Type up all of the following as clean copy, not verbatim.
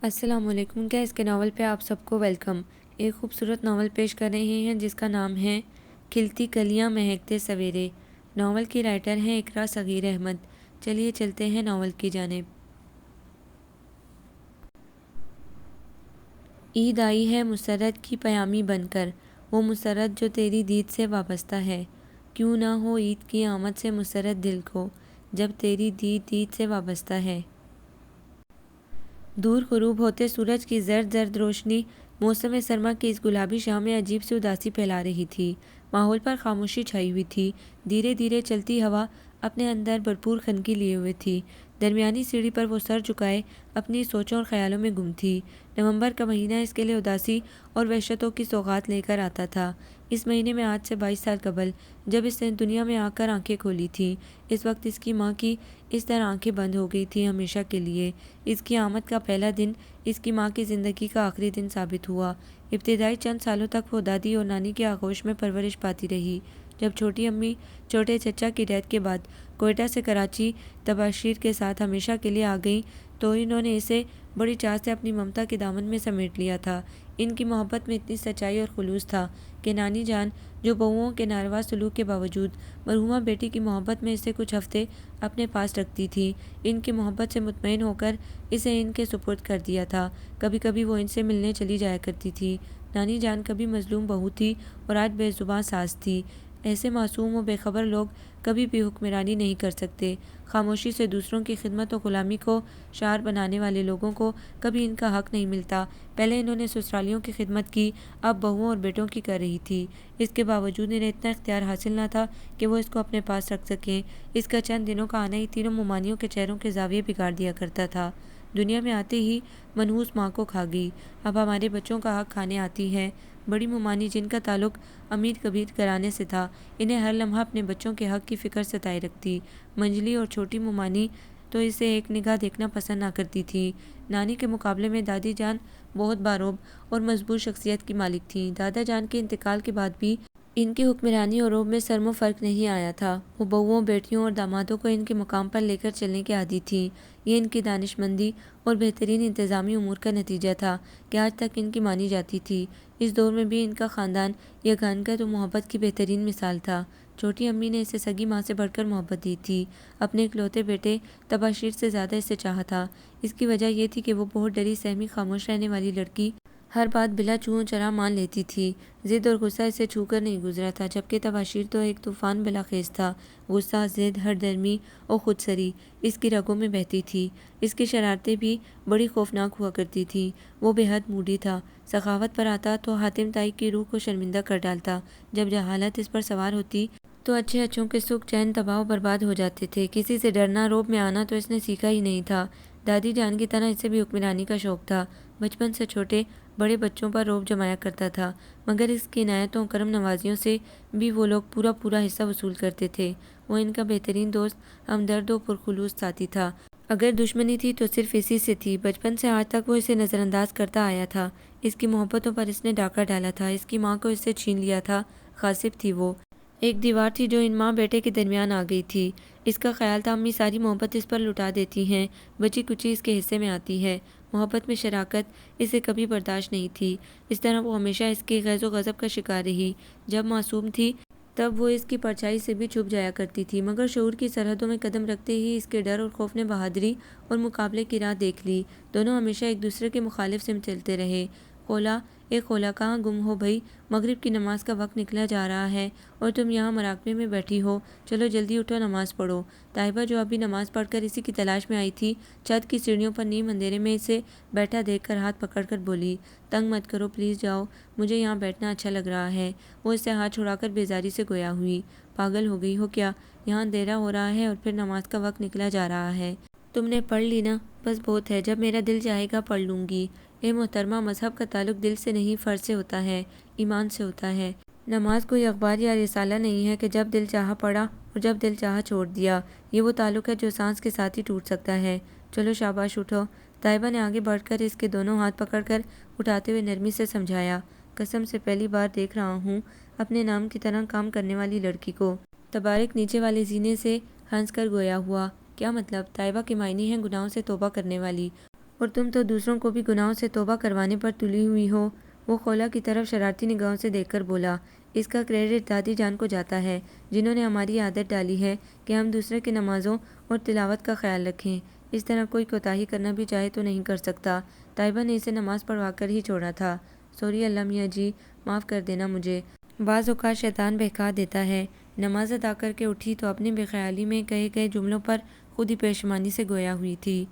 السلام علیکم۔ کیا اس کے ناول پہ آپ سب کو ویلکم۔ ایک خوبصورت ناول پیش کر رہے ہیں جس کا نام ہے کھلتی کلیاں مہکتے سویرے۔ ناول کی رائٹر ہیں اقرا صغیر احمد۔ چلیے چلتے ہیں ناول کی جانب۔ عید آئی ہے مسرت کی پیامی بن کر، وہ مسرت جو تیری دید سے وابستہ ہے۔ کیوں نہ ہو عید کی آمد سے مسرت دل کو، جب تیری دید سے وابستہ ہے۔ دور غروب ہوتے سورج کی زرد زرد روشنی موسم سرما کی اس گلابی شام میں عجیب سی اداسی پھیلا رہی تھی۔ ماحول پر خاموشی چھائی ہوئی تھی۔ دھیرے دھیرے چلتی ہوا اپنے اندر بھرپور خنکی لیے ہوئے تھی۔ درمیانی سیڑھی پر وہ سر جھکائے اپنی سوچوں اور خیالوں میں گم تھی۔ نومبر کا مہینہ اس کے لیے اداسی اور وحشتوں کی سوغات لے کر آتا تھا۔ اس مہینے میں آج سے 22 سال قبل جب اس نے دنیا میں آ کر آنکھیں کھولی تھیں، اس وقت اس کی ماں کی اس طرح آنکھیں بند ہو گئی تھیں ہمیشہ کے لیے۔ اس کی آمد کا پہلا دن اس کی ماں کی زندگی کا آخری دن ثابت ہوا۔ ابتدائی چند سالوں تک وہ دادی اور نانی کی آغوش میں پرورش پاتی رہی۔ جب چھوٹی امی چھوٹے چچا کی ڈیتھ کے بعد کوئٹہ سے کراچی تباشیر کے ساتھ ہمیشہ کے لیے آ گئیں تو انہوں نے اسے بڑی چاہ سے اپنی ممتا کے دامن میں سمیٹ لیا تھا۔ ان کی محبت میں اتنی سچائی اور خلوص تھا کہ نانی جان جو بہوؤں کے ناروا سلوک کے باوجود مرحومہ بیٹی کی محبت میں اسے کچھ ہفتے اپنے پاس رکھتی تھی، ان کی محبت سے مطمئن ہو کر اسے ان کے سپرد کر دیا تھا۔ کبھی کبھی وہ ان سے ملنے چلی جایا کرتی تھی۔ نانی جان کبھی مظلوم بہو تھی اور آج بے زباں ساس تھی۔ ایسے معصوم و بے خبر لوگ کبھی بھی حکمرانی نہیں کر سکتے۔ خاموشی سے دوسروں کی خدمت و غلامی کو شعار بنانے والے لوگوں کو کبھی ان کا حق نہیں ملتا۔ پہلے انہوں نے سسرالیوں کی خدمت کی، اب بہوؤں اور بیٹوں کی کر رہی تھی۔ اس کے باوجود انہیں اتنا اختیار حاصل نہ تھا کہ وہ اس کو اپنے پاس رکھ سکیں۔ اس کا چند دنوں کا آنا ہی تینوں ممانیوں کے چہروں کے زاویے بگاڑ دیا کرتا تھا۔ دنیا میں آتے ہی منحوس ماں کو کھا گئی، اب ہمارے بچوں کا حق کھانے آتی ہے۔ بڑی ممانی جن کا تعلق امیر کبیر گھرانے سے تھا، انہیں ہر لمحہ اپنے بچوں کے حق کی فکر ستائے رکھتی۔ منجلی اور چھوٹی ممانی تو اسے ایک نگاہ دیکھنا پسند نہ کرتی تھی۔ نانی کے مقابلے میں دادی جان بہت باروب اور مضبوط شخصیت کی مالک تھیں۔ دادا جان کے انتقال کے بعد بھی ان کی حکمرانی اور روب میں سرم و فرق نہیں آیا تھا۔ وہ بہوؤں، بیٹیوں اور دامادوں کو ان کے مقام پر لے کر چلنے کے عادی تھیں۔ یہ ان کی دانش مندی اور بہترین انتظامی امور کا نتیجہ تھا کہ آج تک ان کی مانی جاتی تھی۔ اس دور میں بھی ان کا خاندان یگانگت و محبت کی بہترین مثال تھا۔ چھوٹی امی نے اسے سگی ماں سے بڑھ کر محبت دی تھی۔ اپنے اکلوتے بیٹے تباشیر سے زیادہ اسے چاہا تھا۔ اس کی وجہ یہ تھی کہ وہ بہت ڈری سہمی خاموش رہنے والی لڑکی ہر بات بلا چوں چرا مان لیتی تھی۔ ضد اور غصہ اسے چھو کر نہیں گزرا تھا، جبکہ تباشیر تو ایک طوفان بلا خیز تھا۔ غصہ، ضد، ہر درمی اور خود سری اس کی رگوں میں بہتی تھی۔ اس کی شرارتیں بھی بڑی خوفناک ہوا کرتی تھیں۔ وہ بے حد موڈی تھا۔ سخاوت پر آتا تو حاتم تائی کی روح کو شرمندہ کر ڈالتا، جب جہالت اس پر سوار ہوتی تو اچھے اچھوں کے سکھ چین تباہ و برباد ہو جاتے تھے۔ کسی سے ڈرنا، روب میں آنا تو اس نے سیکھا ہی نہیں تھا۔ دادی جان کی طرح اسے بھی حکمرانی کا شوق تھا۔ بچپن سے چھوٹے بڑے بچوں پر روب جمایا کرتا تھا، مگر اس کی عنایتوں کرم نوازیوں سے بھی وہ لوگ پورا حصہ وصول کرتے تھے۔ وہ ان کا بہترین دوست، ہمدرد و پرخلوص ساتھی تھا۔ اگر دشمنی تھی تو صرف اسی سے تھی۔ بچپن سے آج تک وہ اسے نظر انداز کرتا آیا تھا۔ اس کی محبتوں پر اس نے ڈاکہ ڈالا تھا۔ اس کی ماں کو اس سے چھین لیا تھا۔ غاصب تھی وہ، ایک دیوار تھی جو ان ماں بیٹے کے درمیان آ گئی تھی۔ اس کا خیال تھا امی ساری محبت اس پر لٹا دیتی ہیں، بچی کچی اس کے حصے میں آتی ہے۔ محبت میں شراکت اسے کبھی برداشت نہیں تھی۔ اس طرح وہ ہمیشہ اس کے غیظ و غضب کا شکار رہی۔ جب معصوم تھی تب وہ اس کی پرچھائی سے بھی چھپ جایا کرتی تھی، مگر شعور کی سرحدوں میں قدم رکھتے ہی اس کے ڈر اور خوف نے بہادری اور مقابلے کی راہ دیکھ لی۔ دونوں ہمیشہ ایک دوسرے کے مخالف سمت چلتے رہے۔ خولا، اے خولا کہاں گم ہو بھئی؟ مغرب کی نماز کا وقت نکلا جا رہا ہے اور تم یہاں مراقبے میں بیٹھی ہو، چلو جلدی اٹھو نماز پڑھو۔ طیبہ جو ابھی نماز پڑھ کر اسی کی تلاش میں آئی تھی، چھت کی سیڑھیوں پر نیم اندھیرے میں اسے بیٹھا دیکھ کر ہاتھ پکڑ کر بولی، تنگ مت کرو پلیز، جاؤ، مجھے یہاں بیٹھنا اچھا لگ رہا ہے۔ وہ اس سے ہاتھ چھڑا کر بیزاری سے گویا ہوئی، پاگل ہو گئی ہو کیا؟ یہاں اندھیرا ہو رہا ہے اور پھر نماز کا وقت نکلا جا رہا ہے۔ تم نے پڑھ لی نا؟ بس بہت ہے، جب میرا دل چاہے گا پڑھ لوں گی۔ اے محترمہ، مذہب کا تعلق دل سے نہیں فرض سے ہوتا ہے، ایمان سے ہوتا ہے۔ نماز کوئی اخبار یا رسالہ نہیں ہے کہ جب دل چاہا پڑھا اور جب دل چاہا چھوڑ دیا۔ یہ وہ تعلق ہے جو سانس کے ساتھ ہی ٹوٹ سکتا ہے۔ چلو شاباش اٹھو۔ طیبہ نے آگے بڑھ کر اس کے دونوں ہاتھ پکڑ کر اٹھاتے ہوئے نرمی سے سمجھایا، قسم سے پہلی بار دیکھ رہا ہوں اپنے نام کی طرح کام کرنے والی لڑکی کو۔ تبارک نیچے والے زینے سے ہنس کر گویا ہوا، کیا مطلب؟ طیبہ کے معنی ہیں گناہوں سے توبہ کرنے والی۔ اور تم تو دوسروں کو بھی گناہوں سے توبہ کروانے پر تلی ہوئی ہو۔ وہ خولا کی طرف شرارتی نگاہوں سے دیکھ کر بولا، اس کا کریڈٹ دادی جان کو جاتا ہے، جنہوں نے ہماری عادت ڈالی ہے کہ ہم دوسرے کی نمازوں اور تلاوت کا خیال رکھیں۔ اس طرح کوئی کوتاہی کرنا بھی چاہے تو نہیں کر سکتا۔ طیبہ نے اسے نماز پڑھوا کر ہی چھوڑا تھا۔ سوری اللہ میاں جی، معاف کر دینا مجھے۔ بعض اوقات شیطان بہکا دیتا ہے۔ نماز ادا کر کے اٹھی تو اپنے بے خیالی میں کہے گئے جملوں پر خود ہی پشیمانی سے گویا ہوئی تھی۔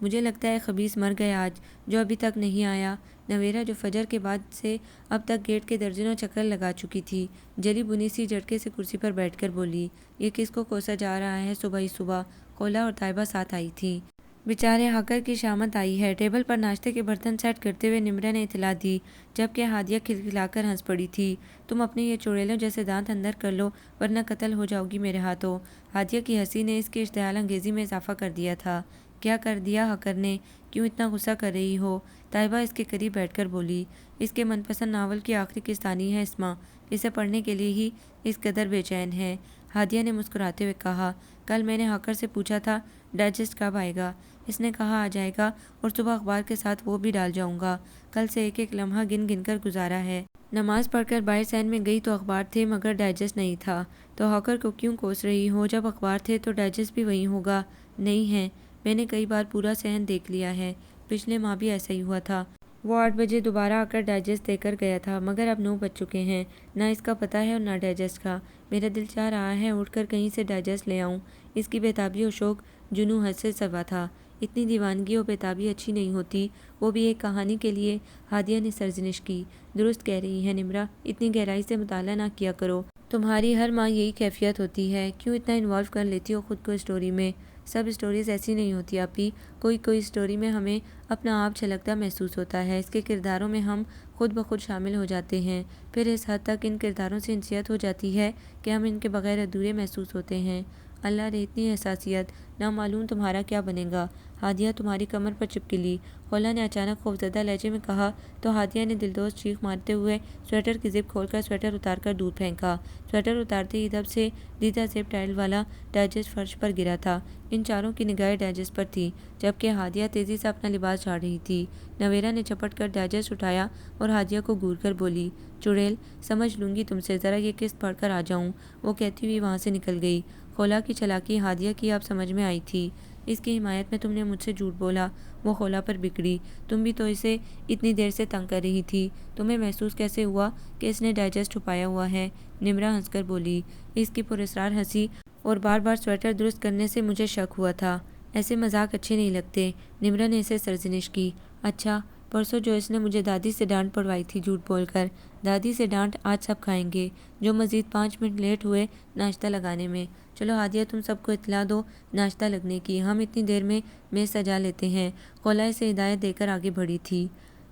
مجھے لگتا ہے خبیث مر گیا آج، جو ابھی تک نہیں آیا۔ نویرا جو فجر کے بعد سے اب تک گیٹ کے درجنوں چکر لگا چکی تھی، جلی بنی سی جھٹکے سے کرسی پر بیٹھ کر بولی، یہ کس کو کوسا جا رہا ہے صبح ہی صبح؟ خولا اور طیبہ ساتھ آئی تھی۔ بیچارے ہاکر کی شامت آئی ہے۔ ٹیبل پر ناشتے کے برتن سیٹ کرتے ہوئے نمرا نے اطلاع دی، جبکہ ہادیہ کھلکھلا کر ہنس پڑی تھی۔ تم اپنے یہ چڑیلوں جیسے دانت اندر کر لو، ورنہ قتل ہو جاؤ گی میرے ہاتھوں۔ ہادیہ کی ہنسی نے اس کی اشتعال انگیزی میں اضافہ کر دیا تھا۔ کیا کر دیا ہاکر نے؟ کیوں اتنا غصہ کر رہی ہو؟ طیبہ اس کے قریب بیٹھ کر بولی، اس کے من پسند ناول کی آخری کشتانی ہے اسما، اسے پڑھنے کے لیے ہی اس قدر بے چین ہے۔ ہادیہ نے مسکراتے ہوئے کہا، کل میں نے ہاکر سے پوچھا تھا ڈائجسٹ کب آئے گا، اس نے کہا آ جائے گا، اور صبح اخبار کے ساتھ وہ بھی ڈال جاؤں گا۔ کل سے ایک ایک لمحہ گن گن کر گزارا ہے۔ نماز پڑھ کر باہر سین میں گئی تو اخبار تھے مگر ڈائجسٹ نہیں تھا۔ تو ہاکر کو کیوں کوس رہی ہو؟ جب اخبار تھے تو ڈائجسٹ بھی وہیں ہوگا۔ نہیں ہے، میں نے کئی بار پورا صحن دیکھ لیا ہے، پچھلے ماہ بھی ایسا ہی ہوا تھا۔ وہ 8 بجے دوبارہ آ کر ڈائجسٹ دے کر گیا تھا، مگر اب 9 بج چکے ہیں، نہ اس کا پتہ ہے اور نہ ڈائجسٹ کا۔ میرا دل چاہ رہا ہے اٹھ کر کہیں سے ڈائجسٹ لے آؤں۔ اس کی بےتابی و شوق جنوں حد سے سوا تھا۔ اتنی دیوانگی و بےتابی اچھی نہیں ہوتی، وہ بھی ایک کہانی کے لیے۔ ہادیہ نے سرزنش کی، درست کہہ رہی ہے نمرا، اتنی گہرائی سے مطالعہ نہ کیا کرو۔ تمہاری ہر ماہ یہی کیفیت ہوتی ہے، کیوں اتنا انوالو کر لیتی ہو خود کو اسٹوری میں؟ سب اسٹوریز ایسی نہیں ہوتی آپی، کوئی اسٹوری میں ہمیں اپنا آپ چھلکتا محسوس ہوتا ہے، اس کے کرداروں میں ہم خود بخود شامل ہو جاتے ہیں، پھر اس حد تک ان کرداروں سے انسیت ہو جاتی ہے کہ ہم ان کے بغیر ادھورے محسوس ہوتے ہیں۔ اللہ رے اتنی احساسیت، نہ معلوم تمہارا کیا بنے گا۔ ہادیہ تمہاری کمر پر چپکی لی، خولا نے اچانک خوفزدہ لہجے میں کہا تو ہادیہ نے دلدوز چیخ مارتے ہوئے سویٹر کی زپ کھول کر سویٹر اتار کر دور پھینکا۔ سویٹر اتارتے ہی دب سے دیدہ زپ ٹائل والا ڈائجسٹ فرش پر گرا تھا۔ ان چاروں کی نگاہیں ڈائجسٹ پر تھی، جبکہ ہادیہ تیزی سے اپنا لباس جھاڑ رہی تھی۔ نویرا نے چپٹ کر ڈائجسٹ اٹھایا اور ہادیہ کو گور کر بولی، چڑیل، سمجھ لوں گی تم سے، ذرا یہ قسط پڑھ کر آ جاؤں۔ وہ کہتی ہوئی وہاں سے نکل گئی۔ خولا کی چالاکی ہادیہ کی اب سمجھ میں آئی تھی۔ اس کی حمایت میں تم نے مجھ سے جھوٹ بولا۔ وہ خولا پر بگڑی، تم بھی تو اسے اتنی دیر سے تنگ کر رہی تھی، تمہیں محسوس کیسے ہوا کہ اس نے ڈائجسٹ چھپایا ہوا ہے؟ نمرا ہنس کر بولی، اس کی پراسرار ہنسی اور بار بار سویٹر درست کرنے سے مجھے شک ہوا تھا۔ ایسے مذاق اچھے نہیں لگتے۔ نمرا نے اسے سرزنش کی، اچھا، پرسوں جو اس نے مجھے دادی سے ڈانٹ پڑوائی تھی جھوٹ بول کر، دادی سے ڈانٹ آج سب کھائیں گے، جو مزید 5 منٹ لیٹ ہوئے ناشتہ لگانے میں۔ چلو ہادیہ تم سب کو اطلاع دو ناشتہ لگنے کی، ہم اتنی دیر میں میز سجا لیتے ہیں۔ خولا اسے ہدایت دے کر آگے بڑھی تھی۔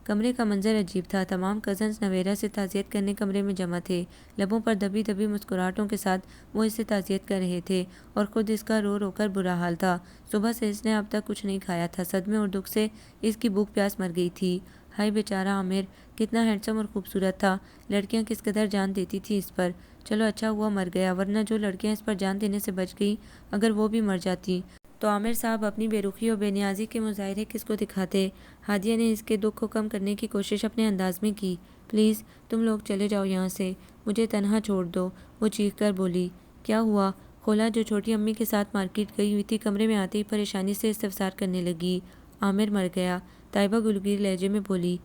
کمرے کا منظر عجیب تھا۔ تمام کزنز نویرا سے تعزیت کرنے کمرے میں جمع تھے۔ لبوں پر دبی دبی مسکراہٹوں کے ساتھ وہ اس سے تعزیت کر رہے تھے، اور خود اس کا رو رو کر برا حال تھا۔ صبح سے اس نے اب تک کچھ نہیں کھایا تھا، صدمے اور دکھ سے اس کی بھوک پیاس مر گئی تھی۔ ہائے بیچارہ عامر، کتنا ہینڈسم اور خوبصورت تھا، لڑکیاں کس قدر جان دیتی تھی اس پر۔ چلو اچھا ہوا مر گیا، ورنہ جو لڑکیاں اس پر جان دینے سے بچ گئیں، اگر وہ بھی مر جاتی تو عامر صاحب اپنی بے رخی و بے نیازی کے مظاہرے کس کو دکھاتے؟ ہادیہ نے اس کے دکھ کو کم کرنے کی کوشش اپنے انداز میں کی، پلیز تم لوگ چلے جاؤ یہاں سے، مجھے تنہا چھوڑ دو۔ وہ چیخ کر بولی، کیا ہوا؟ خولا جو چھوٹی امی کے ساتھ مارکیٹ گئی ہوئی تھی، کمرے میں آتے ہی پریشانی سے استفسار کرنے لگی۔ عامر مر گیا، طیبہ گلگیر لہجے میں بولی۔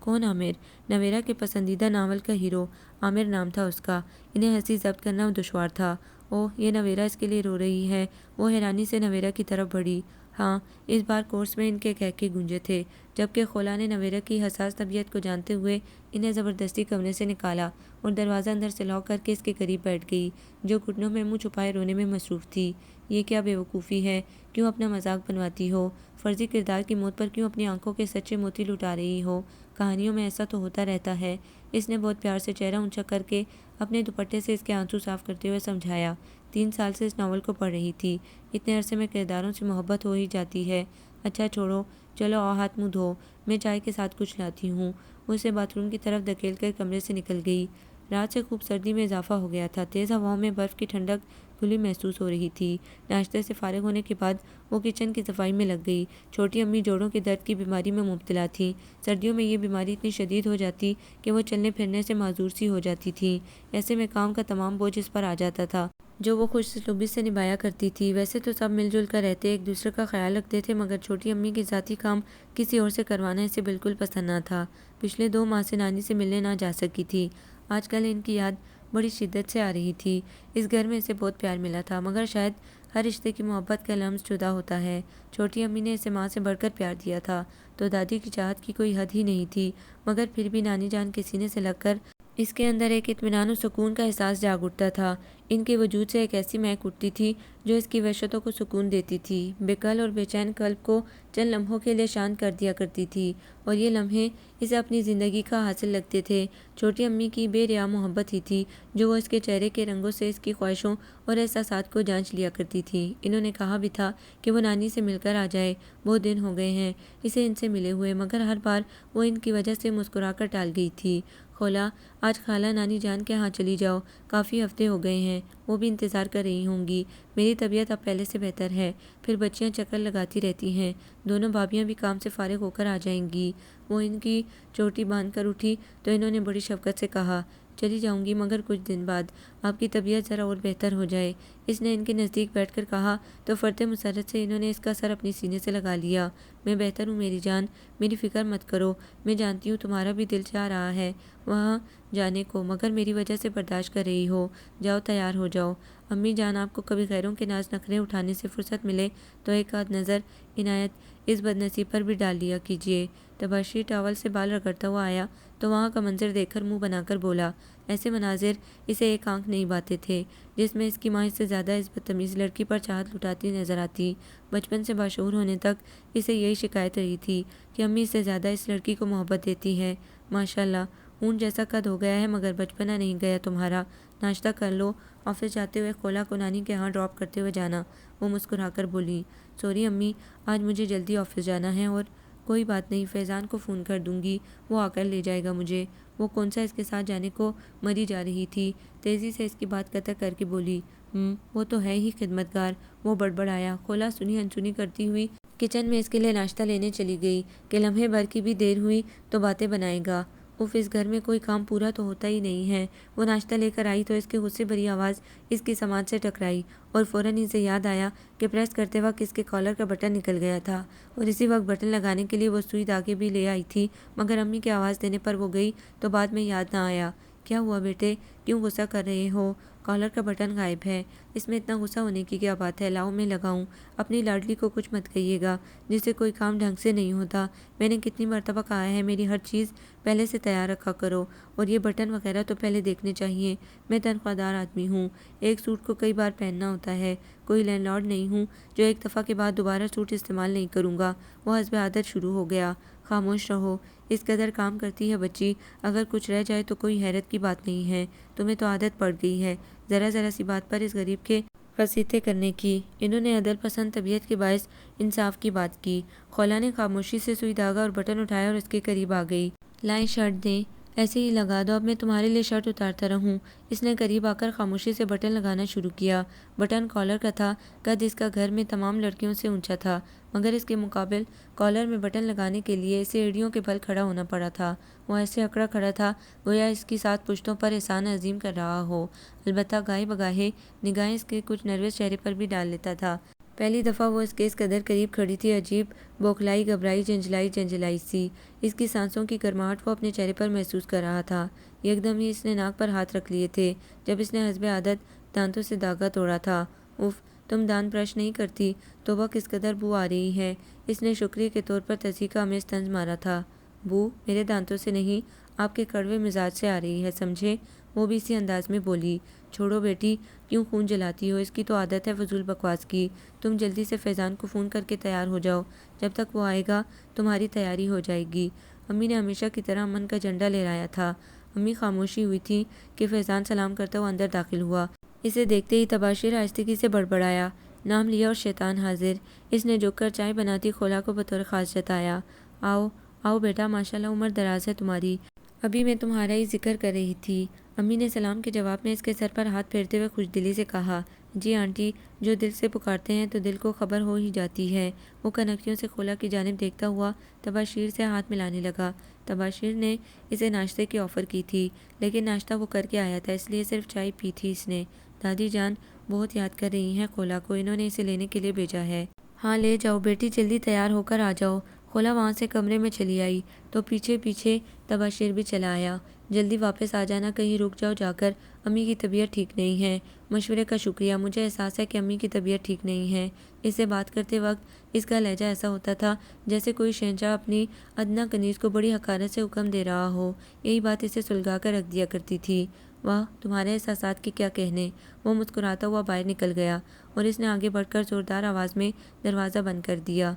کون عامر؟ نویرا کے پسندیدہ ناول کا ہیرو، عامر نام تھا اس کا۔ انہیں ہنسی ضبط کرنا دشوار تھا۔ اوہ، یہ نویرا اس کے لیے رو رہی ہے۔ وہ حیرانی سے نویرا کی طرف بڑھی۔ ہاں، اس بار کورس میں ان کے کہکے گونجے تھے، جبکہ خولا نے نویرا کی حساس طبیعت کو جانتے ہوئے انہیں زبردستی کمرے سے نکالا اور دروازہ اندر سے لاک کر کے اس کے قریب بیٹھ گئی، جو گھٹنوں میں منہ چھپائے رونے میں مصروف تھی۔ یہ کیا بے وقوفی ہے؟ کیوں اپنا مذاق بنواتی ہو؟ فرضی کردار کی موت پر کیوں اپنی آنکھوں کے سچے موتی لٹا رہی ہو؟ کہانیوں میں ایسا تو ہوتا رہتا ہے۔ اس نے بہت پیار سے چہرہ اونچا کر کے اپنے دوپٹے سے اس کے آنسو صاف کرتے ہوئے سمجھایا۔ 3 سال سے اس ناول کو پڑھ رہی تھی، اتنے عرصے میں کرداروں سے محبت ہو ہی جاتی ہے۔ اچھا چھوڑو، چلو آؤ ہاتھ منہ دھو، میں چائے کے ساتھ کچھ لاتی ہوں۔ وہ اسے باتھ روم کی طرف دھکیل کر کمرے سے نکل گئی۔ رات سے خوب سردی میں اضافہ ہو گیا تھا، تیز ہواؤں میں برف کی ٹھنڈک کھلی محسوس ہو رہی تھی۔ ناشتے سے فارغ ہونے کے بعد وہ کچن کی صفائی میں لگ گئی۔ چھوٹی امی جوڑوں کے درد کی بیماری میں مبتلا تھیں۔ سردیوں میں یہ بیماری اتنی شدید ہو جاتی کہ وہ چلنے پھرنے سے معذور سی ہو جاتی تھیں۔ ایسے میں کام کا تمام بوجھ اس پر آ جاتا تھا جو وہ خوش اسلوبی سے نبھایا کرتی تھی۔ ویسے تو سب مل جل کر رہتے، ایک دوسرے کا خیال رکھتے تھے، مگر چھوٹی امی کے ذاتی کام کسی اور سے کروانا اسے بالکل پسند نہ تھا۔ پچھلے 2 ماہ سے نانی سے ملنے نہ جا سکی تھی۔ آج کل ان کی یاد بڑی شدت سے آ رہی تھی۔ اس گھر میں اسے بہت پیار ملا تھا، مگر شاید ہر رشتے کی محبت کا لمس جدا ہوتا ہے۔ چھوٹی امی نے اسے ماں سے بڑھ کر پیار دیا تھا تو دادی کی چاہت کی کوئی حد ہی نہیں تھی، مگر پھر بھی نانی جان کے سینے سے لگ کر اس کے اندر ایک اطمینان و سکون کا احساس جاگ اٹھتا تھا۔ ان کے وجود سے ایک ایسی مہک اٹھتی تھی جو اس کی وحشتوں کو سکون دیتی تھی، بے کل اور بے چین قلب کو چند لمحوں کے لیے شانت کر دیا کرتی تھی، اور یہ لمحے اسے اپنی زندگی کا حاصل لگتے تھے۔ چھوٹی امی کی بے ریا محبت ہی تھی جو وہ اس کے چہرے کے رنگوں سے اس کی خواہشوں اور احساسات کو جانچ لیا کرتی تھی۔ انہوں نے کہا بھی تھا کہ وہ نانی سے مل کر آ جائے، بہت دن ہو گئے ہیں اسے ان سے ملے ہوئے، مگر ہر بار وہ ان کی وجہ سے مسکرا کر ٹال گئی تھی۔ خولا، آج خالہ نانی جان کے ہاں چلی جاؤ، کافی ہفتے ہو گئے ہیں، وہ بھی انتظار کر رہی ہوں گی۔ میری طبیعت اب پہلے سے بہتر ہے۔ پھر بچیاں چکر لگاتی رہتی ہیں، دونوں بھابیاں بھی کام سے فارغ ہو کر آ جائیں گی۔ وہ ان کی چوٹی باندھ کر اٹھی تو انہوں نے بڑی شفقت سے کہا، چلی جاؤں گی مگر کچھ دن بعد، آپ کی طبیعت ذرا اور بہتر ہو جائے۔ اس نے ان کے نزدیک بیٹھ کر کہا تو فرط مسرت سے انہوں نے اس کا سر اپنی سینے سے لگا لیا۔ میں بہتر ہوں میری جان، میری فکر مت کرو۔ میں جانتی ہوں تمہارا بھی دل چاہ رہا ہے وہاں جانے کو، مگر میری وجہ سے برداشت کر رہی ہو۔ جاؤ، تیار ہو جاؤ۔ امی جان، آپ کو کبھی غیروں کے ناز نخرے اٹھانے سے فرصت ملے تو ایک آدھ نظر عنایت اس بدنصیب پر بھی ڈال لیا کیجیے۔ تباشیر ٹاول سے بال رگڑتا ہوا آیا تو وہاں کا منظر دیکھ کر منہ بنا کر بولا۔ ایسے مناظر اسے ایک آنکھ نہیں بھاتے تھے جس میں اس کی ماں اس سے زیادہ اس بدتمیز لڑکی پر چاہت لٹاتی نظر آتی۔ بچپن سے باشعور ہونے تک اسے یہی شکایت رہی تھی کہ امی اس سے زیادہ اس لڑکی کو محبت دیتی ہے۔ ماشاءاللہ، اونٹ جیسا قد ہو گیا ہے مگر بچپنا نہیں گیا تمہارا۔ ناشتہ کر لو۔ آفس جاتے ہوئے خولا کو نانی کے ہاں ڈراپ کرتے ہوئے جانا۔ وہ مسکرا کر بولی، سوری امی، آج مجھے جلدی آفس جانا ہے۔ اور کوئی بات نہیں، فیضان کو فون کر دوں گی، وہ آ کر لے جائے گا مجھے۔ وہ کون سا اس کے ساتھ جانے کو مری جا رہی تھی، تیزی سے اس کی بات قطع کر کے بولی، وہ تو ہے ہی خدمتگار۔ وہ بڑبڑایا۔ خولا سنی انسنی کرتی ہوئی کچن میں اس کے لیے ناشتہ لینے چلی گئی کہ لمحے بھر کی بھی دیر ہوئی تو باتیں بنائے گا۔ اس گھر میں کوئی کام پورا تو ہوتا ہی نہیں ہے۔ وہ ناشتہ لے کر آئی تو اس کی غصے بھری آواز اس کی سماعت سے ٹکرائی اور فوراً اسے یاد آیا کہ پریس کرتے وقت اس کے کالر کا بٹن نکل گیا تھا اور اسی وقت بٹن لگانے کے لیے وہ سوئی دھاگے بھی لے آئی تھی، مگر امی کی آواز دینے پر وہ گئی تو بعد میں یاد نہ آیا۔ کیا ہوا بیٹے، کیوں غصہ کر رہے ہو؟ کالر کا بٹن غائب ہے، اس میں اتنا غصہ ہونے کی کیا بات ہے، لاؤ میں لگاؤں۔ اپنی لاڈلی کو کچھ مت کہیے گا جس سے کوئی کام ڈھنگ سے نہیں ہوتا۔ میں نے کتنی مرتبہ کہا ہے میری ہر چیز پہلے سے تیار رکھا کرو، اور یہ بٹن وغیرہ تو پہلے دیکھنے چاہیے۔ میں تنخواہ دار آدمی ہوں، ایک سوٹ کو کئی بار پہننا ہوتا ہے، کوئی لینڈ لارڈ نہیں ہوں جو ایک دفعہ کے بعد دوبارہ سوٹ استعمال نہیں کروں گا۔ وہ حسب عادت شروع ہو گیا۔ خاموش رہو، اس قدر کام کرتی ہے بچی، اگر کچھ رہ جائے تو کوئی حیرت کی بات نہیں ہے، تمہیں تو عادت پڑ گئی ہے ذرا ذرا سی بات پر اس غریب کے فسیتے کرنے کی۔ انہوں نے عدل پسند طبیعت کے باعث انصاف کی بات کی۔ خولا نے خاموشی سے سوئی دھاگا اور بٹن اٹھایا اور اس کے قریب آ گئی۔ لائیں شرٹ دیں، ایسے ہی لگا دو، اب میں تمہارے لیے شرٹ اتارتا رہوں۔ اس نے قریب آ کر خاموشی سے بٹن لگانا شروع کیا۔ بٹن کالر کا تھا، قد اس کا گھر میں تمام لڑکیوں سے اونچا تھا، مگر اس کے مقابل کالر میں بٹن لگانے کے لیے اسے ایڑیوں کے بل کھڑا ہونا پڑا تھا۔ وہ ایسے اکڑا کھڑا تھا گویا اس کی 7 پشتوں پر احسان عظیم کر رہا ہو، البتہ گاہے بگاہے نگاہیں اس کے کچھ نروس چہرے پر بھی ڈال لیتا تھا۔ پہلی دفعہ وہ اس کے اس قدر قریب کھڑی تھی، عجیب بوکھلائی، گھبرائی، جنجلائی سی۔ اس کی سانسوں کی گرماہٹ وہ اپنے چہرے پر محسوس کر رہا تھا۔ یکدم ہی اس نے ناک پر ہاتھ رکھ لیے تھے جب اس نے حسب عادت دانتوں سے دھاگا توڑا تھا۔ اف، تم دانت برش نہیں کرتی، توبہ کس قدر بو آ رہی ہے۔ اس نے شکریہ کے طور پر تصدیق آمیز طنز مارا تھا۔ بو میرے دانتوں سے نہیں، آپ کے کڑوے مزاج سے آ رہی ہے، سمجھے؟ وہ بھی اسی انداز میں بولی۔ چھوڑو بیٹی، کیوں خون جلاتی ہو، اس کی تو عادت ہے فضول بکواس کی۔ تم جلدی سے فیضان کو فون کر کے تیار ہو جاؤ، جب تک وہ آئے گا تمہاری تیاری ہو جائے گی۔ امی نے ہمیشہ کی طرح امن کا جھنڈا لہرایا تھا۔ امی خاموشی ہوئی تھی کہ فیضان سلام کرتا ہوا اندر داخل ہوا۔ اسے دیکھتے ہی تباشیر آہستگی سے بڑبڑایا، نام لیا اور شیطان حاضر۔ اس نے جھک کر چائے بناتی خولا کو بطور خاص جتایا۔ آؤ آؤ بیٹا، ماشاءاللہ عمر دراز ہے تمہاری، ابھی میں تمہارا ہی ذکر کر رہی تھی۔ امی نے سلام کے جواب میں اس کے سر پر ہاتھ پھیرتے ہوئے خوش دلی سے کہا، جی آنٹی، جو دل سے پکارتے ہیں تو دل کو خبر ہو ہی جاتی ہے۔ وہ کنکتیوں سے خولا کی جانب دیکھتا ہوا تباشیر سے ہاتھ ملانے لگا۔ تباشیر نے اسے ناشتے کی آفر کی تھی، لیکن ناشتہ وہ کر کے آیا تھا، اس لیے صرف چائے پی تھی اس نے۔ دادی جان بہت یاد کر رہی ہیں خولا کو، انہوں نے اسے لینے کے لیے بھیجا ہے۔ ہاں لے جاؤ بیٹی، جلدی تیار ہو کر آ جاؤ۔ خولا وہاں سے کمرے میں چلی آئی تو پیچھے پیچھے تباشیر بھی چلا آیا۔ جلدی واپس آ جانا، کہیں رک جاؤ جا کر، امی کی طبیعت ٹھیک نہیں ہے۔ مشورے کا شکریہ، مجھے احساس ہے کہ امی کی طبیعت ٹھیک نہیں ہے۔ اس سے بات کرتے وقت اس کا لہجہ ایسا ہوتا تھا جیسے کوئی شہنشاہ اپنی ادنیٰ کنیز کو بڑی حقارت سے حکم دے رہا ہو۔ یہی بات اسے سلگا کر رکھ دیا کرتی تھی۔ واہ، تمہارے احساسات کے کیا کہنے۔ وہ مسکراتا ہوا باہر نکل گیا اور اس نے آگے بڑھ کر زوردار آواز میں دروازہ بند کر دیا۔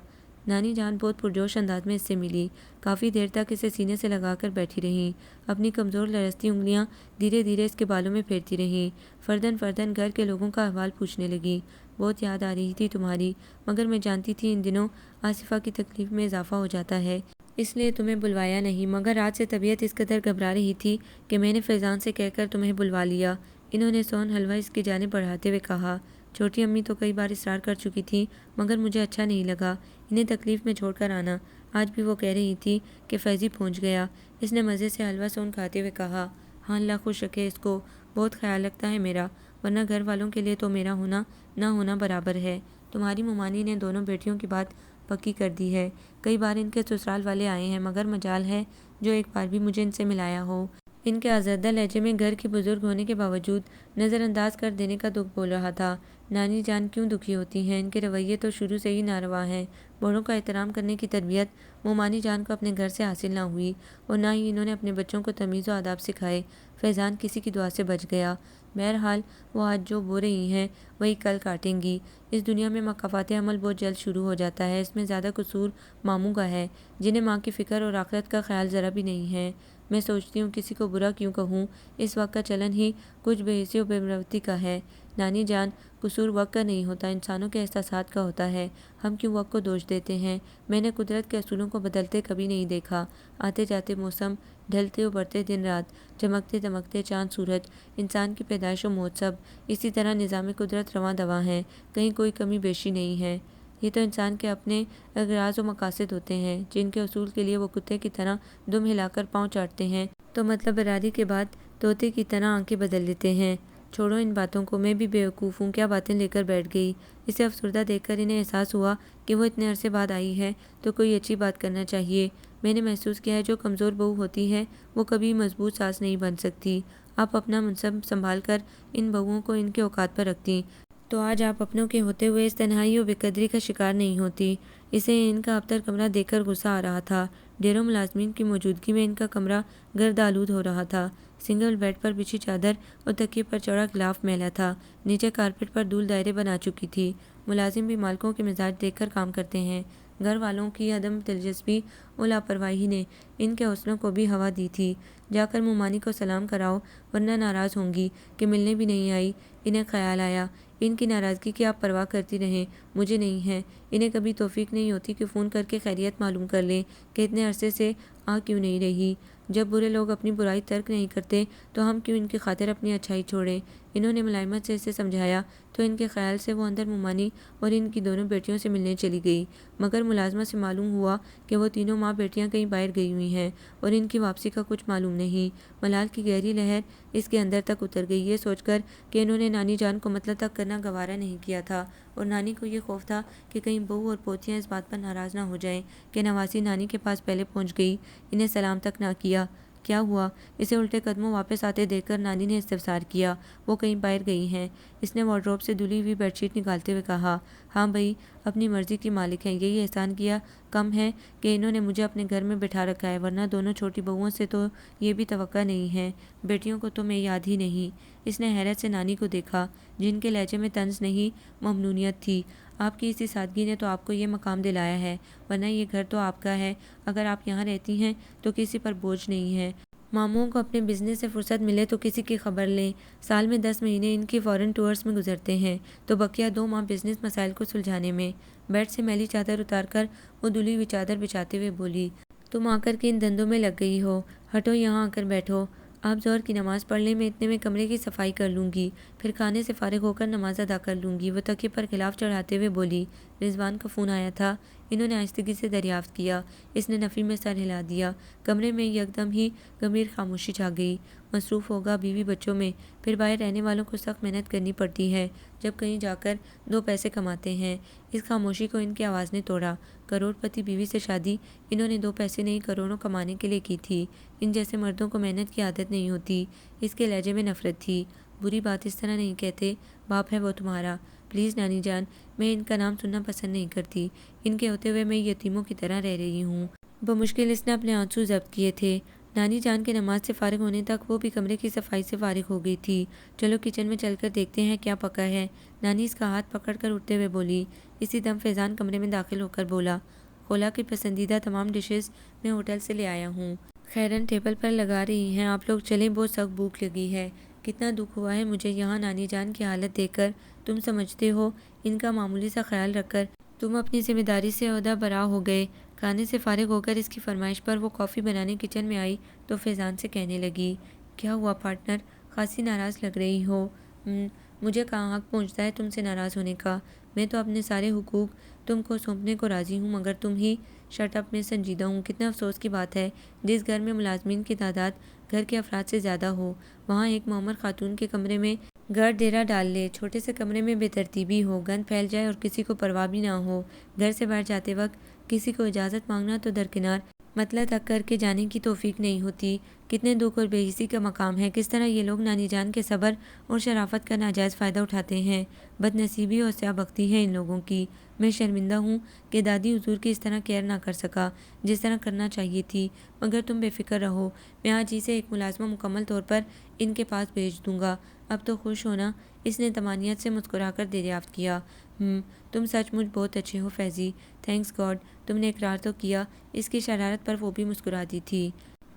نانی جان بہت پرجوش انداز میں اس سے ملی، کافی دیر تک اسے سینے سے لگا کر بیٹھی رہیں، اپنی کمزور لرزتی انگلیاں دھیرے دھیرے اس کے بالوں میں پھیرتی رہیں، فردن فردن گھر کے لوگوں کا احوال پوچھنے لگی۔ بہت یاد آ رہی تھی تمہاری، مگر میں جانتی تھی ان دنوں آصفہ کی تکلیف میں اضافہ ہو جاتا ہے، اس لیے تمہیں بلوایا نہیں، مگر رات سے طبیعت اس قدر گھبرا رہی تھی کہ میں نے فیضان سے کہہ کر تمہیں بلوا لیا۔ انہوں نے سون حلوہ اس کی جانب بڑھاتے ہوئے کہا۔ چھوٹی امی تو کئی بار اصرار کر چکی تھیں، مگر مجھے اچھا نہیں لگا انہیں تکلیف میں چھوڑ کر آنا۔ آج بھی وہ کہہ رہی تھی کہ فیضی پہنچ گیا۔ اس نے مزے سے حلوہ سون کھاتے ہوئے کہا۔ ہاں اللہ خوش رکھے اس کو، بہت خیال رکھتا ہے میرا، ورنہ گھر والوں کے لیے تو میرا ہونا نہ ہونا برابر ہے۔ تمہاری ممانی نے دونوں بیٹیوں کی بات پکی کر دی ہے۔ کئی بار ان کے سسرال والے آئے ہیں، مگر مجال ہے جو ایک بار بھی مجھے ان سے ملایا ہو۔ ان کے آزردہ لہجے میں گھر کی بزرگ ہونے کے باوجود نظر انداز کر دینے کا دکھ بول رہا تھا۔ نانی جان کیوں دکھی ہوتی ہیں؟ ان کے رویے تو شروع سے ہی ناروا ہیں۔ بڑوں کا احترام کرنے کی تربیت مومانی جان کو اپنے گھر سے حاصل نہ ہوئی اور نہ ہی انہوں نے اپنے بچوں کو تمیز و آداب سکھائے۔ فیضان کسی کی دعا سے بچ گیا۔ بہرحال وہ آج جو بو رہی ہیں وہی کل کاٹیں گی۔ اس دنیا میں مکافات عمل بہت جلد شروع ہو جاتا ہے، اس میں زیادہ قصور ماموں کا ہے، جنہیں ماں کی فکر اور آخرت کا خیال ذرا بھی نہیں ہے۔ میں سوچتی ہوں کسی کو برا کیوں کہوں، اس وقت کا چلن ہی کچھ بے حسی و بے مروتی کا ہے۔ نانی جان، قصور وقت کا نہیں ہوتا، انسانوں کے احساسات کا ہوتا ہے۔ ہم کیوں وقت کو دوش دیتے ہیں؟ میں نے قدرت کے اصولوں کو بدلتے کبھی نہیں دیکھا۔ آتے جاتے موسم، ڈھلتے ابھرتے دن رات، چمکتے دمکتے چاند سورج، انسان کی پیدائش و موت، سب اسی طرح نظام قدرت رواں دواں ہے، کہیں کوئی کمی بیشی نہیں ہے۔ یہ تو انسان کے اپنے اغراض و مقاصد ہوتے ہیں، جن کے حصول کے لیے وہ کتے کی طرح دم ہلا کر پاؤں چاٹتے ہیں تو مطلب براری کے بعد طوطے کی طرح آنکھیں بدل لیتے ہیں۔ چھوڑو ان باتوں کو، میں بھی بیوقوف ہوں، کیا باتیں لے کر بیٹھ گئی۔ اسے افسردہ دیکھ کر انہیں احساس ہوا کہ وہ اتنے عرصے بعد آئی ہے تو کوئی اچھی بات کرنا چاہیے۔ میں نے محسوس کیا ہے جو کمزور بہو ہوتی ہے وہ کبھی مضبوط ساس نہیں بن سکتی۔ آپ اپنا منصب سنبھال کر ان بہوؤں کو ان کے اوقات پر رکھتی تو آج آپ اپنوں کے ہوتے ہوئے اس تنہائی و بے قدری کا شکار نہیں ہوتی۔ اسے ان کا ابتر کمرہ دیکھ کر غصہ آ رہا تھا۔ ڈھیروں ملازمین کی موجودگی میں ان کا کمرہ گرد آلود ہو رہا تھا۔ سنگل بیڈ پر بچھی چادر اور تکیے پر چوڑا غلاف میلا تھا، نیچے کارپیٹ پر دھول دائرے بنا چکی تھی۔ ملازم بھی مالکوں کے مزاج دیکھ کر کام کرتے ہیں۔ گھر والوں کی عدم دلچسپی اور لاپرواہی نے ان کے حوصلوں کو بھی ہوا دی تھی۔ جا کر مومانی کو سلام کراؤ، ورنہ ناراض ہوں گی کہ ملنے بھی نہیں آئی۔ انہیں خیال آیا ان کی ناراضگی کی آپ پرواہ کرتی رہیں، مجھے نہیں ہے۔ انہیں کبھی توفیق نہیں ہوتی کہ فون کر کے خیریت معلوم کر لیں کہ اتنے عرصے سے آ کیوں نہیں رہی۔ جب برے لوگ اپنی برائی ترک نہیں کرتے تو ہم کیوں ان کی خاطر اپنی اچھائی چھوڑیں۔ انہوں نے ملائمت سے اسے سمجھایا تو ان کے خیال سے وہ اندر مومانی اور ان کی دونوں بیٹیوں سے ملنے چلی گئی، مگر ملازمہ سے معلوم ہوا کہ وہ تینوں ماں بیٹیاں کہیں باہر گئی ہوئی ہیں اور ان کی واپسی کا کچھ معلوم نہیں۔ ملال کی گہری لہر اس کے اندر تک اتر گئی، یہ سوچ کر کہ انہوں نے نانی جان کو مطلع تک کرنا گوارا نہیں کیا تھا اور نانی کو یہ خوف تھا کہ کہیں بہو اور پوتیاں اس بات پر ناراض نہ ہو جائیں کہ نواسی نانی کے پاس پہلے پہنچ گئی، انہیں سلام تک نہ کیا۔ کیا ہوا؟ اسے الٹے قدموں واپس آتے دیکھ کر نانی نے استفسار کیا۔ وہ کہیں باہر گئی ہیں، اس نے وارڈروب سے دھلی ہوئی بیڈ شیٹ نکالتے ہوئے کہا۔ ہاں بھائی، اپنی مرضی کی مالک ہیں، یہی احسان کیا کم ہے کہ انہوں نے مجھے اپنے گھر میں بٹھا رکھا ہے، ورنہ دونوں چھوٹی بہوؤں سے تو یہ بھی توقع نہیں ہے، بیٹیوں کو تو میں یاد ہی نہیں۔ اس نے حیرت سے نانی کو دیکھا، جن کے لہجے میں طنز نہیں ممنونیت تھی۔ آپ کی اسی سادگی نے تو آپ کو یہ مقام دلایا ہے، ورنہ یہ گھر تو آپ کا ہے، اگر آپ یہاں رہتی ہیں تو کسی پر بوجھ نہیں ہے۔ ماموں کو اپنے بزنس سے فرصت ملے تو کسی کی خبر لیں، سال میں 10 مہینے ان کی فورن ٹورز میں گزرتے ہیں تو بقیہ 2 ماہ بزنس مسائل کو سلجھانے میں۔ بیڈ سے میلی چادر اتار کر وہ دھلی ہوئی چادر بچھاتے ہوئے بولی۔ تم آ کر کے ان دندوں میں لگ گئی ہو، ہٹو یہاں آ کر بیٹھو۔ آپ ظہر کی نماز پڑھ لیں، میں اتنے میں کمرے کی صفائی کر لوں گی، پھر کھانے سے فارغ ہو کر نماز ادا کر لوں گی، وہ تکیے پر غلاف چڑھاتے ہوئے بولی۔ رضوان کا فون آیا تھا، انہوں نے آہستگی سے دریافت کیا۔ اس نے نفی میں سر ہلا دیا۔ کمرے میں یکدم ہی گمبھیر خاموشی چھا گئی۔ مصروف ہوگا بیوی بچوں میں، پھر باہر رہنے والوں کو سخت محنت کرنی پڑتی ہے جب کہیں جا کر دو پیسے کماتے ہیں۔ اس خاموشی کو ان کی آواز نے توڑا۔ کروڑ پتی بیوی سے شادی انہوں نے دو پیسے نہیں کروڑوں کمانے کے لیے کی تھی۔ ان جیسے مردوں کو محنت کی عادت نہیں ہوتی۔ اس کے لہجے میں نفرت تھی۔ بری بات اس طرح نہیں کہتے، باپ ہے وہ تمہارا۔ پلیز نانی جان، میں ان کا نام سننا پسند نہیں کرتی۔ ان کے ہوتے ہوئے میں یتیموں کی طرح رہ رہی ہوں۔ بمشکل اس نے اپنے آنسو ضبط کیے تھے۔ نانی جان کے نماز سے فارغ ہونے تک وہ بھی کمرے کی صفائی سے فارغ ہو گئی تھی۔ چلو کچن میں چل کر دیکھتے ہیں کیا پکا ہے، نانی اس کا ہاتھ پکڑ کر اٹھتے ہوئے بولی۔ اسی دم فیضان کمرے میں داخل ہو کر بولا، خولا کی پسندیدہ تمام ڈشز میں ہوٹل سے لے آیا ہوں۔ خیرن ٹیبل پر لگا رہی ہیں، آپ لوگ چلیں، بہت سخت بھوک لگی ہے۔ کتنا دکھ ہوا ہے مجھے یہاں نانی جان کی حالت دیکھ کر۔ تم سمجھتے ہو ان کا معمولی سا خیال رکھ کر تم اپنی ذمہ داری سے عہدہ برا ہو گئے۔ کھانے سے فارغ ہو کر اس کی فرمائش پر وہ کافی بنانے کچن میں آئی تو فیضان سے کہنے لگی، کیا ہوا پارٹنر، خاصی ناراض لگ رہی ہو؟ مجھے کہاں حق پہنچتا ہے تم سے ناراض ہونے کا؟ میں تو اپنے سارے حقوق تم کو سونپنے کو راضی ہوں، مگر تم ہی شٹ اپ میں سنجیدہ ہوں۔ کتنا افسوس کی بات ہے، جس گھر میں ملازمین کی تعداد گھر کے افراد سے زیادہ ہو، وہاں ایک معمر خاتون کے کمرے میں گھر ڈیرا ڈال لے، چھوٹے سے کمرے میں بے ترتیبی ہو، گند پھیل جائے اور کسی کو پرواہ بھی نہ ہو۔ گھر سے باہر جاتے وقت کسی کو اجازت مانگنا تو درکنار، مطلع تک کر کے جانے کی توفیق نہیں ہوتی۔ کتنے دکھ اور بے حسی کا مقام ہے، کس طرح یہ لوگ نانی جان کے صبر اور شرافت کا ناجائز فائدہ اٹھاتے ہیں۔ بد نصیبی اور سیاہ بختی ہے ان لوگوں کی۔ میں شرمندہ ہوں کہ دادی حضور کی اس طرح کیئر نہ کر سکا جس طرح کرنا چاہیے تھی، مگر تم بے فکر رہو، میں آج ہی سے ایک ملازمہ مکمل طور پر ان کے پاس بھیج دوں گا۔ اب تو خوش ہونا، اس نے طمانینت سے مسکرا کر دریافت کیا۔ تم سچ مچ بہت اچھے ہو فیضی، تھینکس گاڈ، تم نے اقرار تو کیا۔ اس کی شرارت پر وہ بھی مسکرا دی تھی۔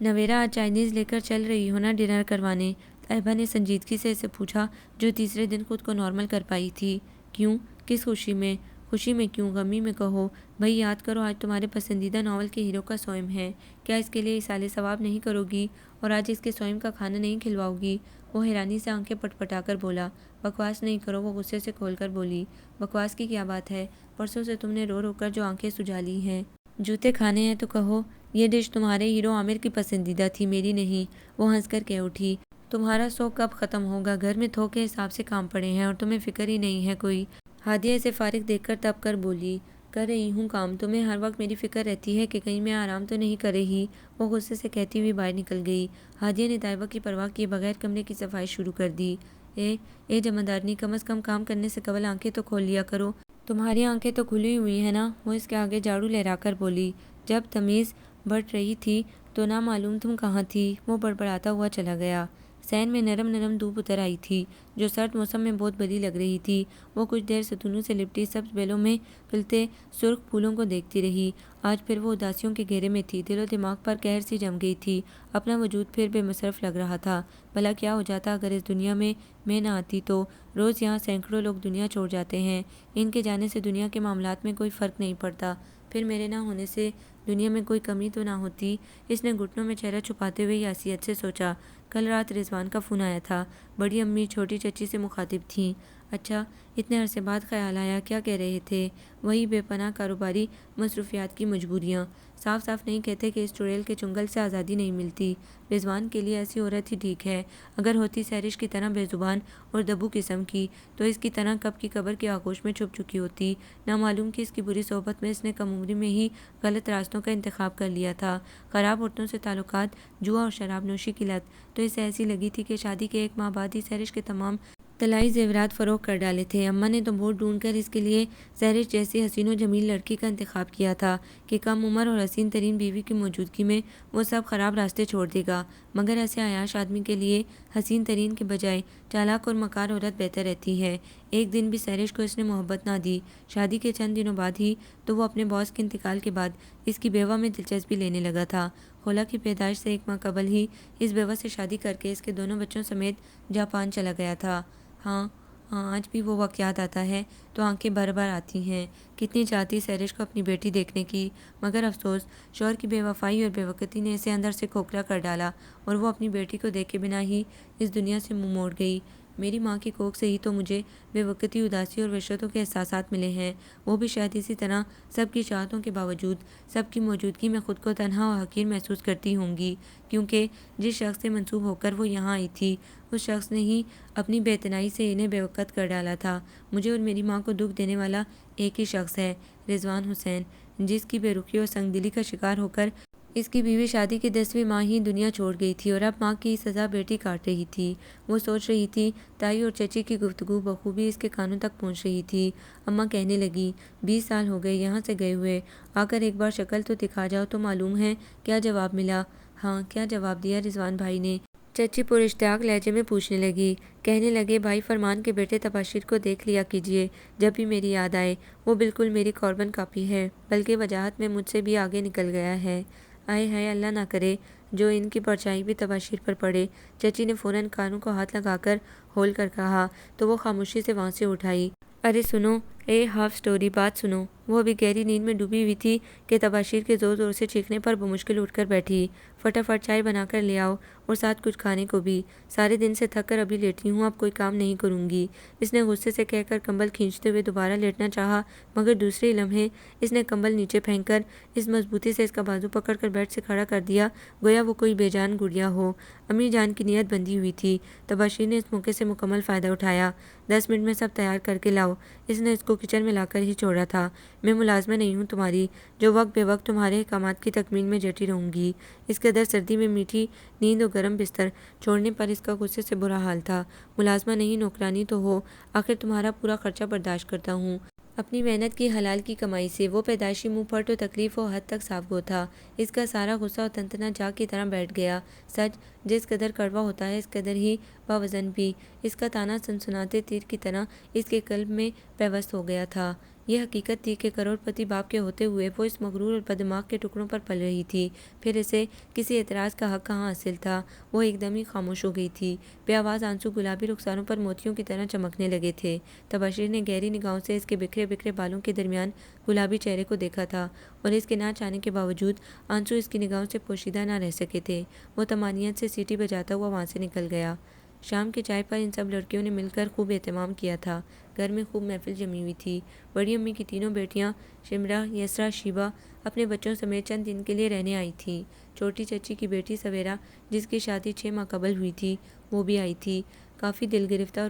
نویرا آج چائنیز لے کر چل رہی ہو نا ڈنر کروانے؟ طیبہ نے سنجیدگی سے اسے پوچھا، جو تیسرے دن خود کو نارمل کر پائی تھی۔ کیوں؟ کس خوشی میں؟ خوشی میں کیوں، غمی میں کہو۔ بھائی یاد کرو، آج تمہارے پسندیدہ ناول کے ہیرو کا سوئم ہے، کیا اس کے لیے ایصال ثواب نہیں کرو گی اور آج اس کے سوئم کا کھانا نہیں کھلواؤ گی؟ وہ حیرانی سے آنکھیں پٹ پٹا کر بولا۔ بکواس نہیں کرو، وہ غصے سے کھول کر بولی۔ بکواس کی کیا بات ہے، پرسوں سے تم نے رو رو کر جو آنکھیں سجا لی ہیں۔ جوتے کھانے ہیں تو کہو، یہ ڈش تمہارے ہیرو عامر کی پسندیدہ تھی، میری نہیں۔ وہ ہنس کر کہہ اٹھی، تمہارا سو کب ختم ہوگا، گھر میں تھوک کے حساب سے کام پڑے ہیں اور تمہیں فکر ہی نہیں ہے کوئی۔ ہادیہ اسے فارغ دیکھ کر تب کر بولی، کر رہی ہوں کام، تمہیں ہر وقت میری فکر رہتی ہے کہ کہیں میں آرام تو نہیں کر رہی۔ وہ غصے سے کہتی ہوئی باہر نکل گئی۔ ہادیہ نے طیبہ کی پرواہ کیے بغیر کمرے کی صفائی شروع کر دی۔ اے جمعدارنی، کم از کم کام کرنے سے قبل آنکھیں تو کھول لیا کرو، تمہاری آنکھیں تو کھلی ہوئی ہیں نا؟ وہ اس کے آگے جھاڑو لہرا کر بولی۔ جب تمیز بڑھ رہی تھی تو نہ معلوم تم کہاں تھی۔ وہ بڑبڑاتا ہوا چلا گیا۔ صحن میں نرم نرم دھوپ اتر آئی تھی جو سرد موسم میں بہت بھلی لگ رہی تھی۔ وہ کچھ دیر ستونوں سے لپٹی سبز بیلوں میں کھلتے سرخ پھولوں کو دیکھتی رہی۔ آج پھر وہ اداسیوں کے گھیرے میں تھی، دل و دماغ پر قہر سی جم گئی تھی، اپنا وجود پھر بے مصرف لگ رہا تھا۔ بھلا کیا ہو جاتا اگر اس دنیا میں نہ آتی تو؟ روز یہاں سینکڑوں لوگ دنیا چھوڑ جاتے ہیں، ان کے جانے سے دنیا کے معاملات میں کوئی فرق نہیں پڑتا، پھر میرے نہ ہونے سے دنیا میں کوئی کمی تو نہ ہوتی؟ اس نے گھٹنوں میں چہرہ چھپاتے ہوئے یاسیت سے سوچا۔ کل رات رضوان کا فون آیا تھا، بڑی امی چھوٹی چچی سے مخاطب تھیں۔ اچھا، اتنے عرصے بعد خیال آیا، کیا کہہ رہے تھے؟ وہی بے پناہ کاروباری مصروفیات کی مجبوریاں۔ صاف صاف نہیں کہتے کہ اس چڑیل کے چنگل سے آزادی نہیں ملتی؟ رضوان کے لیے ایسی عورت ہی ٹھیک ہے، اگر ہوتی سہرش کی طرح بے زبان اور دبو قسم کی تو اس کی طرح کب کی قبر کی آغوش میں چھپ چکی ہوتی۔ نہ معلوم کہ اس کی بری صحبت میں اس نے کم عمری میں ہی غلط راستوں کا انتخاب کر لیا تھا، خراب عورتوں سے تعلقات، جوا اور شراب نوشی کی لت تو اسے ایسی لگی تھی کہ شادی کے 1 ماہ بعد ہی سہرش کے تمام طلائی زیورات فروخت کر ڈالے تھے۔ اماں نے تو بہت ڈھونڈ کر اس کے لیے سہرش جیسی حسین و جمیل لڑکی کا انتخاب کیا تھا کہ کم عمر اور حسین ترین بیوی کی موجودگی میں وہ سب خراب راستے چھوڑ دے گا، مگر ایسے عیاش آدمی کے لیے حسین ترین کے بجائے چالاک اور مکار عورت بہتر رہتی ہے۔ ایک دن بھی سہرش کو اس نے محبت نہ دی۔ شادی کے چند دنوں بعد ہی تو وہ اپنے باس کے انتقال کے بعد اس کی بیوہ میں دلچسپی لینے لگا تھا۔ خولا کی پیدائش سے 1 ماہ قبل ہی اس بیوہ سے شادی کر کے اس کے دونوں بچوں سمیت جاپان چلا گیا تھا۔ ہاں ہاں آج بھی وہ وقت یاد آتا ہے تو آنکھیں بر بر آتی ہیں۔ کتنی چاہتی سیرش کو اپنی بیٹی دیکھنے کی، مگر افسوس شوہر کی بے وفائی اور بے وقتی نے اسے اندر سے کھوکھلا کر ڈالا اور وہ اپنی بیٹی کو دیکھے بنا ہی اس دنیا سے منہ موڑ گئی۔ میری ماں کی کوکھ سے ہی تو مجھے بے وقتی، اداسی اور وحشتوں کے احساسات ملے ہیں۔ وہ بھی شاید اسی طرح سب کی چاہتوں کے باوجود، سب کی موجودگی میں خود کو تنہا اور حقیر محسوس کرتی ہوں گی، کیونکہ جس شخص سے منسوب ہو کر وہ یہاں آئی تھی، اس شخص نے ہی اپنی بے اعتنائی سے انہیں بے وقت کر ڈالا تھا۔ مجھے اور میری ماں کو دکھ دینے والا ایک ہی شخص ہے، رضوان حسین، جس کی بے رخی اور سنگ دلی کا شکار ہو کر اس کی بیوی شادی کی 10ویں ماہ ہی دنیا چھوڑ گئی تھی اور اب ماں کی سزا بیٹی کاٹ رہی تھی۔ وہ سوچ رہی تھی، تائی اور چچی کی گفتگو بخوبی اس کے کانوں تک پہنچ رہی تھی۔ اماں کہنے لگی، 20 سال ہو گئے یہاں سے گئے ہوئے، آ کر ایک بار شکل تو دکھا جاؤ تو معلوم ہے کیا جواب ملا۔ ہاں، کیا جواب دیا رضوان بھائی نے؟ چچی پراشتیاق لہجے میں پوچھنے لگی۔ کہنے لگے، بھائی فرمان کے بیٹے تباشیر کو دیکھ لیا کیجیے جب بھی میری یاد آئے، وہ بالکل میری کاربن کاپی ہے، بلکہ وجاہت میں مجھ سے بھی آگے نکل گیا ہے۔ آئے ہائے، اللہ نہ کرے جو ان کی پرچھائی بھی تباشیر پر پڑے۔ چچی نے فوراً کانوں کو ہاتھ لگا کر ہول کر کہا تو وہ خاموشی سے وہاں سے اٹھ آئی۔ ارے سنو، اے ہاف سٹوری، بات سنو۔ وہ ابھی گہری نیند میں ڈوبی ہوئی تھی کہ تباشیر کے زور زور سے چیخنے پر بمشکل اٹھ کر بیٹھی۔ فٹافٹ چائے بنا کر لے آؤ اور ساتھ کچھ کھانے کو بھی، سارے دن سے تھک کر ابھی لیٹی ہوں، اب کوئی کام نہیں کروں گی۔ اس نے غصے سے کہہ کر کمبل کھینچتے ہوئے دوبارہ لیٹنا چاہا، مگر دوسرے ہی لمحے اس نے کمبل نیچے پھینک کر اس مضبوطی سے اس کا بازو پکڑ کر بیڈ سے کھڑا کر دیا گویا وہ کوئی بے جان گڑیا ہو۔ امی جان کی نیت بندھی ہوئی تھی۔ تباشیر نے اس موقع سے مکمل فائدہ اٹھایا۔ 10 منٹ میں سب تیار کر کے لاؤ۔ اس نے اس کو کچن میں لا کر ہی چھوڑا تھا۔ میں ملازمہ نہیں ہوں تمہاری، جو وقت بے وقت تمہارے احکامات کی تکمیل میں جٹی رہوں گی۔ اس قدر سردی میں میٹھی نیند اور گرم بستر چھوڑنے پر اس کا غصے سے برا حال تھا۔ ملازمہ نہیں، نوکرانی تو ہو، آخر تمہارا پورا خرچہ برداشت کرتا ہوں۔ اپنی محنت کی حلال کی کمائی سے وہ پیدائشی منہ پھٹ و تکلیف و حد تک صاف گو تھا۔ اس کا سارا غصہ اور تنتنا جاگ کی طرح بیٹھ گیا۔ سچ جس قدر کڑوا ہوتا ہے اس قدر ہی باوزن بھی۔ اس کا طعنہ سنسناتے تیر کی طرح اس کے قلب میں پیوست ہو گیا تھا۔ یہ حقیقت تھی کہ کروڑ پتی باپ کے ہوتے ہوئے وہ اس مغرور اور بددماغ کے ٹکڑوں پر پل رہی تھی۔ پھر اسے کسی اعتراض کا حق کہاں حاصل تھا؟ وہ ایک دم ہی خاموش ہو گئی تھی۔ بے آواز آنسو گلابی رخساروں پر موتیوں کی طرح چمکنے لگے تھے۔ تباشیر نے گہری نگاہوں سے اس کے بکھرے بکھرے بالوں کے درمیان گلابی چہرے کو دیکھا تھا اور اس کے نہ چاہنے کے باوجود آنسو اس کی نگاہوں سے پوشیدہ نہ رہ سکے تھے۔ وہ طمانینت سے سیٹی بجاتا ہوا وہاں سے نکل گیا۔ شام کی چائے پر ان سب لڑکیوں نے مل کر خوب اہتمام کیا تھا۔ گھر میں خوب محفل جمی ہوئی تھی۔ بڑی امی کی تینوں بیٹیاں شمرا، یسرا، شیبہ اپنے بچوں سمیت چند دن کے لیے رہنے آئی تھیں۔ چھوٹی چچی کی بیٹی سویرا، جس کی شادی 6 ماہ قبل ہوئی تھی، وہ بھی آئی تھی۔ کافی دل گرفتہ اور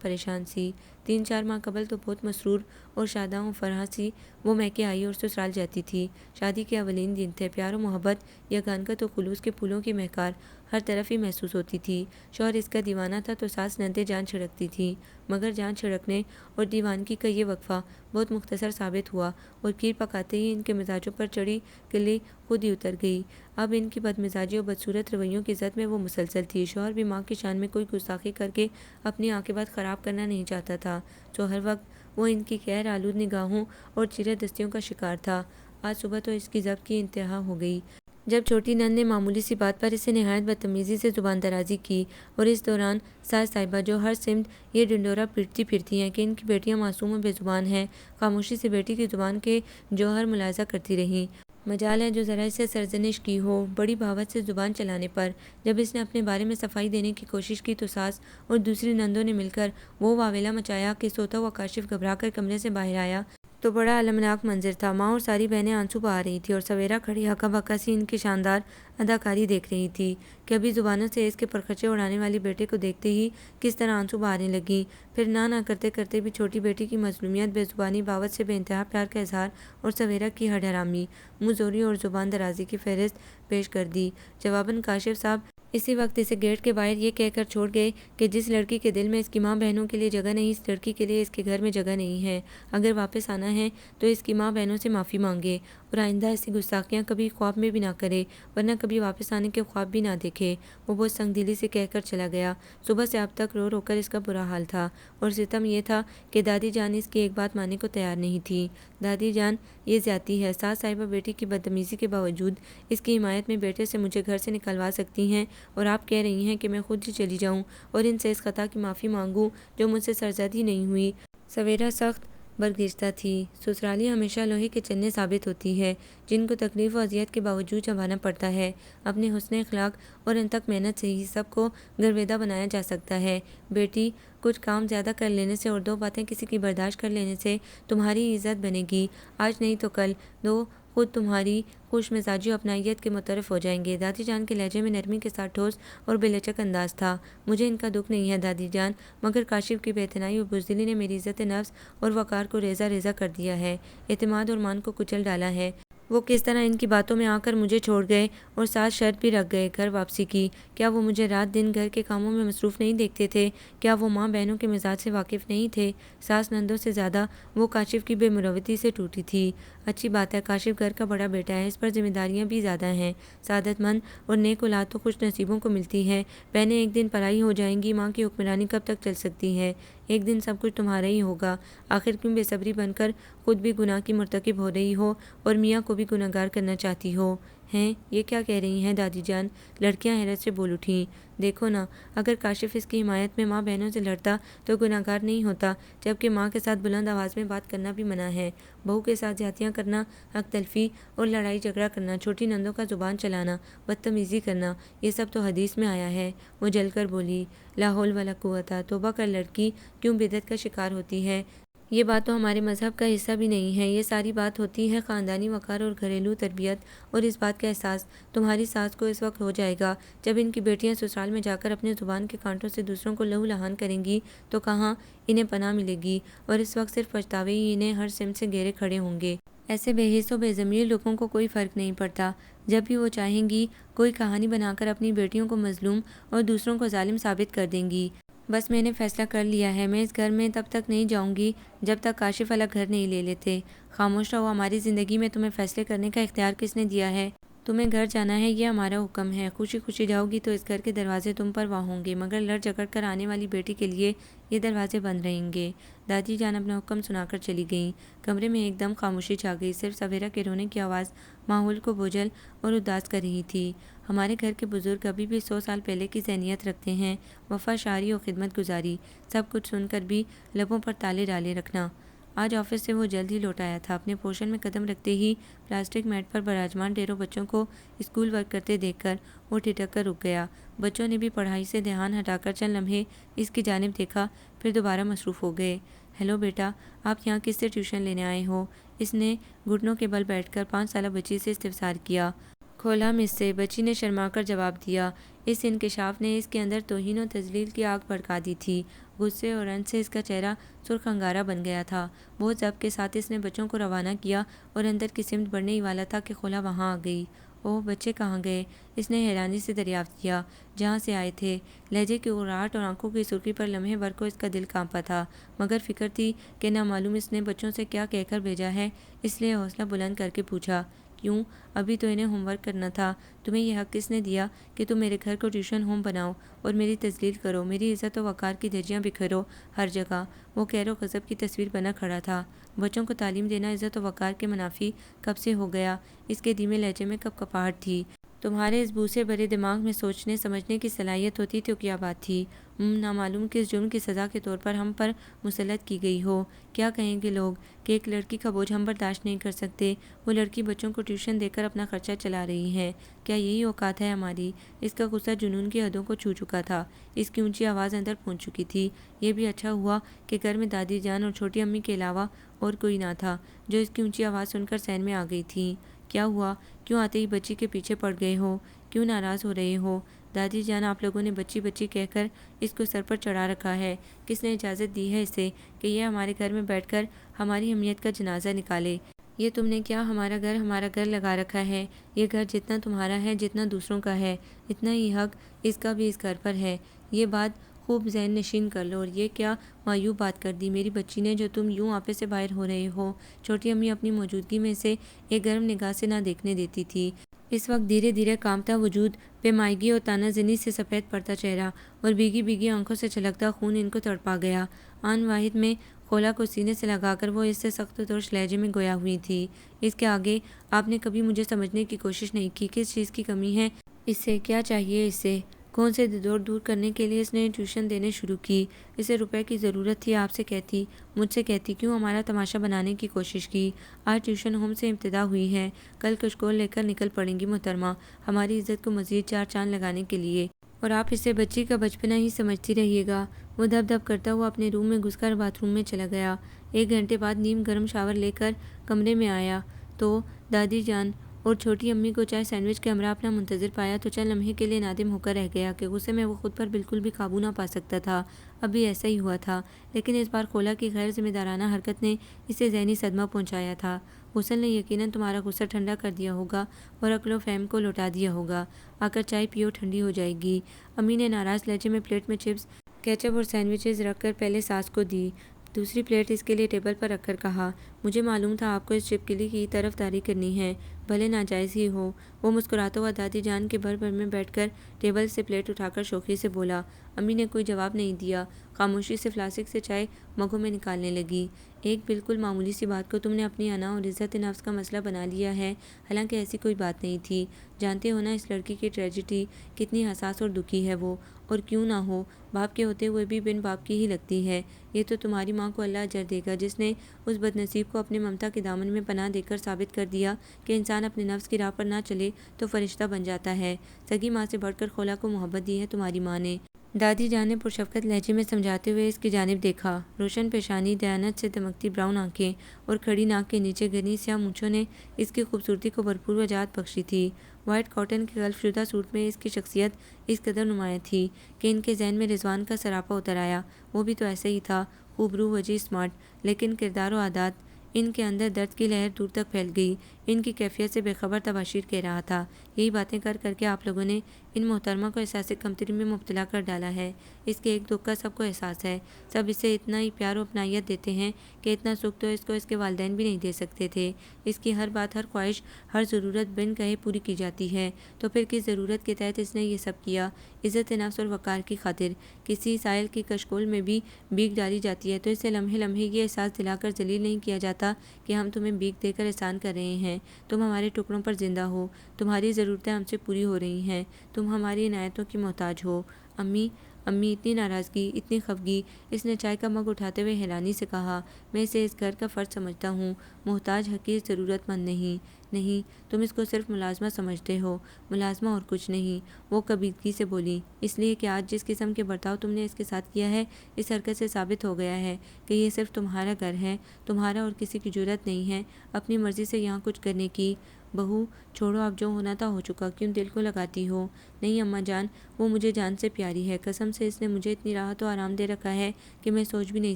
پریشان سی۔ 3-4 ماہ قبل تو بہت مسرور اور شاداں و فرحاں سی وہ میکے آئی اور سسرال جاتی تھی۔ شادی کے اولین دن تھے۔ پیار و محبت، یگانگت و خلوص کے پھولوں کی مہکار ہر طرف ہی محسوس ہوتی تھی۔ شوہر اس کا دیوانہ تھا تو ساس نندیں جان چھڑکتی تھیں، مگر جان چھڑکنے اور دیوانگی کا یہ وقفہ بہت مختصر ثابت ہوا اور کھیر پکاتے ہی ان کے مزاجوں پر چڑھی کلی خود ہی اتر گئی۔ اب ان کی بدمزاجی اور بدصورت رویوں کی زد میں وہ مسلسل تھی۔ شوہر بھی ماں کی شان میں کوئی گستاخی کر کے اپنی عاقبت خراب کرنا نہیں چاہتا تھا، تو ہر وقت وہ ان کی قہر آلود نگاہوں اور چیرہ دستیوں کا شکار تھا۔ آج صبح تو اس کی ضبط کی انتہا ہو گئی جب چھوٹی نند نے معمولی سی بات پر اسے نہایت بدتمیزی سے زبان درازی کی، اور اس دوران ساس صاحبہ جو ہر سمت یہ ڈنڈورا پیٹتی پھرتی ہیں کہ ان کی بیٹیاں معصوم و بے زبان ہیں، خاموشی سے بیٹی کی زبان کے جوہر ملاحظہ کرتی رہیں۔ مجال ہے جو ذرا اسے سرزنش کی ہو بڑی بہاوت سے زبان چلانے پر۔ جب اس نے اپنے بارے میں صفائی دینے کی کوشش کی تو ساس اور دوسری نندوں نے مل کر وہ واویلا مچایا کہ سوتا ہوا کاشف گھبرا کر کمرے سے باہر آیا تو بڑا المناک منظر تھا۔ ماں اور ساری بہنیں آنسو بہا رہی تھیں اور سویرا کھڑی ہکا بکا سی ان کی شاندار اداکاری دیکھ رہی تھی کہ ابھی زبانوں سے اس کے پرخچے اڑانے والی بیٹے کو دیکھتے ہی کس طرح آنسو بہانے لگیں۔ پھر نہ کرتے کرتے بھی چھوٹی بیٹی کی مظلومیت، بے زبانی، بہاوت سے بے انتہا پیار کا اظہار اور سویرا کی ہڈ حرامی، منہ زوری اور زبان درازی کی فہرست پیش کر دی۔ جواباً کاشف صاحب اسی وقت اسے گیٹ کے باہر یہ کہہ کر چھوڑ گئے کہ جس لڑکی کے دل میں اس کی ماں بہنوں کے لیے جگہ نہیں، اس لڑکی کے لیے اس کے گھر میں جگہ نہیں ہے۔ اگر واپس آنا ہے تو اس کی ماں بہنوں سے معافی مانگے اور آئندہ ایسی گستاخیاں کبھی خواب میں بھی نہ کرے، ورنہ کبھی واپس آنے کے خواب بھی نہ دیکھے۔ وہ بہت سنگ دلی سے کہہ کر چلا گیا۔ صبح سے اب تک رو رو کر اس کا برا حال تھا، اور ستم یہ تھا کہ دادی جان اس کی ایک بات ماننے کو تیار نہیں تھی۔ دادی جان، یہ زیادتی ہے۔ ساس صاحبہ بیٹی کی بدتمیزی کے باوجود اس کی حمایت میں بیٹے سے مجھے گھر سے نکلوا سکتی ہیں، اور آپ کہہ رہی ہیں کہ میں خود ہی چلی جاؤں اور ان سے اس خطا کی معافی مانگوں جو مجھ سے سرزد ہی نہیں ہوئی۔ سویرا سخت برگزیدہ تھی۔ سسرالی ہمیشہ لوہے کے چنے ثابت ہوتی ہے، جن کو تکلیف و اذیت کے باوجود چبانا پڑتا ہے۔ اپنے حسن اخلاق اور انتھک محنت سے ہی سب کو گرویدہ بنایا جا سکتا ہے۔ بیٹی، کچھ کام زیادہ کر لینے سے اور دو باتیں کسی کی برداشت کر لینے سے تمہاری عزت بنے گی۔ آج نہیں تو کل دو خود تمہاری خوش مزاجی و اپنائیت کے متعارف ہو جائیں گے۔ دادی جان کے لہجے میں نرمی کے ساتھ ٹھوس اور بے لچک انداز تھا۔ مجھے ان کا دکھ نہیں ہے دادی جان، مگر کاشف کی بے اعتنائی اور بزدلی نے میری عزت نفس اور وقار کو ریزہ ریزہ کر دیا ہے، اعتماد اور مان کو کچل ڈالا ہے۔ وہ کس طرح ان کی باتوں میں آ کر مجھے چھوڑ گئے اور ساتھ شرط بھی رکھ گئے گھر واپسی کی۔ کیا وہ مجھے رات دن گھر کے کاموں میں مصروف نہیں دیکھتے تھے؟ کیا وہ ماں بہنوں کے مزاج سے واقف نہیں تھے؟ ساس نندوں سے زیادہ وہ کاشف کی بے مروتی سے ٹوٹی تھی۔ اچھی بات ہے، کاشف گھر کا بڑا بیٹا ہے، اس پر ذمہ داریاں بھی زیادہ ہیں۔ سعادت مند اور نیک اولاد تو خوش نصیبوں کو ملتی ہے۔ بہنیں ایک دن پرائی ہو جائیں گی، ماں کی حکمرانی کب تک چل سکتی ہے؟ ایک دن سب کچھ تمہارا ہی ہوگا۔ آخر کیوں بے صبری بن کر خود بھی گناہ کی مرتکب ہو رہی ہو اور میاں کو بھی گنہگار کرنا چاہتی ہو؟ ہیں، یہ کیا کہہ رہی ہیں دادی جان؟ لڑکیاں حیرت سے بول اٹھیں۔ دیکھو نا، اگر کاشف اس کی حمایت میں ماں بہنوں سے لڑتا تو گنہگار نہیں ہوتا، جبکہ ماں کے ساتھ بلند آواز میں بات کرنا بھی منع ہے۔ بہو کے ساتھ زیادتیاں کرنا، حق تلفی اور لڑائی جھگڑا کرنا، چھوٹی نندوں کا زبان چلانا، بدتمیزی کرنا، یہ سب تو حدیث میں آیا ہے۔ وہ جل کر بولی، لا حول ولا قوت، توبہ کر لڑکی، کیوں بدعت کا شکار ہوتی ہے؟ یہ بات تو ہمارے مذہب کا حصہ بھی نہیں ہے۔ یہ ساری بات ہوتی ہے خاندانی وقار اور گھریلو تربیت، اور اس بات کا احساس تمہاری ساس کو اس وقت ہو جائے گا جب ان کی بیٹیاں سسرال میں جا کر اپنے زبان کے کانٹوں سے دوسروں کو لہو لہان کریں گی تو کہاں انہیں پناہ ملے گی، اور اس وقت صرف پچھتاوے ہی انہیں ہر سمت سے گھیرے کھڑے ہوں گے۔ ایسے بے حس و بے ضمیر لوگوں کو کوئی فرق نہیں پڑتا، جب بھی وہ چاہیں گی کوئی کہانی بنا کر اپنی بیٹیوں کو مظلوم اور دوسروں کو ظالم ثابت کر دیں گی۔ بس میں نے فیصلہ کر لیا ہے، میں اس گھر میں تب تک نہیں جاؤں گی جب تک کاشف الگ گھر نہیں لے لیتے۔ خاموش رہو، ہماری زندگی میں تمہیں فیصلے کرنے کا اختیار کس نے دیا ہے؟ تمہیں گھر جانا ہے، یہ ہمارا حکم ہے۔ خوشی خوشی جاؤ گی تو اس گھر کے دروازے تم پر واہ ہوں گے، مگر لڑ جھگڑ کر آنے والی بیٹی کے لیے یہ دروازے بند رہیں گے۔ دادی جان اپنا حکم سنا کر چلی گئیں۔ کمرے میں ایک دم خاموشی چھا گئی، صرف سویرا کے رونے کی آواز ماحول کو بوجھل اور اداس کر رہی تھی۔ ہمارے گھر کے بزرگ ابھی بھی 100 سال پہلے کی ذہنیت رکھتے ہیں، وفا، شاعری اور خدمت گزاری، سب کچھ سن کر بھی لبوں پر تالے ڈالے رکھنا۔ آج آفس سے وہ جلد ہی لوٹ آیا تھا۔ اپنے پوشن میں قدم رکھتے ہی پلاسٹک میٹ پر براجمان ڈھیروں بچوں کو اسکول ورک کرتے دیکھ کر وہ ٹھٹک کر رک گیا۔ بچوں نے بھی پڑھائی سے دھیان ہٹا کر چند لمحے اس کی جانب دیکھا، پھر دوبارہ مصروف ہو گئے۔ ہیلو بیٹا، آپ یہاں کس سے ٹیوشن لینے آئے ہو؟ اس نے گھٹنوں کے بل بیٹھ کر 5 سالہ بچی سے استفسار کیا۔ کھولا مجھ سے، بچی نے شرما کر جواب دیا۔ اس انکشاف نے اس کے اندر توہین و تذلیل کی آگ بھڑکا دی تھی۔ غصے اور رنج سے اس کا چہرہ سرخ انگارہ بن گیا تھا۔ بہت ضبط کے ساتھ اس نے بچوں کو روانہ کیا اور اندر کی سمت بڑھنے ہی والا تھا کہ کھولا وہاں آ گئی۔ اوہ، بچے کہاں گئے؟ اس نے حیرانی سے دریافت کیا۔ جہاں سے آئے تھے۔ لہجے کی اغراہٹ اور آنکھوں کی سرخی پر لمحے بھر کو اس کا دل کانپا تھا، مگر فکر تھی کہ نامعلوم اس نے بچوں سے کیا کہہ کر بھیجا ہے، اس لیے حوصلہ بلند کر کے پوچھا، کیوں؟ ابھی تو انہیں ہوم ورک کرنا تھا۔ تمہیں یہ حق کس نے دیا کہ تم میرے گھر کو ٹیوشن ہوم بناؤ اور میری تذلیل کرو، میری عزت و وقار کی دھجیاں بکھرو ہر جگہ؟ وہ قہر و غضب کی تصویر بنا کھڑا تھا۔ بچوں کو تعلیم دینا عزت و وقار کے منافی کب سے ہو گیا؟ اس کے دھیمے لہجے میں کب کپاہٹ تھی؟ تمہارے اس بوسے بھرے دماغ میں سوچنے سمجھنے کی صلاحیت ہوتی تو کیا بات تھی؟ نامعلوم کس جرم کی سزا کے طور پر ہم پر مسلط کی گئی ہو۔ کیا کہیں گے لوگ کہ ایک لڑکی کا بوجھ ہم برداشت نہیں کر سکتے؟ وہ لڑکی بچوں کو ٹیوشن دے کر اپنا خرچہ چلا رہی ہے، کیا یہی اوقات ہے ہماری؟ اس کا غصہ جنون کی حدوں کو چھو چکا تھا، اس کی اونچی آواز اندر پہنچ چکی تھی۔ یہ بھی اچھا ہوا کہ گھر میں دادی جان اور چھوٹی امی کے علاوہ اور کوئی نہ تھا جو اس کی اونچی آواز سن کر سین میں آ گئی تھی۔ کیا ہوا؟ کیوں آتے ہی بچی کے پیچھے پڑ گئے ہو؟ کیوں ناراض ہو رہے ہو؟ دادی جان، آپ لوگوں نے بچی بچی کہہ کر اس کو سر پر چڑھا رکھا ہے۔ کس نے اجازت دی ہے اسے کہ یہ ہمارے گھر میں بیٹھ کر ہماری اہمیت کا جنازہ نکالے؟ یہ تم نے کیا ہمارا گھر لگا رکھا ہے؟ یہ گھر جتنا تمہارا ہے، جتنا دوسروں کا ہے، اتنا ہی حق اس کا بھی اس گھر پر ہے۔ یہ بات خوب ذہن نشین کر لو۔ اور یہ کیا معیوب بات کر دی میری بچی نے جو تم یوں آپے سے باہر ہو رہے ہو؟ چھوٹی امی اپنی موجودگی میں سے ایک گرم نگاہ سے نہ دیکھنے دیتی تھی۔ اس وقت دھیرے دھیرے کانپتا وجود، بے مائگی اور تانا زنی سے سفید پڑتا چہرہ اور بھیگی بھیگی آنکھوں سے چھلکتا خون ان کو تڑپا گیا۔ آن واحد میں خولا کو سینے سے لگا کر وہ اس سے سخت و ترش لہجے میں گویا ہوئی تھی، اس کے آگے آپ نے کبھی مجھے سمجھنے کی کوشش نہیں کی۔ کس چیز کی کمی ہے اسے؟ کیا چاہیے اسے؟ کون سے دوڑ دور کرنے کے لیے اس نے ٹیوشن دینے شروع کی؟ اسے روپے کی ضرورت تھی، آپ سے کہتی، مجھ سے کہتی، کیوں ہمارا تماشا بنانے کی کوشش کی؟ آج ٹیوشن ہوم سے ابتدا ہوئی ہے، کل کشکول لے کر نکل پڑیں گی محترمہ، ہماری عزت کو مزید چار چاند لگانے کے لیے، اور آپ اسے بچی کا بچپنا ہی سمجھتی رہیے گا۔ وہ دب دب کرتا ہوا اپنے روم میں گھس کر باتھ روم میں چلا گیا۔ 1 گھنٹے بعد نیم گرم شاور لے کر کمرے میں آیا تو دادی جان اور چھوٹی امی کو چائے سینڈوچ کے ہمراہ اپنا منتظر پایا تو چند لمحے کے لیے نادم ہو کر رہ گیا کہ غصے میں وہ خود پر بالکل بھی قابو نہ پا سکتا تھا۔ اب بھی ایسا ہی ہوا تھا، لیکن اس بار خولا کی غیر ذمہ دارانہ حرکت نے اسے ذہنی صدمہ پہنچایا تھا۔ غسل نے یقیناً تمہارا غصہ ٹھنڈا کر دیا ہوگا اور عقل و فہم کو لوٹا دیا ہوگا۔ آ کر چائے پیو، ٹھنڈی ہو جائے گی۔ امی نے ناراض لہجے میں پلیٹ میں چپس، کیچپ اور سینڈوچز رکھ کر پہلے ساس کو دی، دوسری پلیٹ اس کے لیے ٹیبل پر رکھ کر کہا، مجھے معلوم تھا آپ کو اس چپکلی کی طرفداری کرنی ہے، بھلے ناجائز ہی ہو۔ وہ مسکراتا ہوا دادی جان کے بر میں بیٹھ کر ٹیبل سے پلیٹ اٹھا کر شوخی سے بولا۔ امی نے کوئی جواب نہیں دیا، خاموشی سے فلاسک سے چائے مگوں میں نکالنے لگی۔ ایک بالکل معمولی سی بات کو تم نے اپنی انا اور عزت نفس کا مسئلہ بنا لیا ہے، حالانکہ ایسی کوئی بات نہیں تھی۔ جانتے ہو نا اس لڑکی کی ٹریجڈی کتنی حساس اور دکھی ہے وہ، اور کیوں نہ ہو، باپ کے ہوتے ہوئے بھی بن باپ کی ہی لگتی ہے۔ یہ تو تمہاری ماں کو اللہ اجر دے گا جس نے اس بدنصیب کو اپنے ممتا کے دامن میں پناہ دے کر ثابت کر دیا کہ انسان اپنے نفس کی راہ پر نہ چلے تو فرشتہ بن جاتا ہے۔ سگی ماں سے بڑھ کر خولا کو محبت دی ہے تمہاری ماں نے۔ دادی جان نے پرشفقت لہجے میں سمجھاتے ہوئے اس کی جانب دیکھا۔ روشن پیشانی، دیانت سے دمکتی براؤن آنکھیں اور کھڑی ناک کے نیچے گھنی سیاہ مونچھوں نے اس کی خوبصورتی کو بھرپور وجاہت بخشی تھی۔ وائٹ کاٹن کے غلف شدہ سوٹ میں اس کی شخصیت اس قدر نمایاں تھی کہ ان کے ذہن میں رضوان کا سراپا اتر آیا۔ وہ بھی تو ایسے ہی تھا، خوبرو، وجیح، اسمارٹ، لیکن کردار و عادات، ان کے اندر درد کی لہر دور تک پھیل گئی۔ ان کی کیفیت سے بے خبر تباشیر کہہ رہا تھا، یہی باتیں کر کر کے آپ لوگوں نے ان محترمہ کو احساس کمتری میں مبتلا کر ڈالا ہے۔ اس کے ایک دکھ کا سب کو احساس ہے، سب اسے اتنا ہی پیار و اپنائیت دیتے ہیں کہ اتنا سکھ تو اس کو اس کے والدین بھی نہیں دے سکتے تھے۔ اس کی ہر بات، ہر خواہش، ہر ضرورت بن کہے پوری کی جاتی ہے، تو پھر کس ضرورت کے تحت اس نے یہ سب کیا؟ عزت نفس اور وقار کی خاطر کسی سائل کی کشکول میں بھی بھیک ڈالی جاتی ہے تو اسے لمحے لمحے یہ احساس دلا کر ذلیل نہیں کیا جاتا کہ ہم تمہیں بھیک دے کر احسان کر رہے ہیں، تم ہمارے ٹکڑوں پر زندہ ہو، تمہاری ضرورتیں ہم سے پوری ہو رہی ہیں، تم ہماری عنایتوں کی محتاج ہو۔ امی امی اتنی ناراضگی، اتنی خفگی، اس نے چائے کا مگ اٹھاتے ہوئے حیرانی سے کہا، میں اسے اس گھر کا فرد سمجھتا ہوں، محتاج، حقیر، ضرورت مند نہیں۔ نہیں، تم اس کو صرف ملازمہ سمجھتے ہو، ملازمہ اور کچھ نہیں۔ وہ کبیدگی سے بولی، اس لیے کہ آج جس قسم کے برتاؤ تم نے اس کے ساتھ کیا ہے، اس حرکت سے ثابت ہو گیا ہے کہ یہ صرف تمہارا گھر ہے، تمہارا اور کسی کی جرأت نہیں ہے اپنی مرضی سے یہاں کچھ کرنے کی۔ بہو چھوڑو، اب جو ہونا تھا ہو چکا، کیوں دل کو لگاتی ہو؟ نہیں اماں جان، وہ مجھے جان سے پیاری ہے، قسم سے اس نے مجھے اتنی راحت و آرام دے رکھا ہے کہ میں سوچ بھی نہیں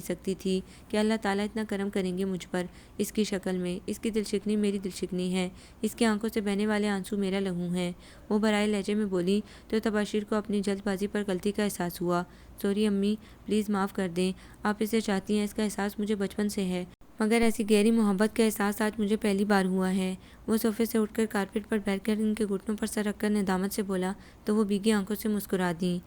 سکتی تھی کہ اللہ تعالیٰ اتنا کرم کریں گے مجھ پر، اس کی شکل میں۔ اس کی دل شکنی میری دل شکنی ہے، اس کی آنکھوں سے بہنے والے آنسو میرا لہو ہیں۔ وہ برائے لہجے میں بولی تو تباشیر کو اپنی جلد بازی پر غلطی کا احساس ہوا۔ سوری امی، پلیز معاف کر دیں، آپ اسے چاہتی ہیں، اس کا احساس مجھے بچپن سے ہے، مگر ایسی گہری محبت کا احساس آج مجھے پہلی بار ہوا ہے۔ وہ صوفے سے اٹھ کر کارپیٹ پر بیٹھ کر ان کے گھٹنوں پر سر رکھ کر ندامت سے بولا تو وہ بھیگی آنکھوں سے مسکرا دیں۔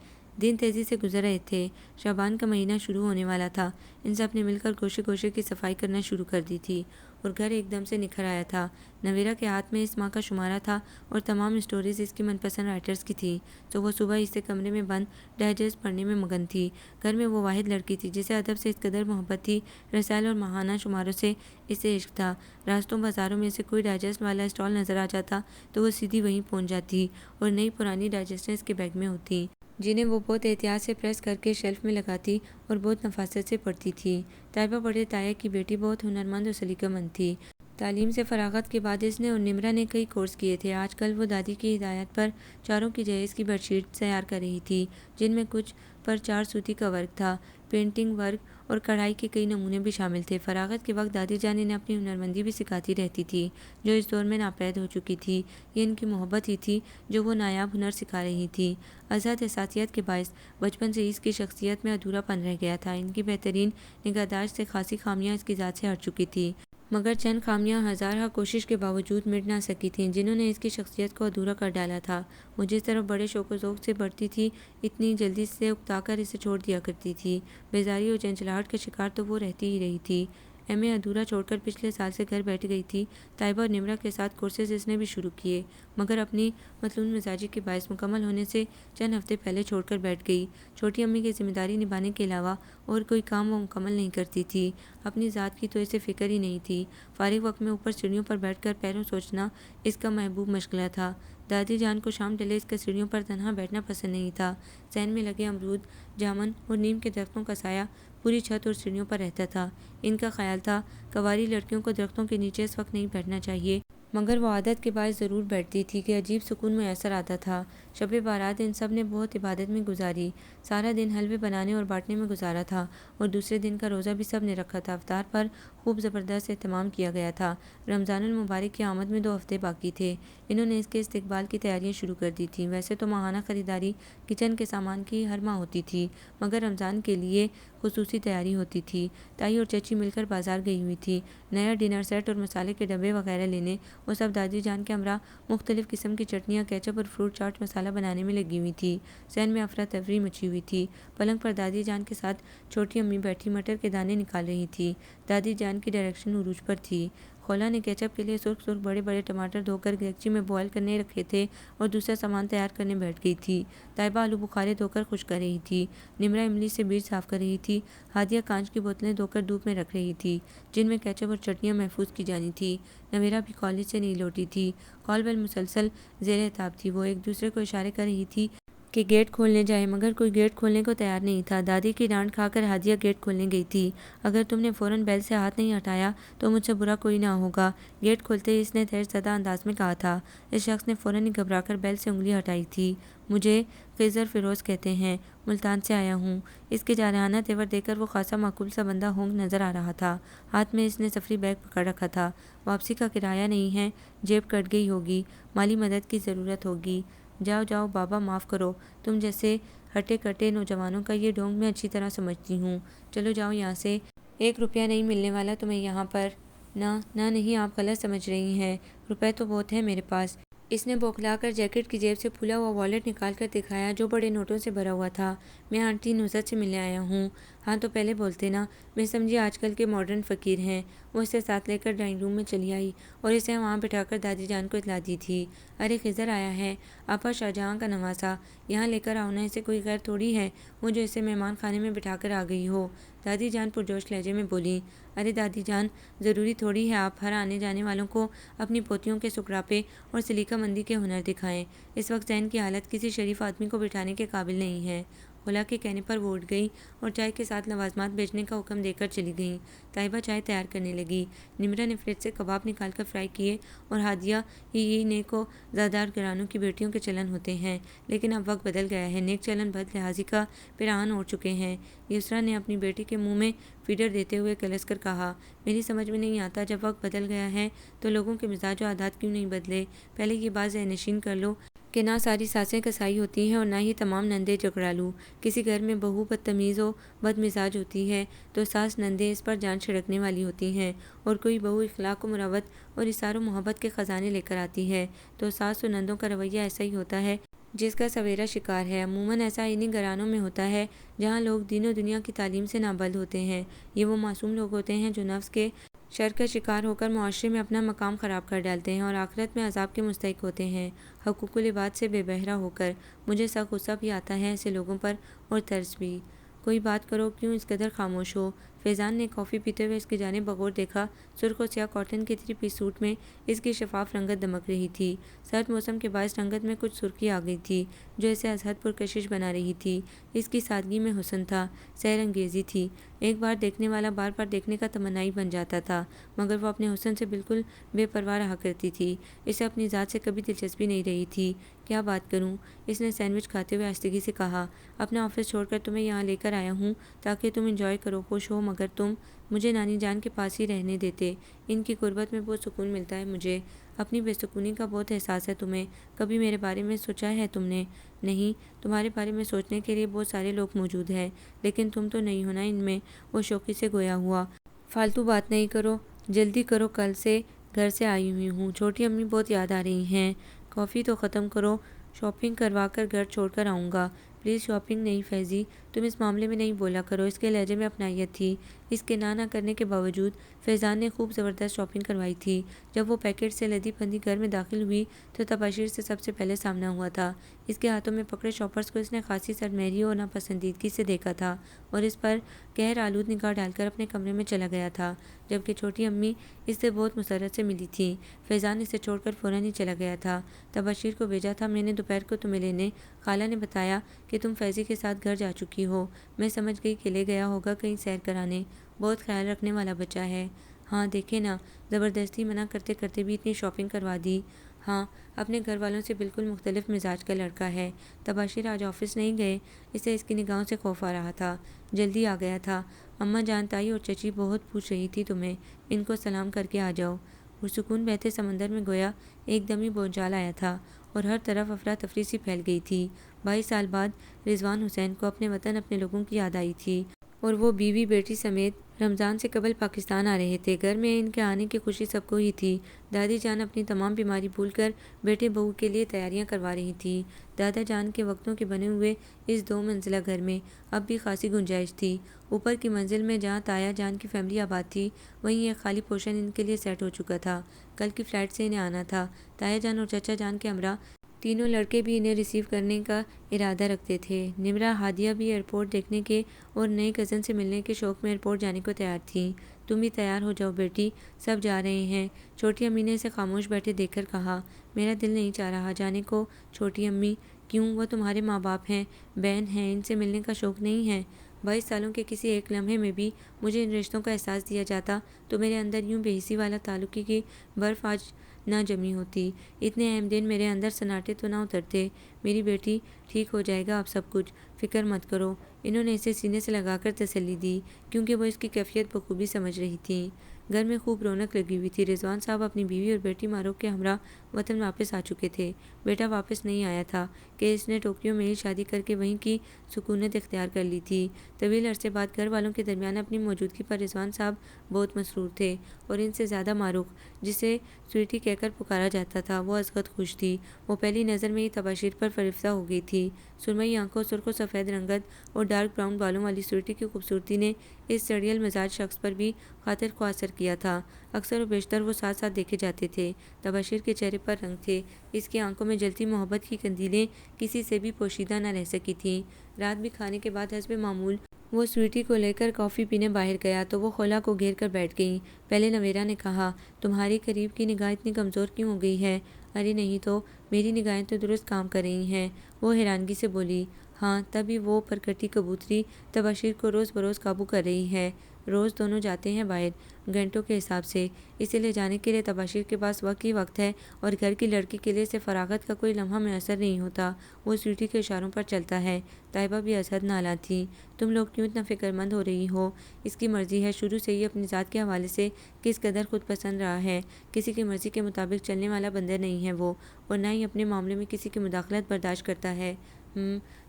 دن تیزی سے گزر رہے تھے، شعبان کا مہینہ شروع ہونے والا تھا۔ ان سب نے مل کر گوشے گوشے کی صفائی کرنا شروع کر دی تھی اور گھر ایک دم سے نکھر آیا تھا۔ نویرہ کے ہاتھ میں اس ماہ کا شمارہ تھا اور تمام اسٹوریز اس کی من پسند رائٹرز کی تھیں، تو وہ صبح ہی سے کمرے میں بند ڈائجسٹ پڑھنے میں مگن تھی۔ گھر میں وہ واحد لڑکی تھی جسے ادب سے اس قدر محبت تھی، رسائل اور ماہانہ شماروں سے اسے عشق تھا۔ راستوں بازاروں میں سے کوئی ڈائجسٹ والا اسٹال نظر آ جاتا تو وہ سیدھی وہیں پہنچ جاتی اور نئی پرانی ڈائجسٹیں اس کے بیگ میں ہوتی، جنہیں وہ بہت احتیاط سے پریس کر کے شیلف میں لگاتی اور بہت نفاست سے پڑھتی تھی۔ طیبہ بڑے تایا کی بیٹی بہت ہنرمند اور سلیقہ مند تھی۔ تعلیم سے فراغت کے بعد اس نے اور نمرا نے کئی کورس کیے تھے۔ آج کل وہ دادی کی ہدایت پر چاروں کی جہیز کی بیڈ شیٹ تیار کر رہی تھی، جن میں کچھ پر 4 سوتی کا ورک تھا۔ پینٹنگ ورک اور کڑھائی کے کئی نمونے بھی شامل تھے۔ فراغت کے وقت دادی جان انہیں اپنی ہنرمندی بھی سکھاتی رہتی تھی، جو اس دور میں ناپید ہو چکی تھی۔ یہ ان کی محبت ہی تھی جو وہ نایاب ہنر سکھا رہی تھی۔ ازحد حساسیت کے باعث بچپن سے ہی اس کی شخصیت میں ادھورا پن رہ گیا تھا۔ ان کی بہترین نگہداشت سے خاصی خامیاں اس کی ذات سے ہٹ چکی تھی، مگر چند خامیاں ہزارہ کوشش کے باوجود مٹ نہ سکی تھیں، جنہوں نے اس کی شخصیت کو ادھورا کر ڈالا تھا۔ وہ جس طرح بڑے شوق و ذوق سے بڑھتی تھی، اتنی جلدی سے اکتا کر اسے چھوڑ دیا کرتی تھی۔ بیزاری اور چنچلاہٹ کا شکار تو وہ رہتی ہی رہی تھی۔ ایم اے ادھورا چھوڑ کر پچھلے سال سے گھر بیٹھ گئی تھی۔ طیبہ اور نمرا کے ساتھ کورسز اس نے بھی شروع کیے، مگر اپنی مطلون مزاجی کے باعث مکمل ہونے سے چند ہفتے پہلے چھوڑ کر بیٹھ گئی۔ چھوٹی امی کی ذمہ داری نبھانے کے علاوہ اور کوئی کام وہ مکمل نہیں کرتی تھی۔ اپنی ذات کی تو اسے فکر ہی نہیں تھی۔ فارغ وقت میں اوپر سیڑھیوں پر بیٹھ کر پیروں سوچنا اس کا محبوب مشغلہ تھا۔ دادی جان کو شام ڈلے اس کا سیڑھیوں پر تنہا بیٹھنا پسند نہیں تھا۔ ذہن میں لگے امرود، جامن اور نیم کے درختوں کا سایہ پوری چھت اور سیڑھیوں پر رہتا تھا۔ ان کا خیال تھا کنواری لڑکیوں کو درختوں کے نیچے اس وقت نہیں بیٹھنا چاہیے، مگر وہ عادت کے باعث ضرور بیٹھتی تھی کہ عجیب سکون میسر آتا تھا۔ شب بارات ان سب نے بہت عبادت میں گزاری۔ سارا دن حلوے بنانے اور بانٹنے میں گزارا تھا، اور دوسرے دن کا روزہ بھی سب نے رکھا تھا۔ افطار پر خوب زبردست اہتمام کیا گیا تھا۔ رمضان المبارک کی آمد میں 2 ہفتے باقی تھے۔ انہوں نے اس کے استقبال کی تیاریاں شروع کر دی تھیں۔ ویسے تو ماہانہ خریداری کچن کے سامان کی ہر ماہ ہوتی تھی، مگر رمضان کے لیے خصوصی تیاری ہوتی تھی۔ تائی اور چچی مل کر بازار گئی ہوئی تھی، نیا ڈنر سیٹ اور مسالے کے ڈبے وغیرہ لینے۔ وہ سب دادی جان کے ہمراہ مختلف قسم کی چٹنیاں، کیچپ اور فروٹ چاٹ مسالہ بنانے میں لگی ہوئی تھی۔ ذہن میں افراتفری مچی ہوئی تھی۔ پلنگ پر دادی جان کے ساتھ چھوٹی امی بیٹھی مٹر کے دانے نکال رہی تھی۔ دادی جان کی ڈائریکشن عروج پر تھی۔ خولا نے کیچپ کے لیے سرخ بڑے بڑے ٹماٹر دھو کر دیگچی میں بوائل کرنے رکھے تھے اور دوسرا سامان تیار کرنے بیٹھ گئی تھی۔ طیبہ آلو بخارے دھو کر خشک کر رہی تھی۔ نمرا املی سے بیج صاف کر رہی تھی۔ ہادیہ کانچ کی بوتلیں دھو کر دھوپ میں رکھ رہی تھی، جن میں کیچپ اور چٹنیاں محفوظ کی جانی تھی۔ نویرا بھی کالج سے نہیں لوٹی تھی۔ کال بیل مسلسل زیر اعتاب تھی۔ وہ ایک دوسرے کو اشارے کر رہی تھی کہ گیٹ کھولنے جائیں، مگر کوئی گیٹ کھولنے کو تیار نہیں تھا۔ دادی کی ڈانٹ کھا کر ہادیہ گیٹ کھولنے گئی تھی۔ اگر تم نے فوراً بیل سے ہاتھ نہیں ہٹایا تو مجھ سے برا کوئی نہ ہوگا، گیٹ کھولتے ہی اس نے دھیرج زدہ انداز میں کہا تھا۔ اس شخص نے فوراً ہی گھبرا کر بیل سے انگلی ہٹائی تھی۔ مجھے خضر فیروز کہتے ہیں، ملتان سے آیا ہوں۔ اس کے جارحانہ تیور دیکھ کر وہ خاصا معقول سا بندہ ہونک نظر آ رہا تھا۔ ہاتھ میں اس نے سفری بیگ پکڑ رکھا تھا۔ واپسی کا کرایہ نہیں ہے، جیب کٹ گئی ہوگی، مالی مدد کی ضرورت ہوگی۔ جاؤ جاؤ بابا، معاف کرو، تم جیسے ہٹے کٹے نوجوانوں کا یہ ڈھونگ میں اچھی طرح سمجھتی ہوں۔ چلو جاؤ یہاں سے، 1 روپیہ نہیں ملنے والا تمہیں یہاں پر۔ نہ نہیں، آپ غلط سمجھ رہی ہیں، روپے تو بہت ہیں میرے پاس۔ اس نے بوکھلا کر جیکٹ کی جیب سے پھولا ہوا والیٹ نکال کر دکھایا، جو بڑے نوٹوں سے بھرا ہوا تھا۔ میں آنٹی نصرت سے ملنے آیا ہوں۔ ہاں تو پہلے بولتے نا، میں سمجھی آج کل کے ماڈرن فقیر ہیں۔ وہ اسے ساتھ لے کر ڈرائنگ روم میں چلی آئی اور اسے وہاں بٹھا کر دادی جان کو اطلاع دی تھی۔ ارے خضر آیا ہے، آپا شاہجہاں کا نواسہ، یہاں لے کر آؤ نا، اسے کوئی غیر تھوڑی ہے وہ جو اسے مہمان خانے میں بٹھا کر آ گئی ہو۔ دادی جان پرجوش لہجے میں بولیں۔ ارے دادی جان، ضروری تھوڑی ہے آپ ہر آنے جانے والوں کو اپنی پوتیوں کے سکراپے اور سلیقہ مندی کے ہنر دکھائیں۔ اس وقت ذہن کی حالت کسی شریف آدمی کو بٹھانے کے قابل نہیں ہے۔ خولا کے کہنے پر وہ اٹھ گئی اور چائے کے ساتھ لوازمات بھیجنے کا حکم دے کر چلی گئیں۔ طیبہ چائے تیار کرنے لگی۔ نمرا نے فریج سے کباب نکال کر فرائی کیے، اور ہادیہ یہ نیک و زادار گھرانوں کی بیٹیوں کے چلن ہوتے ہیں، لیکن اب وقت بدل گیا ہے، نیک چلن بد لحاظی کا پیراہن اوڑھ چکے ہیں۔ یسریٰ نے اپنی بیٹی کے منہ میں فیڈر دیتے ہوئے کلس کر کہا، میری سمجھ میں نہیں آتا، جب وقت بدل گیا ہے تو لوگوں کے مزاج و عادات کیوں نہیں بدلے؟ پہلے یہ بات ذہن نشین کر لو کہ نہ ساری ساسیں کسائی ہوتی ہیں اور نہ ہی تمام نندیں جھگڑالو۔ کسی گھر میں بہو بدتمیز و بد مزاج ہوتی ہے تو ساس نندیں اس پر جان چھڑکنے والی ہوتی ہیں، اور کوئی بہو اخلاق و مروت اور اثار و محبت کے خزانے لے کر آتی ہے تو ساس و نندوں کا رویہ ایسا ہی ہوتا ہے جس کا سویرا شکار ہے۔ عموماً ایسا انہی گھرانوں میں ہوتا ہے جہاں لوگ دین و دنیا کی تعلیم سے نابلد ہوتے ہیں۔ یہ وہ معصوم لوگ ہوتے ہیں جو نفس کے شر کا شکار ہو کر معاشرے میں اپنا مقام خراب کر ڈالتے ہیں اور آخرت میں عذاب کے مستحق ہوتے ہیں، حقوق العباد سے بے بہرہ ہو کر۔ مجھے سخت غصہ بھی آتا ہے ایسے لوگوں پر، اور ترس بھی۔ کوئی بات کرو، کیوں اس قدر خاموش ہو؟ فیضان نے کافی پیتے ہوئے اس کی جانب بغور دیکھا۔ سرخ اور سیاہ کاٹن کے 3 پیس سوٹ میں اس کی شفاف رنگت دمک رہی تھی۔ سرد موسم کے باعث رنگت میں کچھ سرخی آ گئی تھی جو اسے از حد پرکشش بنا رہی تھی۔ اس کی سادگی میں حسن تھا، سحر انگیزی تھی۔ ایک بار دیکھنے والا بار بار دیکھنے کا تمنائی بن جاتا تھا، مگر وہ اپنے حسن سے بالکل بے پرواہ رہا کرتی تھی۔ اسے اپنی ذات سے کبھی دلچسپی نہیں رہی تھی۔ کیا بات کروں، اس نے سینڈوچ کھاتے ہوئے آہستگی سے کہا۔ اپنا آفس چھوڑ کر تمہیں یہاں لے کر آیا ہوں تاکہ تم انجوائے کرو، خوش ہو، مگر تم مجھے نانی جان کے پاس ہی رہنے دیتے۔ ان کی قربت میں بہت سکون ملتا ہے مجھے۔ اپنی بے سکونی کا بہت احساس ہے تمہیں۔ کبھی میرے بارے میں سوچا ہے تم نے؟ نہیں، تمہارے بارے میں سوچنے کے لیے بہت سارے لوگ موجود ہیں، لیکن تم تو نہیں ہونا ان میں، وہ شوقی سے گویا ہوا۔ فالتو بات نہیں کرو، جلدی کرو، کل سے گھر سے آئی ہوئی ہوں، چھوٹی امی بہت یاد آ رہی ہیں۔ کافی تو ختم کرو، شاپنگ کروا کر گھر چھوڑ کر آؤں گا۔ پلیز شاپنگ نہیں فیضی، تم اس معاملے میں نہیں بولا کرو۔ اس کے لہجے میں اپنائیت تھی۔ اس کے نہ کرنے کے باوجود فیضان نے خوب زبردست شاپنگ کروائی تھی۔ جب وہ پیکٹ سے لدی پھندی گھر میں داخل ہوئی تو تباشیر سے سب سے پہلے سامنا ہوا تھا۔ اس کے ہاتھوں میں پکڑے شاپرز کو اس نے خاصی سرد مہری اور ناپسندیدگی سے دیکھا تھا اور اس پر قہر آلود نگاہ ڈال کر اپنے کمرے میں چلا گیا تھا، جبکہ چھوٹی امی اس سے بہت مسرت سے ملی تھیں۔ فیضان اسے چھوڑ کر فوراً ہی چلا گیا تھا۔ تباشیر کو بھیجا تھا میں نے دوپہر کو تمہیں لینے، خالہ نے بتایا کہ تم فیضی کے ساتھ گھر جا چکی ہو۔ میں سمجھ گئی کہ لے گیا ہوگا کہیں سیر کرانے، بہت خیال رکھنے والا بچہ ہے۔ ہاں دیکھے نا، زبردستی منع کرتے کرتے بھی اتنی شاپنگ کروا دی۔ ہاں، اپنے گھر والوں سے بالکل مختلف مزاج کا لڑکا ہے۔ تباشیر آج آفس نہیں گئے، اسے اس کی نگاہوں سے خوف آ رہا تھا۔ جلدی آ گیا تھا، اماں جان، تائی اور چچی بہت پوچھ رہی تھی تمہیں، ان کو سلام کر کے آ جاؤ۔ پرسکون بہتے سمندر میں گویا ایک دم ہی بھونچال آیا تھا اور ہر طرف افراتفری سی پھیل گئی تھی۔ 22 سال بعد رضوان حسین کو اپنے وطن، اپنے لوگوں کی یاد آئی تھی اور وہ بیوی بیٹی سمیت رمضان سے قبل پاکستان آ رہے تھے۔ گھر میں ان کے آنے کی خوشی سب کو ہی تھی۔ دادی جان اپنی تمام بیماری بھول کر بیٹے بہو کے لیے تیاریاں کروا رہی تھی۔ دادا جان کے وقتوں کے بنے ہوئے اس 2 منزلہ گھر میں اب بھی خاصی گنجائش تھی۔ اوپر کی منزل میں جہاں تایا جان کی فیملی آباد تھی، وہیں ایک خالی پورشن ان کے لیے سیٹ ہو چکا تھا۔ کل کی فلائٹ سے انہیں آنا تھا۔ تایا جان اور چچا جان کے ہمراہ تینوں لڑکے بھی انہیں ریسیو کرنے کا ارادہ رکھتے تھے۔ نمرہ، ہادیہ بھی ایئرپورٹ دیکھنے کے اور نئے کزن سے ملنے کے شوق میں ایئرپورٹ جانے کو تیار تھیں۔ تم بھی تیار ہو جاؤ بیٹی، سب جا رہے ہیں، چھوٹی امی نے اسے خاموش بیٹھے دیکھ کر کہا۔ میرا دل نہیں چاہ رہا جانے کو چھوٹی امی۔ کیوں، وہ تمہارے ماں باپ ہیں، بہن ہیں، ان سے ملنے کا شوق نہیں ہے؟ 22 سالوں کے کسی ایک لمحے میں بھی مجھے ان رشتوں کا احساس دیا جاتا تو میرے اندر یوں بے حسی والا تعلقی کی برف آج نہ جمی ہوتی۔ اتنے اہم دن میرے اندر سناٹے تو نہ اترتے۔ میری بیٹی، ٹھیک ہو جائے گا اب سب کچھ، فکر مت کرو۔ انہوں نے اسے سینے سے لگا کر تسلی دی کیونکہ وہ اس کی کیفیت بخوبی سمجھ رہی تھیں۔ گھر میں خوب رونق لگی ہوئی تھی۔ رضوان صاحب اپنی بیوی اور بیٹی ماروک کے ہمراہ وطن واپس آ چکے تھے۔ بیٹا واپس نہیں آیا تھا کہ اس نے ٹوکیو میں ہی شادی کر کے وہیں کی سکونت اختیار کر لی تھی۔ طویل عرصے بعد گھر والوں کے درمیان اپنی موجودگی پر رضوان صاحب بہت مسرور تھے اور ان سے زیادہ ماروک، جسے سویٹی کہہ کر پکارا جاتا تھا، وہ ازحد خوش تھی۔ وہ پہلی نظر میں ہی تباشیر پر فریفتہ ہو گئی تھی۔ سرمئی آنکھوں، سرخ و سفید رنگت اور ڈارک براؤن بالوں والی سویٹی کی خوبصورتی نے اس سڑیل مزاج شخص پر بھی خاطر خواہ اثر کیا تھا۔ اکثر و بیشتر وہ ساتھ ساتھ دیکھے جاتے تھے۔ تباشیر کے چہرے پر رنگ تھے، اس کی آنکھوں میں جلتی محبت کی قندیلیں کسی سے بھی پوشیدہ نہ رہ سکی تھیں۔ رات بھی کھانے کے بعد حسب معمول وہ سویٹی کو لے کر کافی پینے باہر گیا تو وہ خولا کو گھیر کر بیٹھ گئیں۔ پہلے نویرا نے کہا، تمہاری قریب کی نگاہ اتنی کمزور کیوں ہو گئی ہے؟ ارے نہیں تو، میری نگاہیں تو درست کام کر رہی ہیں، وہ حیرانگی سے بولی۔ ہاں، تبھی وہ پرکٹی کبوتری تباشیر کو روز بروز قابو کر رہی ہے۔ روز دونوں جاتے ہیں باہر، گھنٹوں کے حساب سے، اسے لے جانے کے لیے تباشیر کے پاس وقت ہی وقت ہے اور گھر کی لڑکی کے لیے اسے فراغت کا کوئی لمحہ میسر نہیں ہوتا۔ وہ سویٹی کے اشاروں پر چلتا ہے۔ طیبہ بھی ازحد نالاں تھی۔ تم لوگ کیوں اتنا فکر مند ہو رہی ہو؟ اس کی مرضی ہے، شروع سے ہی اپنی ذات کے حوالے سے کس قدر خود پسند رہا ہے۔ کسی کی مرضی کے مطابق چلنے والا بندر نہیں ہے وہ، اور نہ ہی اپنے معاملے میں کسی کی مداخلت برداشت کرتا ہے۔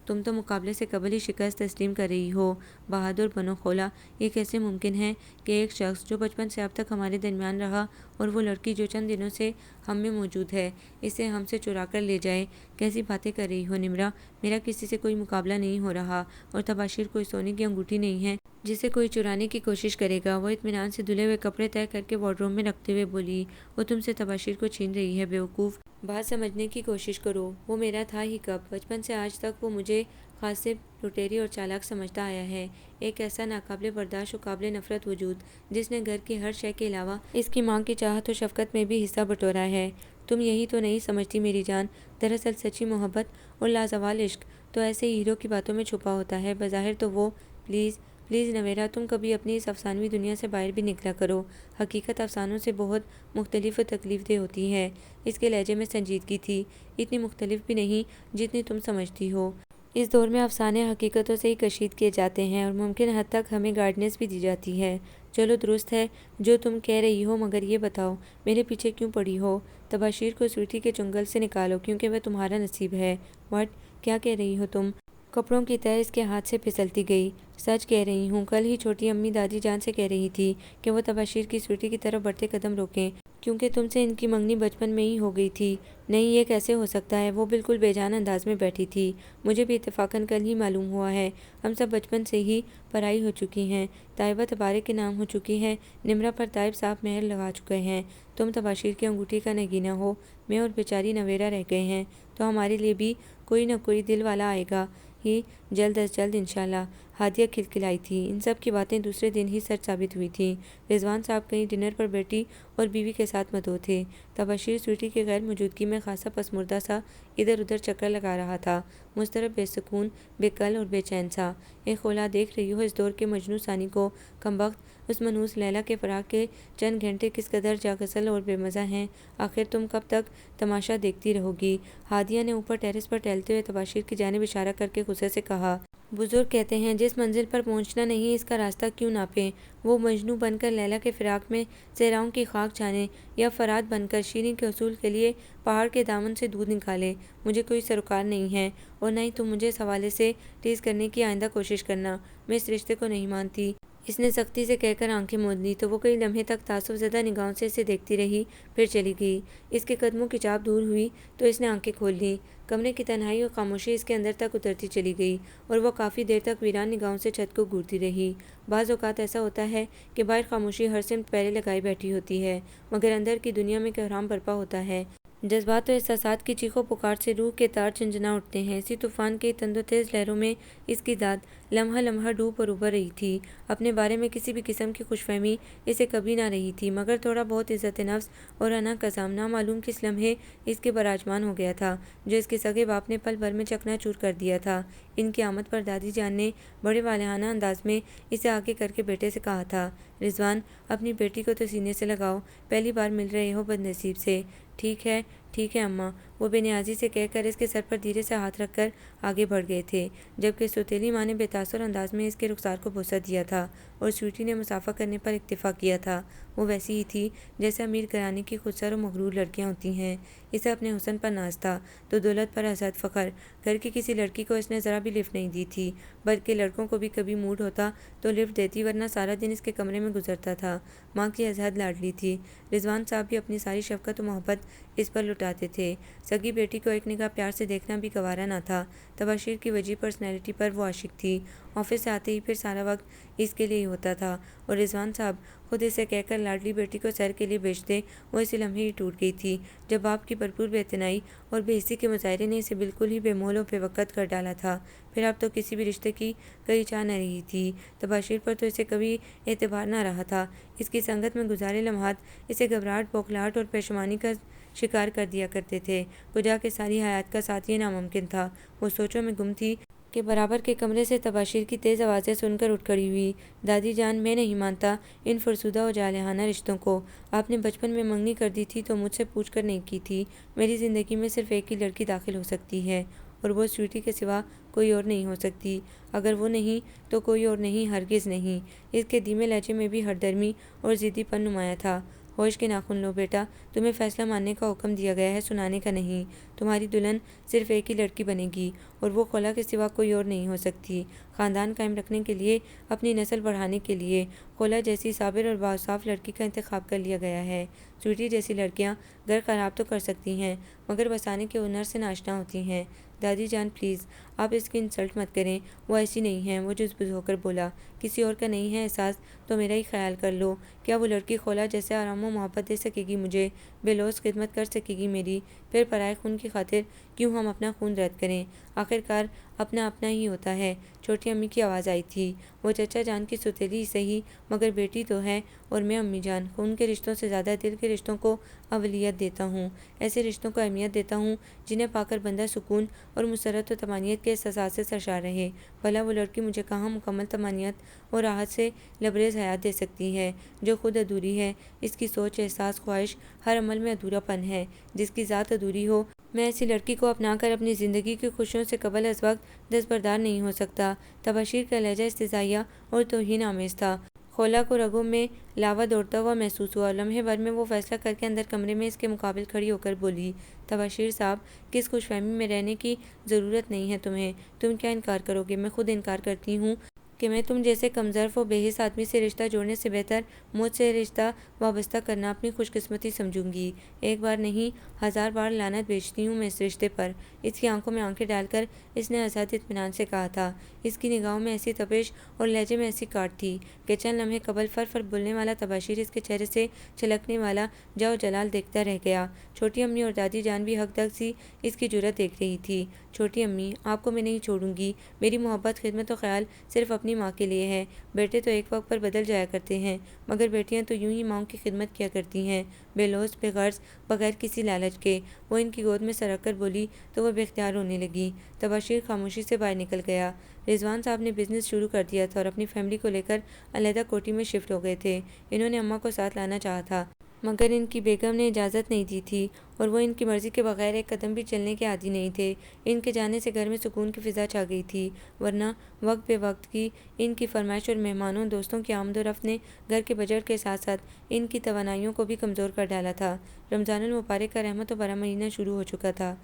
تم تو مقابلے سے قبل ہی شکست تسلیم کر رہی ہو۔ بہادر بنو خولا، یہ کیسے ممکن ہے کہ ایک شخص جو بچپن سے اب تک ہمارے درمیان رہا اور وہ لڑکی جو چند دنوں سے ہم میں موجود ہے، اسے ہم سے چرا کر لے جائے؟ کیسی باتیں کر رہی ہو نمرہ، میرا کسی سے کوئی مقابلہ نہیں ہو رہا، اور تباشیر کوئی سونے کی انگوٹھی نہیں ہے جسے کوئی چرانے کی کوشش کرے گا۔ وہ اطمینان سے دھلے ہوئے کپڑے طے کر کے وارڈروب میں رکھتے ہوئے بولی۔ وہ تم سے تباشیر کو چھین رہی ہے، بیوقوف، بات سمجھنے کی کوشش کرو، وہ میرا تھا ہی کب؟ بچپن سے آج تک وہ مجھے مجھے خاصے لٹیری اور چالاک سمجھتا آیا ہے، ایک ایسا ناقابل برداشت و قابل نفرت وجود جس نے گھر کی ہر شے کے علاوہ اس کی ماں کی چاہت و شفقت میں بھی حصہ بٹورا ہے۔ تم یہی تو نہیں سمجھتی میری جان، دراصل سچی محبت اور لازوال عشق تو ایسے ہیرو کی باتوں میں چھپا ہوتا ہے، بظاہر تو وہ پلیز پلیز نویرا، تم کبھی اپنی اس افسانوی دنیا سے باہر بھی نکلا کرو۔ حقیقت افسانوں سے بہت مختلف و تکلیف دہ ہوتی ہے۔ اس کے لہجے میں سنجیدگی تھی، اتنی مختلف بھی نہیں جتنی تم سمجھتی ہو۔ اس دور میں افسانے حقیقتوں سے ہی کشید کیے جاتے ہیں اور ممکن حد تک ہمیں گائیڈنس بھی دی جاتی ہے۔ چلو درست ہے جو تم کہہ رہی ہو، مگر یہ بتاؤ میرے پیچھے کیوں پڑی ہو؟ طباشیر کو سویٹی کے چنگل سے نکالو کیونکہ وہ تمہارا نصیب ہے۔ وٹ؟ کیا کہہ رہی ہو تم؟ کپڑوں کی تہہ اس کے ہاتھ سے پھسلتی گئی۔ سچ کہہ رہی ہوں، کل ہی چھوٹی امی دادی جان سے کہہ رہی تھی کہ وہ طباشیر کی سویٹی کی طرف بڑھتے قدم روکیں کیونکہ تم سے ان کی منگنی بچپن میں ہی ہو گئی تھی۔ نہیں، یہ کیسے ہو سکتا ہے؟ وہ بالکل بے جان انداز میں بیٹھی تھی۔ مجھے بھی اتفاقاً کل ہی معلوم ہوا ہے، ہم سب بچپن سے ہی پرائی ہو چکی ہیں۔ طیبہ تبارک کے نام ہو چکی ہے، نمرہ پر طیب صاحب مہر لگا چکے ہیں، تم طباشیر کی انگوٹھی کا نگینہ ہو، میں اور بیچاری نویرا رہ گئے ہیں، تو ہمارے لیے بھی کوئی نہ کوئی دل والا آئے گا ہی جلد از جلد انشاءاللہ۔ ہادیہ کھلکھلائی تھی۔ ان سب کی باتیں دوسرے دن ہی سچ ثابت ہوئی تھیں۔ رضوان صاحب کہیں ڈنر پر بیٹی اور بیوی کے ساتھ مدعو تھے۔ طباشیر سویٹی کی غیر موجودگی میں خاصا پسماردہ سا ادھر ادھر چکر لگا رہا تھا، مضطرب، بے سکون، بے کل اور بے چین سا۔ اے خولا، دیکھ رہی ہو اس دور کے مجنوں ثانی کو؟ کمبخت، اس منحوس لیلا کے فراق کے چند گھنٹے کس قدر جاگزل اور بے مزہ ہیں۔ آخر تم کب تک تماشا دیکھتی رہو گی؟ ہادیہ نے اوپر ٹیرس پر ٹہلتے ہوئے طباشیر کی جانب اشارہ کر کے غصے سے کہا۔ بزرگ کہتے ہیں جس منزل پر پہنچنا نہیں اس کا راستہ کیوں ناپیں؟ وہ مجنوں بن کر لیلا کے فراق میں صحراؤں کی خاک چھانے یا فرات بن کر شیریں کے حصول کے لیے پہاڑ کے دامن سے دودھ نکالے، مجھے کوئی سروکار نہیں ہے، اور نہ ہی تم مجھے اس حوالے سے ٹیز کرنے کی آئندہ کوشش کرنا۔ میں اس رشتے کو نہیں مانتی۔ اس نے سختی سے کہہ کر آنکھیں موند لی تو وہ کئی لمحے تک تعصب زدہ نگاہوں سے اسے دیکھتی رہی، پھر چلی گئی۔ اس کے قدموں کی چاپ دور ہوئی تو اس نے آنکھیں کھول لیں۔ کمرے کی تنہائی اور خاموشی اس کے اندر تک اترتی چلی گئی اور وہ کافی دیر تک ویران نگاہوں سے چھت کو گھورتی رہی۔ بعض اوقات ایسا ہوتا ہے کہ باہر خاموشی ہر سمت پہرے لگائے بیٹھی ہوتی ہے، مگر اندر کی دنیا میں کوہرام برپا ہوتا ہے۔ جذبات و احساسات کی چیخ و پکار سے روح کے تار جھنجھنا اٹھتے ہیں۔ اسی طوفان کی تند و تیز لہروں میں اس کی ذات لمحہ لمحہ ڈوب اور ابھر رہی تھی۔ اپنے بارے میں کسی بھی قسم کی خوش فہمی اسے کبھی نہ رہی تھی، مگر تھوڑا بہت عزت نفس اور انا کا نامعلوم کس لمحے اس کے براجمان ہو گیا تھا، جو اس کے سگے باپ نے پل بھر میں چکنا چور کر دیا تھا۔ ان کی آمد پر دادی جان نے بڑے والہانہ انداز میں اسے آگے کر کے بیٹے سے کہا تھا، رضوان، اپنی بیٹی کو تو سینے سے لگاؤ، پہلی بار مل رہے ہو بدنصیب سے۔ ٹھیک ہے ٹھیک ہے اماں، وہ بے نیازی سے کہہ کر اس کے سر پر دھیرے سے ہاتھ رکھ کر آگے بڑھ گئے تھے، جبکہ سوتیلی ماں نے بے تاثر انداز میں اس کے رخسار کو بوسہ دیا تھا اور سویٹی نے مصافحہ کرنے پر اکتفا کیا تھا۔ وہ ویسی ہی تھی جیسے امیر گھرانے کی خودسر و مغرور لڑکیاں ہوتی ہیں۔ اسے اپنے حسن پر ناز تھا تو دولت پر ازحد فخر۔ گھر کی کسی لڑکی کو اس نے ذرا بھی لفٹ نہیں دی تھی، بلکہ لڑکوں کو بھی کبھی موڈ ہوتا تو لفٹ دیتی، ورنہ سارا دن اس کے کمرے میں گزرتا تھا۔ ماں کی ازحد لاڈلی تھی۔ رضوان صاحب بھی اپنی ساری شفقت و محبت اس پر لٹاتے تھے۔ سگی بیٹی کو ایک نگاہ پیار سے دیکھنا بھی گوارا نہ تھا۔ طباشیر کی وجیح پرسنالٹی پر وہ عاشق تھی۔ آفس سے آتے ہی پھر سارا وقت اس کے لیے ہی ہوتا تھا، اور رضوان صاحب خود اسے کہہ کر لاڈلی بیٹی کو سیر کے لیے بھیجتے، وہ اسی لمحے ہی ٹوٹ گئی تھی جب باپ کی بھرپور بے اعتنائی اور بے حسی کے مظاہرے نے اسے بالکل ہی بے مول و بے وقت کر ڈالا تھا۔ پھر اب تو کسی بھی رشتے کی کئی چاہ نہ رہی تھی۔ طباشیر پر تو اسے کبھی اعتبار نہ رہا تھا۔ اس کی سنگت میں گزارے لمحات اسے گھبراہٹ، بوکھلاہٹ اور پشیمانی کا شکار کر دیا کرتے تھے۔ کجا کے ساری حیات کا ساتھ یہ ناممکن تھا۔ وہ سوچوں میں گم تھی کہ برابر کے کمرے سے طباشیر کی تیز آوازیں سن کر اٹھ کھڑی ہوئی۔ دادی جان، میں نہیں مانتا ان فرسودہ و جارحانہ رشتوں کو۔ آپ نے بچپن میں منگنی کر دی تھی تو مجھ سے پوچھ کر نہیں کی تھی۔ میری زندگی میں صرف ایک ہی لڑکی داخل ہو سکتی ہے، اور وہ سویٹی کے سوا کوئی اور نہیں ہو سکتی۔ اگر وہ نہیں تو کوئی اور نہیں، ہرگز نہیں۔ اس کے دھیمے لہجے میں بھی ہر درمی اور ضدی پن نمایاں تھا۔ ہوش کے ناخن لو بیٹا، تمہیں فیصلہ ماننے کا حکم دیا گیا ہے، سنانے کا نہیں۔ تمہاری دلہن صرف ایک ہی لڑکی بنے گی، اور وہ خولا کے سوا کوئی اور نہیں ہو سکتی۔ خاندان قائم رکھنے کے لیے، اپنی نسل بڑھانے کے لیے خولا جیسی صابر اور باانصاف لڑکی کا انتخاب کر لیا گیا ہے۔ سویٹی جیسی لڑکیاں گھر خراب تو کر سکتی ہیں، مگر بسانے کے ہنر سے ناشنا ہوتی ہیں۔ دادی جان پلیز، آپ اس کی انسلٹ مت کریں، وہ ایسی نہیں ہیں۔ وہ جزبز ہو کر بولا، کسی اور کا نہیں ہے احساس تو میرا ہی خیال کر لو۔ کیا وہ لڑکی خولا جیسے آرام و محبت دے سکے گی مجھے، بے لوث خدمت کر سکے گی میری؟ پھر پرائے خون کی خاطر کیوں ہم اپنا خون رد کریں؟ آخر کار اپنا اپنا ہی ہوتا ہے۔ چھوٹی امی کی آواز آئی تھی۔ وہ چچا جان کی سوتیلی ہی صحیح مگر بیٹی تو ہے، اور میں امی جان، خون کے رشتوں سے زیادہ دل کے رشتوں کو اولویت دیتا ہوں، ایسے رشتوں کو اہمیت دیتا ہوں جنہیں پا کر بندہ سکون اور مسرت و طمانینت کے احساسات سے سرشار رہے۔ بھلا وہ لڑکی مجھے کہاں مکمل طمانینت اور راحت سے لبریز حیات دے سکتی ہے جو خود ادھوری ہے۔ اس کی سوچ، احساس، خواہش، ہر عمل میں ادھورا پن ہے۔ جس کی ذات ادھوری ہو، میں ایسی لڑکی کو اپنا کر اپنی زندگی کی خوشیوں سے قبل از وقت دستبردار نہیں ہو سکتا۔ تباشیر کا لہجہ استہزائیہ اور توہین آمیز تھا۔ خولا کو رگوں میں لاوا دوڑتا ہوا محسوس ہوا اور لمحے بھر میں وہ فیصلہ کر کے اندر کمرے میں اس کے مقابل کھڑی ہو کر بولی، تباشیر صاحب، کس خوش فہمی میں رہنے کی ضرورت نہیں ہے تمہیں۔ تم کیا انکار کرو گے؟ میں خود انکار کرتی ہوں کہ میں تم جیسے کمظرف و بے حس آدمی سے رشتہ جوڑنے سے بہتر مجھ سے رشتہ وابستہ کرنا اپنی خوش قسمتی سمجھوں گی۔ ایک بار نہیں، 1000 بار لعنت بھیجتی ہوں میں اس رشتے پر۔ اس کی آنکھوں میں آنکھیں ڈال کر اس نے ازحد اطمینان سے کہا تھا۔ اس کی نگاہوں میں ایسی تپش اور لہجے میں ایسی کاٹ تھی کہ چند لمحے قبل فر فر بولنے والا تباشیر اس کے چہرے سے چھلکنے والا جاؤ جلال دیکھتا رہ گیا۔ چھوٹی امی اور دادی جان بھی حق تک سی اس کی جرأت دیکھ رہی تھی۔ چھوٹی امی، آپ کو میں نہیں چھوڑوں گی۔ میری محبت، خدمت و خیال صرف اپنی ماں کے لیے ہے۔ بیٹے تو ایک وقت پر بدل جایا کرتے ہیں، مگر بیٹیاں تو یوں ہی ماؤں کی خدمت کیا کرتی ہیں، بے لوث، بے غرض، بغیر کسی لالچ کے۔ وہ ان کی گود میں سر رکھ کر بولی تو وہ بے اختیار رونے لگی۔ تباشیر خاموشی سے باہر نکل گیا۔ رضوان صاحب نے بزنس شروع کر دیا تھا اور اپنی فیملی کو لے کر علیحدہ کوٹھی میں شفٹ ہو گئے تھے۔ انہوں نے اماں کو ساتھ لانا چاہا تھا، مگر ان کی بیگم نے اجازت نہیں دی تھی، اور وہ ان کی مرضی کے بغیر ایک قدم بھی چلنے کے عادی نہیں تھے۔ ان کے جانے سے گھر میں سکون کی فضا چھا گئی تھی، ورنہ وقت بے وقت کی ان کی فرمائش اور مہمانوں دوستوں کی آمد و رفت نے گھر کے بجٹ کے ساتھ ساتھ ان کی توانائیوں کو بھی کمزور کر ڈالا تھا۔ رمضان المبارک کا رحمت و برا مہینہ شروع ہو چکا تھا۔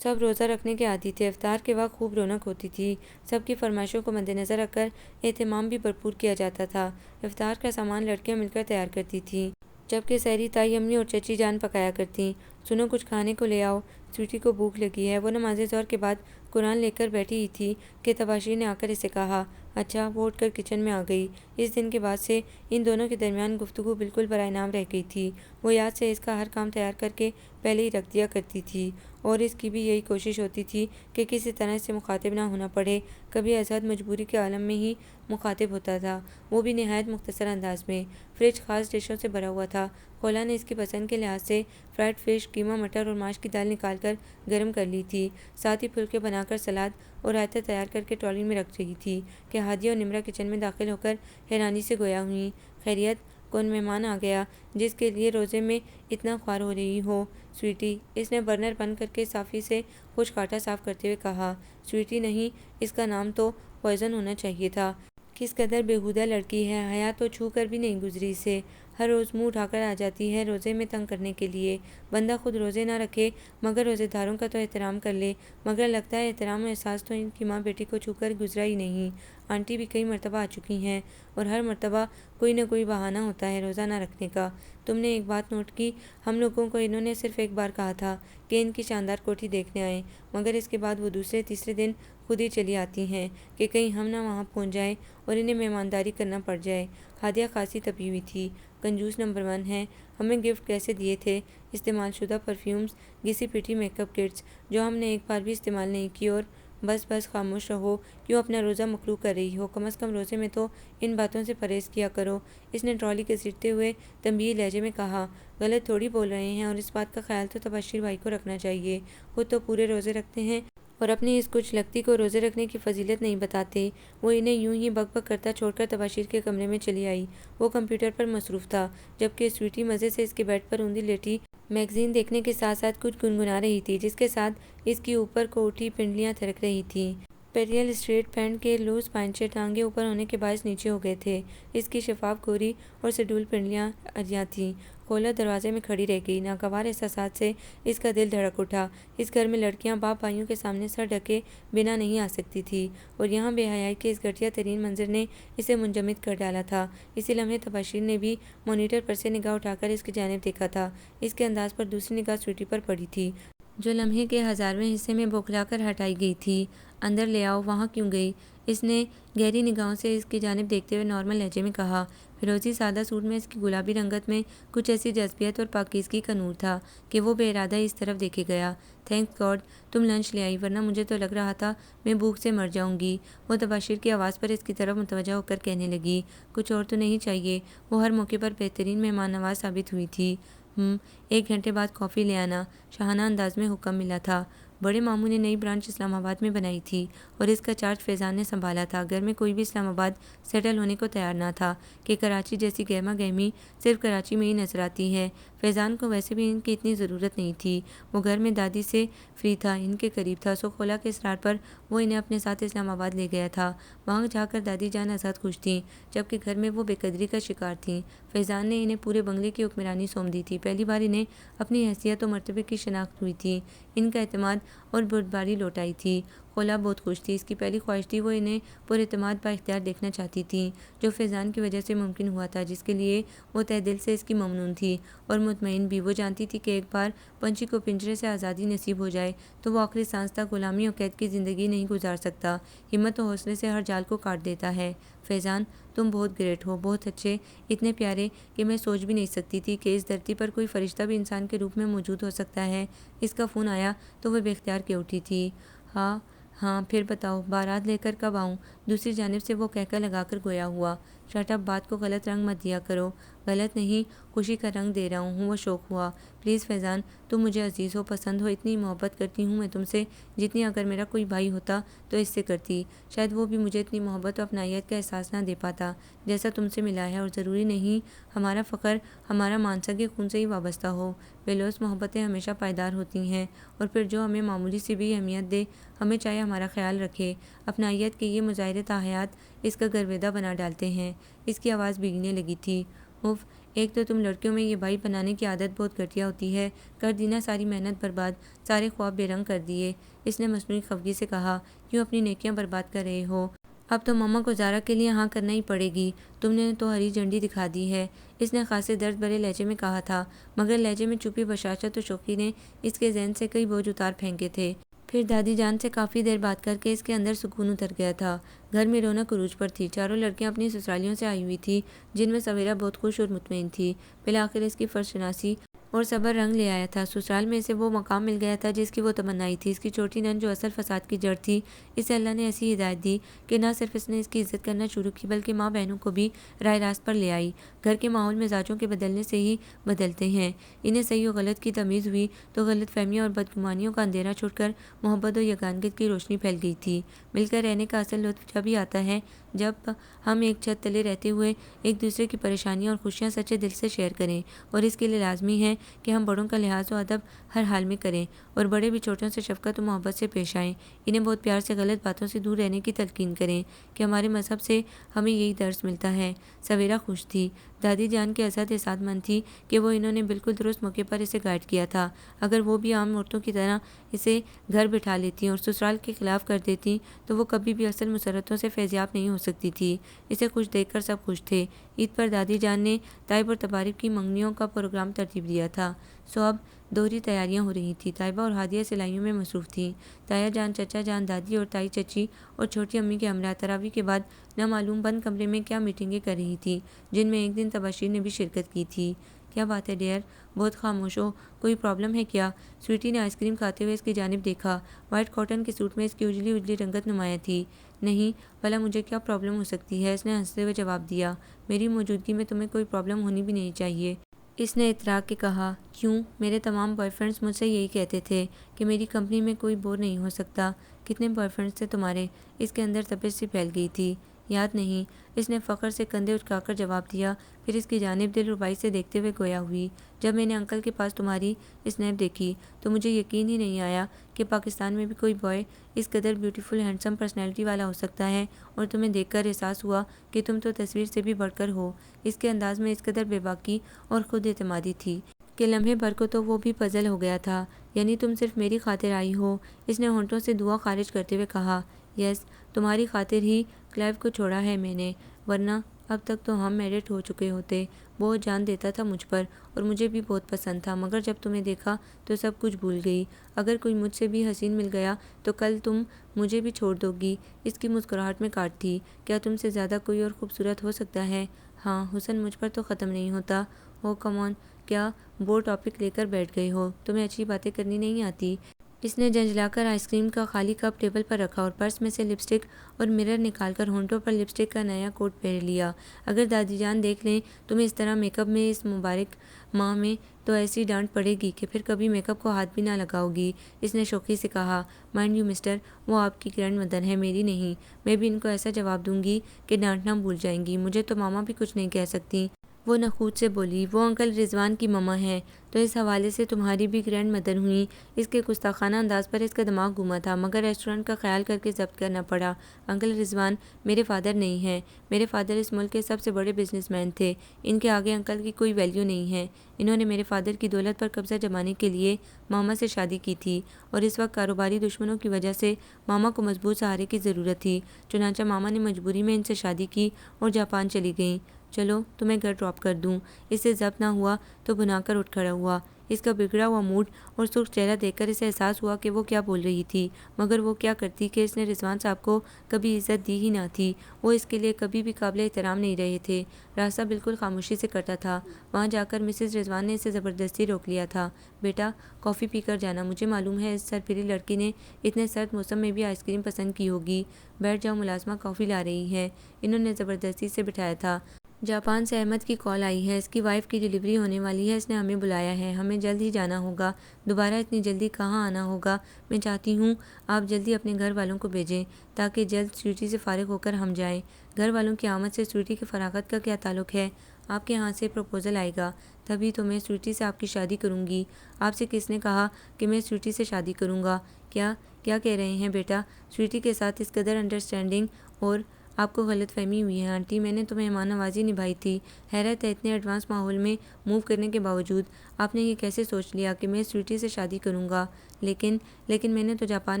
سب روزہ رکھنے کے عادی تھے۔ افطار کے وقت خوب رونق ہوتی تھی۔ سب کی فرمائشوں کو مد نظر رکھ کر اہتمام بھی بھرپور کیا جاتا تھا۔ افطار کا سامان لڑکیاں مل کر تیار کرتی تھیں، جبکہ سحری تائی امی اور چچی جان پکایا کرتیں۔ سنو، کچھ کھانے کو لے آؤ، سویٹی کو بھوک لگی ہے۔ وہ نماز ظہر کے بعد قرآن لے کر بیٹھی ہی تھی کہ تباشیر نے آ کر اسے کہا۔ اچھا، وہ اٹھ کر کچن میں آ گئی۔ اس دن کے بعد سے ان دونوں کے درمیان گفتگو بالکل برائے نام رہ گئی تھی۔ وہ یاد سے اس کا ہر کام تیار کر کے پہلے ہی رکھ دیا کرتی تھی، اور اس کی بھی یہی کوشش ہوتی تھی کہ کسی طرح اس سے مخاطب نہ ہونا پڑے۔ کبھی ازحد مجبوری کے عالم میں ہی مخاطب ہوتا تھا، وہ بھی نہایت مختصر انداز میں۔ فریج خاص ڈشوں سے بھرا ہوا تھا۔ خولا نے اس کی پسند کے لحاظ سے فرائیڈ فش، قیمہ مٹر اور ماش کی دال نکال کر گرم کر لی تھی، ساتھ ہی پھلکے بنا کر سلاد اور رائتا تیار کر کے ٹرالی میں رکھ رہی تھی کہ ہادیہ اور نمرہ کچن میں داخل ہو کر حیرانی سے گویا ہوئیں۔ خیریت، کون مہمان آ گیا جس کے لیے روزے میں اتنا خوار ہو رہی ہو؟ سویٹی، اس نے برنر بند کر کے صافی سے خشک آٹا صاف کرتے ہوئے کہا۔ سویٹی نہیں، اس کا نام تو پوائزن ہونا چاہیے تھا۔ کس قدر بیہودہ لڑکی ہے، حیا تو چھو کر بھی نہیں گزری اسے۔ ہر روز منہ اٹھا کر آ جاتی ہے روزے میں تنگ کرنے کے لیے۔ بندہ خود روزے نہ رکھے مگر روزے داروں کا تو احترام کر لے، مگر لگتا ہے احترام و احساس تو ان کی ماں بیٹی کو چھو کر گزرا ہی نہیں۔ آنٹی بھی کئی مرتبہ آ چکی ہیں، اور ہر مرتبہ کوئی نہ کوئی بہانہ ہوتا ہے روزہ نہ رکھنے کا۔ تم نے ایک بات نوٹ کی؟ ہم لوگوں کو انہوں نے صرف ایک بار کہا تھا کہ ان کی شاندار کوٹھی دیکھنے آئیں، مگر اس کے بعد وہ دوسرے تیسرے دن خود ہی چلی آتی ہیں کہ کہیں ہم نہ وہاں پہنچ جائیں اور انہیں مہمانداری کرنا پڑ جائے۔ ہادیہ خاصی تپی ہوئی تھی۔ کنجوس نمبر 1 ہے۔ ہمیں گفٹ کیسے دیے تھے؟ استعمال شدہ پرفیومز، گھسی پیٹی میک اپ کٹس جو ہم نے ایک بار بھی استعمال نہیں کی، اور بس بس خاموش رہو، کیوں اپنا روزہ مکروہ کر رہی ہو؟ کم از کم روزے میں تو ان باتوں سے پرہیز کیا کرو، اس نے ٹرالی گھسیٹتے ہوئے تنبیہی لہجے میں کہا۔ غلط تھوڑی بول رہے ہیں، اور اس بات کا خیال تو تباشیر بھائی کو رکھنا چاہیے، خود تو پورے روزے رکھتے ہیں اور اپنی اس کچھ لگتی کو روزے رکھنے کی فضیلت نہیں بتاتے۔ وہ انہیں یوں ہی بک بک کرتا چھوڑ کر تباشیر کے کمرے میں چلی آئی۔ وہ کمپیوٹر پر مصروف تھا، جبکہ سویٹی مزے سے اس کے بیڈ پر اوندھی لیٹی میگزین دیکھنے کے ساتھ ساتھ کچھ گنگنا رہی تھی، جس کے ساتھ اس کی اوپر کو اٹھی پنڈلیاں تھرک رہی تھیں۔ پیریل اسٹریٹ پینٹ کے لوز پائنچے ٹانگیں اوپر ہونے کے باعث نیچے ہو گئے تھے۔ اس کی شفاف گوری اور سڈول پنڈلیاں عریاں تھیں۔ خولا دروازے میں کھڑی رہ گئی۔ ناگوار احساسات سے اس کا دل دھڑک اٹھا۔ اس گھر میں لڑکیاں باپ بھائیوں کے سامنے سر ڈھکے بنا نہیں آ سکتی تھی، اور یہاں بے حیائی کے اس گھٹیا ترین منظر نے اسے منجمد کر ڈالا تھا۔ اسی لمحے تباشیر نے بھی مانیٹر پر سے نگاہ اٹھا کر اس کی جانب دیکھا تھا۔ اس کے انداز پر دوسری نگاہ سویٹی پر پڑی تھی، جو لمحے کے 1000ویں حصے میں بوکھلا کر ہٹائی گئی تھی۔ اندر لے آؤ، وہاں کیوں گئی؟ اس نے گہری نگاہوں سے اس کی جانب دیکھتے ہوئے نارمل لہجے میں کہا۔ فیروزی سادہ سوٹ میں اس کی گلابی رنگت میں کچھ ایسی جذبیت اور پاکیزگی کا نور تھا کہ وہ بے ارادہ اس طرف دیکھے گیا۔ تھینکس گاڈ تم لنچ لے آئی، ورنہ مجھے تو لگ رہا تھا میں بھوک سے مر جاؤں گی۔ وہ تباشر کی آواز پر اس کی طرف متوجہ ہو کر کہنے لگی، کچھ اور تو نہیں چاہیے؟ وہ ہر موقع پر بہترین مہمان نواز ثابت ہوئی تھی۔ 1 گھنٹے بعد کافی لے آنا، شاہانہ انداز میں حکم ملا تھا۔ بڑے ماموں نے نئی برانچ اسلام آباد میں بنائی تھی اور اس کا چارج فیضان نے سنبھالا تھا۔ گھر میں کوئی بھی اسلام آباد سیٹل ہونے کو تیار نہ تھا کہ کراچی جیسی گہما گہمی صرف کراچی میں ہی نظر آتی ہے۔ فیضان کو ویسے بھی ان کی اتنی ضرورت نہیں تھی، وہ گھر میں دادی سے فری تھا، ان کے قریب تھا، سو خولا کے اصرار پر وہ انہیں اپنے ساتھ اسلام آباد لے گیا تھا۔ وہاں جا کر دادی جان آزاد خوش تھیں، جبکہ گھر میں وہ بے قدری کا شکار تھیں۔ فیضان نے انہیں پورے بنگلے کی حکمرانی سونپ دی تھی۔ پہلی بار انہیں اپنی حیثیت و مرتبے کی شناخت ہوئی تھی، ان کا اعتماد اور بردباری لوٹ آئی تھی۔ خولا بہت خوش تھی، اس کی پہلی خواہش تھی وہ انہیں پر اعتماد با اختیار دیکھنا چاہتی تھی، جو فیضان کی وجہ سے ممکن ہوا تھا، جس کے لیے وہ تہ دل سے اس کی ممنون تھی اور مطمئن بھی۔ وہ جانتی تھی کہ ایک بار پنچھی کو پنجرے سے آزادی نصیب ہو جائے تو وہ آخری سانس تک غلامی اور قید کی زندگی نہیں گزار سکتا۔ ہمت و حوصلے سے ہر جال کو کاٹ دیتا ہے۔ فیضان تم بہت گریٹ ہو، بہت اچھے، اتنے پیارے کہ میں سوچ بھی نہیں سکتی تھی کہ اس دھرتی پر کوئی فرشتہ بھی انسان کے روپ میں موجود ہو سکتا ہے۔ اس کا فون آیا تو وہ بے اختیار کے اٹھی تھی۔ ہاں پھر بتاؤ بارات لے کر کب آؤں؟ دوسری جانب سے وہ کہکا لگا کر گویا ہوا۔ شٹ اپ، بات کو غلط رنگ مت دیا کرو۔ غلط نہیں، خوشی کا رنگ دے رہا ہوں، وہ شوق ہوا۔ پلیز فیضان، تم مجھے عزیز ہو، پسند ہو، اتنی محبت کرتی ہوں میں تم سے جتنی اگر میرا کوئی بھائی ہوتا تو اس سے کرتی۔ شاید وہ بھی مجھے اتنی محبت و اپنائیت کا احساس نہ دے پاتا جیسا تم سے ملا ہے، اور ضروری نہیں ہمارا فخر ہمارا مانسگ خون سے ہی وابستہ ہو۔ بے لوث محبتیں ہمیشہ پائیدار ہوتی ہیں، اور پھر جو ہمیں معمولی سی بھی اہمیت دے، ہمیں چاہے ہمارا خیال رکھے، اپنائیت کے یہ مظاہرے تاحیات اس کا گرویدہ بنا ڈالتے ہیں۔ اس کی آواز بھیگنے لگی تھی۔ اف، ایک تو تم لڑکیوں میں یہ بھائی بنانے کی عادت بہت گھٹیا ہوتی ہے، کر دی نا ساری محنت برباد، سارے خواب بے رنگ کر دیے۔ اس نے مصنوعی خفگی سے کہا، کیوں اپنی نیکیاں برباد کر رہے ہو؟ اب تو ماما کو زارا کے لیے ہاں کرنا ہی پڑے گی، تم نے تو ہری جھنڈی دکھا دی ہے۔ اس نے خاصے درد بھرے لہجے میں کہا تھا، مگر لہجے میں چھپی بشاشت و شوخی نے اس کے ذہن سے کئی بوجھ اتار پھینکے تھے۔ پھر دادی جان سے کافی دیر بات کر کے اس کے اندر سکون اتر گیا تھا۔ گھر میں رونق عروج پر تھی، چاروں لڑکیاں اپنی سسرالیوں سے آئی ہوئی تھیں، جن میں سویرا بہت خوش اور مطمئن تھی۔ بالآخر اس کی فرض شناسی اور صبر رنگ لے آیا تھا۔ سسرال میں اسے وہ مقام مل گیا تھا جس کی وہ تمنائی تھی۔ اس کی چھوٹی نند جو اصل فساد کی جڑ تھی، اسے اللہ نے ایسی ہدایت دی کہ نہ صرف اس نے اس کی عزت کرنا شروع کی، بلکہ ماں بہنوں کو بھی راہ راست پر لے آئی۔ گھر کے ماحول مزاجوں کے بدلنے سے ہی بدلتے ہیں۔ انہیں صحیح و غلط کی تمیز ہوئی تو غلط فہمیوں اور بدگمانیوں کا اندھیرا چھوٹ کر محبت و یگانگت کی روشنی پھیل گئی تھی۔ مل کر رہنے کا اصل لطف جب ہی آتا ہے جب ہم ایک چھت تلے رہتے ہوئے ایک دوسرے کی پریشانیاں اور خوشیاں سچے دل سے شیئر کریں، اور اس کے لیے لازمی ہے کہ ہم بڑوں کا لحاظ و ادب ہر حال میں کریں، اور بڑے بھی چھوٹوں سے شفقت و محبت سے پیش آئیں۔ انہیں بہت پیار سے غلط باتوں سے دور رہنے کی تلقین کریں کہ ہمارے مذہب سے ہمیں یہی درس ملتا ہے۔ سویرا خوش تھی، دادی جان کے عزت احساد مند تھی کہ وہ انہوں نے بالکل درست موقع پر اسے گائیڈ کیا تھا۔ اگر وہ بھی عام عورتوں کی طرح اسے گھر بٹھا لیتی اور سسرال کے خلاف کر دیتی تو وہ کبھی بھی اصل مسرتوں سے فیضیاب نہیں ہو سکتی تھی۔ اسے خوش دیکھ کر سب خوش تھے۔ عید پر دادی جان نے طیب اور تبارک کی منگنیوں کا پروگرام ترتیب دیا تھا، سو اب دوہری تیاریاں ہو رہی تھیں۔ طیبہ اور ہادیہ سلائیوں میں مصروف تھیں۔ تایا جان، چچا جان، دادی اور تائی چچی اور چھوٹی امی کے ہمراہ تراویح کے بعد نامعلوم بند کمرے میں کیا میٹنگیں کر رہی تھیں، جن میں ایک دن تباشیر نے بھی شرکت کی تھی۔ کیا بات ہے ڈیئر، بہت خاموش ہو، کوئی پرابلم ہے کیا؟ سویٹی نے آئس کریم کھاتے ہوئے اس کی جانب دیکھا۔ وائٹ کاٹن کے سوٹ میں اس کی اجلی اجلی رنگت نمایاں تھی۔ نہیں، بھلا مجھے کیا پرابلم ہو سکتی ہے؟ اس نے ہنستے ہوئے جواب دیا، میری موجودگی میں تمہیں کوئی پرابلم ہونی بھی نہیں چاہیے۔ اس نے اطراء کے کہا، کیوں؟ میرے تمام بوائے فرینڈز مجھ سے یہی کہتے تھے کہ میری کمپنی میں کوئی بور نہیں ہو سکتا۔ کتنے بوائے فرینڈز تھے تمہارے؟ اس کے اندر تپش سی پھیل گئی تھی۔ یاد نہیں، اس نے فخر سے کندھے اٹھا کر جواب دیا، پھر اس کی جانب دل ربائی سے دیکھتے ہوئے گویا ہوئی، جب میں نے انکل کے پاس تمہاری اسنیپ دیکھی تو مجھے یقین ہی نہیں آیا کہ پاکستان میں بھی کوئی بوائے اس قدر بیوٹیفل ہینڈسم پرسنالٹی والا ہو سکتا ہے، اور تمہیں دیکھ کر احساس ہوا کہ تم تو تصویر سے بھی بڑھ کر ہو۔ اس کے انداز میں اس قدر بے باکی اور خود اعتمادی تھی کہ لمحے بھر کو تو وہ بھی پزل ہو گیا تھا۔ یعنی تم صرف میری خاطر آئی ہو؟ اس نے ہونٹوں سے دعا خارج کرتے ہوئے کہا، یس، تمہاری خاطر ہی کلائیو کو چھوڑا ہے میں نے، ورنہ اب تک تو ہم میرٹ ہو چکے ہوتے۔ بہت جان دیتا تھا مجھ پر اور مجھے بھی بہت پسند تھا، مگر جب تمہیں دیکھا تو سب کچھ بھول گئی۔ اگر کوئی مجھ سے بھی حسین مل گیا تو کل تم مجھے بھی چھوڑ دو گی۔ اس کی مسکراہٹ میں کاٹ تھی۔ کیا تم سے زیادہ کوئی اور خوبصورت ہو سکتا ہے؟ ہاں، حسن مجھ پر تو ختم نہیں ہوتا۔ او کم آن، کیا وہ ٹاپک لے کر بیٹھ گئے ہو؟ تمہیں اچھی باتیں کرنی نہیں آتی؟ اس نے جھنجھلا کر آئس کریم کا خالی کپ ٹیبل پر رکھا اور پرس میں سے لپسٹک اور مرر نکال کر ہونٹوں پر لپسٹک کا نیا کوٹ پہن لیا۔ اگر دادی جان دیکھ لیں تمہیں اس طرح میک اپ میں اس مبارک ماہ میں تو ایسی ڈانٹ پڑے گی کہ پھر کبھی میک اپ کو ہاتھ بھی نہ لگاؤ گی۔ اس نے شوخی سے کہا، مائنڈ یو مسٹر، وہ آپ کی گرینڈ مدر ہے، میری نہیں۔ میں بھی ان کو ایسا جواب دوں گی کہ ڈانٹنا بھول جائیں گی۔ مجھے تو ماما بھی کچھ نہیں کہہ سکتی۔ وہ نخوت سے بولی، وہ انکل رضوان کی ماما ہے، تو اس حوالے سے تمہاری بھی گرینڈ مدر ہوئی۔ اس کے گستاخانہ انداز پر اس کا دماغ گھوما تھا، مگر ریسٹورنٹ کا خیال کر کے ضبط کرنا پڑا۔ انکل رضوان میرے فادر نہیں ہیں۔ میرے فادر اس ملک کے سب سے بڑے بزنس مین تھے۔ ان کے آگے انکل کی کوئی ویلیو نہیں ہے۔ انہوں نے میرے فادر کی دولت پر قبضہ جمانے کے لیے ماما سے شادی کی تھی، اور اس وقت کاروباری دشمنوں کی وجہ سے ماما کو مضبوط سہارے کی ضرورت تھی۔ چنانچہ ماما نے مجبوری میں ان سے شادی کی اور جاپان چلی گئیں۔ چلو تمہیں گھر ڈراپ کر دوں۔ اس سے ضبط نہ ہوا تو بھنا کر اٹھ کھڑا ہوا۔ اس کا بگڑا ہوا موڈ اور سرخ چہرہ دیکھ کر اسے احساس ہوا کہ وہ کیا بول رہی تھی، مگر وہ کیا کرتی کہ اس نے رضوان صاحب کو کبھی عزت دی ہی نہ تھی۔ وہ اس کے لیے کبھی بھی قابل احترام نہیں رہے تھے۔ راستہ بالکل خاموشی سے کٹا تھا۔ وہاں جا کر مسز رضوان نے اسے زبردستی روک لیا تھا۔ بیٹا، کافی پی کر جانا۔ مجھے معلوم ہے اس سرپھری لڑکی نے اتنے سرد موسم میں بھی آئس کریم پسند کی ہوگی۔ بیٹھ جاؤ، ملازمہ کافی لا رہی ہے۔ انہوں نے زبردستی سے بٹھایا تھا۔ جاپان سے احمد کی کال آئی ہے، اس کی وائف کی ڈیلیوری ہونے والی ہے، اس نے ہمیں بلایا ہے، ہمیں جلد ہی جانا ہوگا۔ دوبارہ اتنی جلدی کہاں آنا ہوگا؟ میں چاہتی ہوں آپ جلدی اپنے گھر والوں کو بھیجیں تاکہ جلد سویٹی سے فارغ ہو کر ہم جائیں۔ گھر والوں کی آمد سے سویٹی کی فراغت کا کیا تعلق ہے؟ آپ کے ہاں سے پروپوزل آئے گا، تبھی تو میں سویٹی سے آپ کی شادی کروں گی۔ آپ سے کس نے کہا کہ میں سویٹی سے شادی کروں گا؟ کیا کہہ رہے ہیں بیٹا؟ سویٹی کے ساتھ اس قدر انڈرسٹینڈنگ اور آپ کو غلط فہمی ہوئی ہے آنٹی، میں نے تو مہمان نوازی نبھائی تھی۔ حیرت ہے، اتنے ایڈوانس ماحول میں موو کرنے کے باوجود آپ نے یہ کیسے سوچ لیا کہ میں سویٹی سے شادی کروں گا؟ لیکن میں نے تو جاپان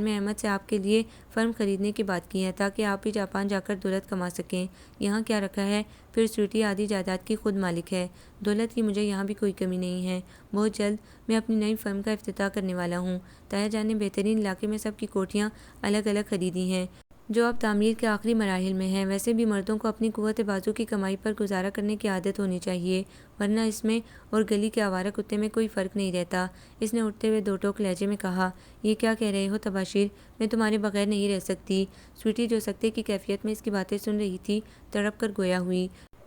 میں احمد سے آپ کے لیے فرم خریدنے کی بات کی ہے تاکہ آپ بھی جاپان جا کر دولت کما سکیں۔ یہاں کیا رکھا ہے؟ پھر سویٹی آدھی جائیداد کی خود مالک ہے۔ دولت کی مجھے یہاں بھی کوئی کمی نہیں ہے۔ بہت جلد میں اپنی نئی فرم کا افتتاح کرنے والا ہوں۔ تایا جان نے بہترین علاقے میں سب کی کوٹھیاں الگ الگ خریدی ہیں جو اب تعمیر کے آخری مراحل میں ہیں۔ ویسے بھی مردوں کو اپنی قوت بازو کی کمائی پر گزارا کرنے کی عادت ہونی چاہیے، ورنہ اس میں اور گلی کے آوارہ کتے میں کوئی فرق نہیں رہتا۔ اس نے اٹھتے ہوئے دو ٹوک لہجے میں کہا، یہ کیا کہہ رہے ہو تباشیر؟ میں تمہارے بغیر نہیں رہ سکتی۔ سویٹی جو سکتے کی کیفیت میں اس کی باتیں سن رہی تھی، تڑپ کر گویا ہوئی۔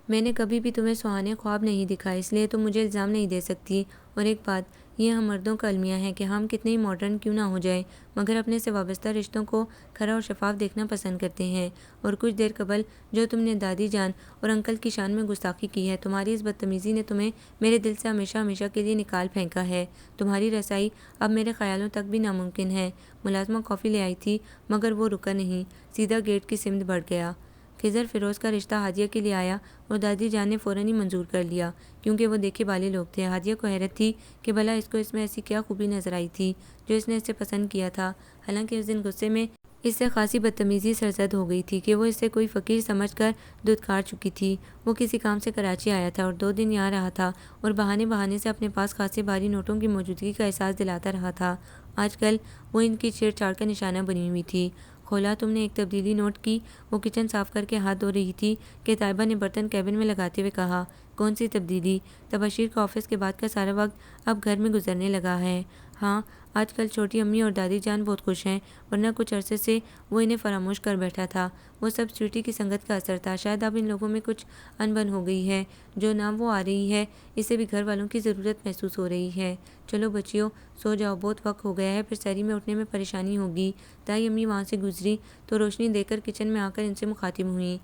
میں نے کبھی بھی تمہیں سہانے خواب نہیں دکھائے، اس لیے تم مجھے الزام نہیں دے سکتی۔ اور ایک بات، یہ ہم مردوں کا المیہ ہے کہ ہم کتنے ہی ماڈرن کیوں نہ ہو جائیں، مگر اپنے سے وابستہ رشتوں کو کھرا اور شفاف دیکھنا پسند کرتے ہیں۔ اور کچھ دیر قبل جو تم نے دادی جان اور انکل کی شان میں گستاخی کی ہے، تمہاری اس بدتمیزی نے تمہیں میرے دل سے ہمیشہ ہمیشہ کے لیے نکال پھینکا ہے۔ تمہاری رسائی اب میرے خیالوں تک بھی ناممکن ہے۔ ملازمہ کافی لے آئی تھی، مگر وہ رکا نہیں، سیدھا گیٹ کی سمت بڑھ گیا۔ خضر فیروز کا رشتہ ہادیہ کے لیے آیا اور دادی جان نے فوراً ہی منظور کر لیا، کیونکہ وہ دیکھے بالے لوگ تھے۔ ہادیہ کو حیرت تھی کہ بھلا اس کو اس میں ایسی کیا خوبی نظر آئی تھی جو اس نے اسے پسند کیا تھا، حالانکہ اس دن غصے میں اس سے خاصی بدتمیزی سرزد ہو گئی تھی کہ وہ اس سے کوئی فقیر سمجھ کر دھتکار چکی تھی۔ وہ کسی کام سے کراچی آیا تھا اور 2 دن یہاں رہا تھا اور بہانے سے اپنے پاس خاصے بھاری نوٹوں کی موجودگی کا احساس دلاتا رہا تھا۔ آج کل وہ ان کی چھیڑ چھاڑ کا نشانہ بنی ہوئی تھی۔ کھولا تم نے ایک تبدیلی نوٹ کی؟ وہ کچن صاف کر کے ہاتھ دھو رہی تھی کہ طیبہ نے برتن کیبن میں لگاتے ہوئے کہا، کون سی تبدیلی؟ تبشیر کا آفس کے بعد کا سارا وقت اب گھر میں گزرنے لگا ہے۔ ہاں، آج کل چھوٹی امی اور دادی جان بہت خوش ہیں، ورنہ کچھ عرصے سے وہ انہیں فراموش کر بیٹھا تھا۔ وہ سب سویٹی کی سنگت کا اثر تھا۔ شاید اب ان لوگوں میں کچھ انبن ہو گئی ہے، جو نہ وہ آ رہی ہے، اسے بھی گھر والوں کی ضرورت محسوس ہو رہی ہے۔ چلو بچیوں، سو جاؤ، بہت وقت ہو گیا ہے، پھر سحری میں اٹھنے میں پریشانی ہوگی۔ دائی امی وہاں سے گزری تو روشنی دے کر کچن میں آ کر ان سے مخاطب ہوئیں۔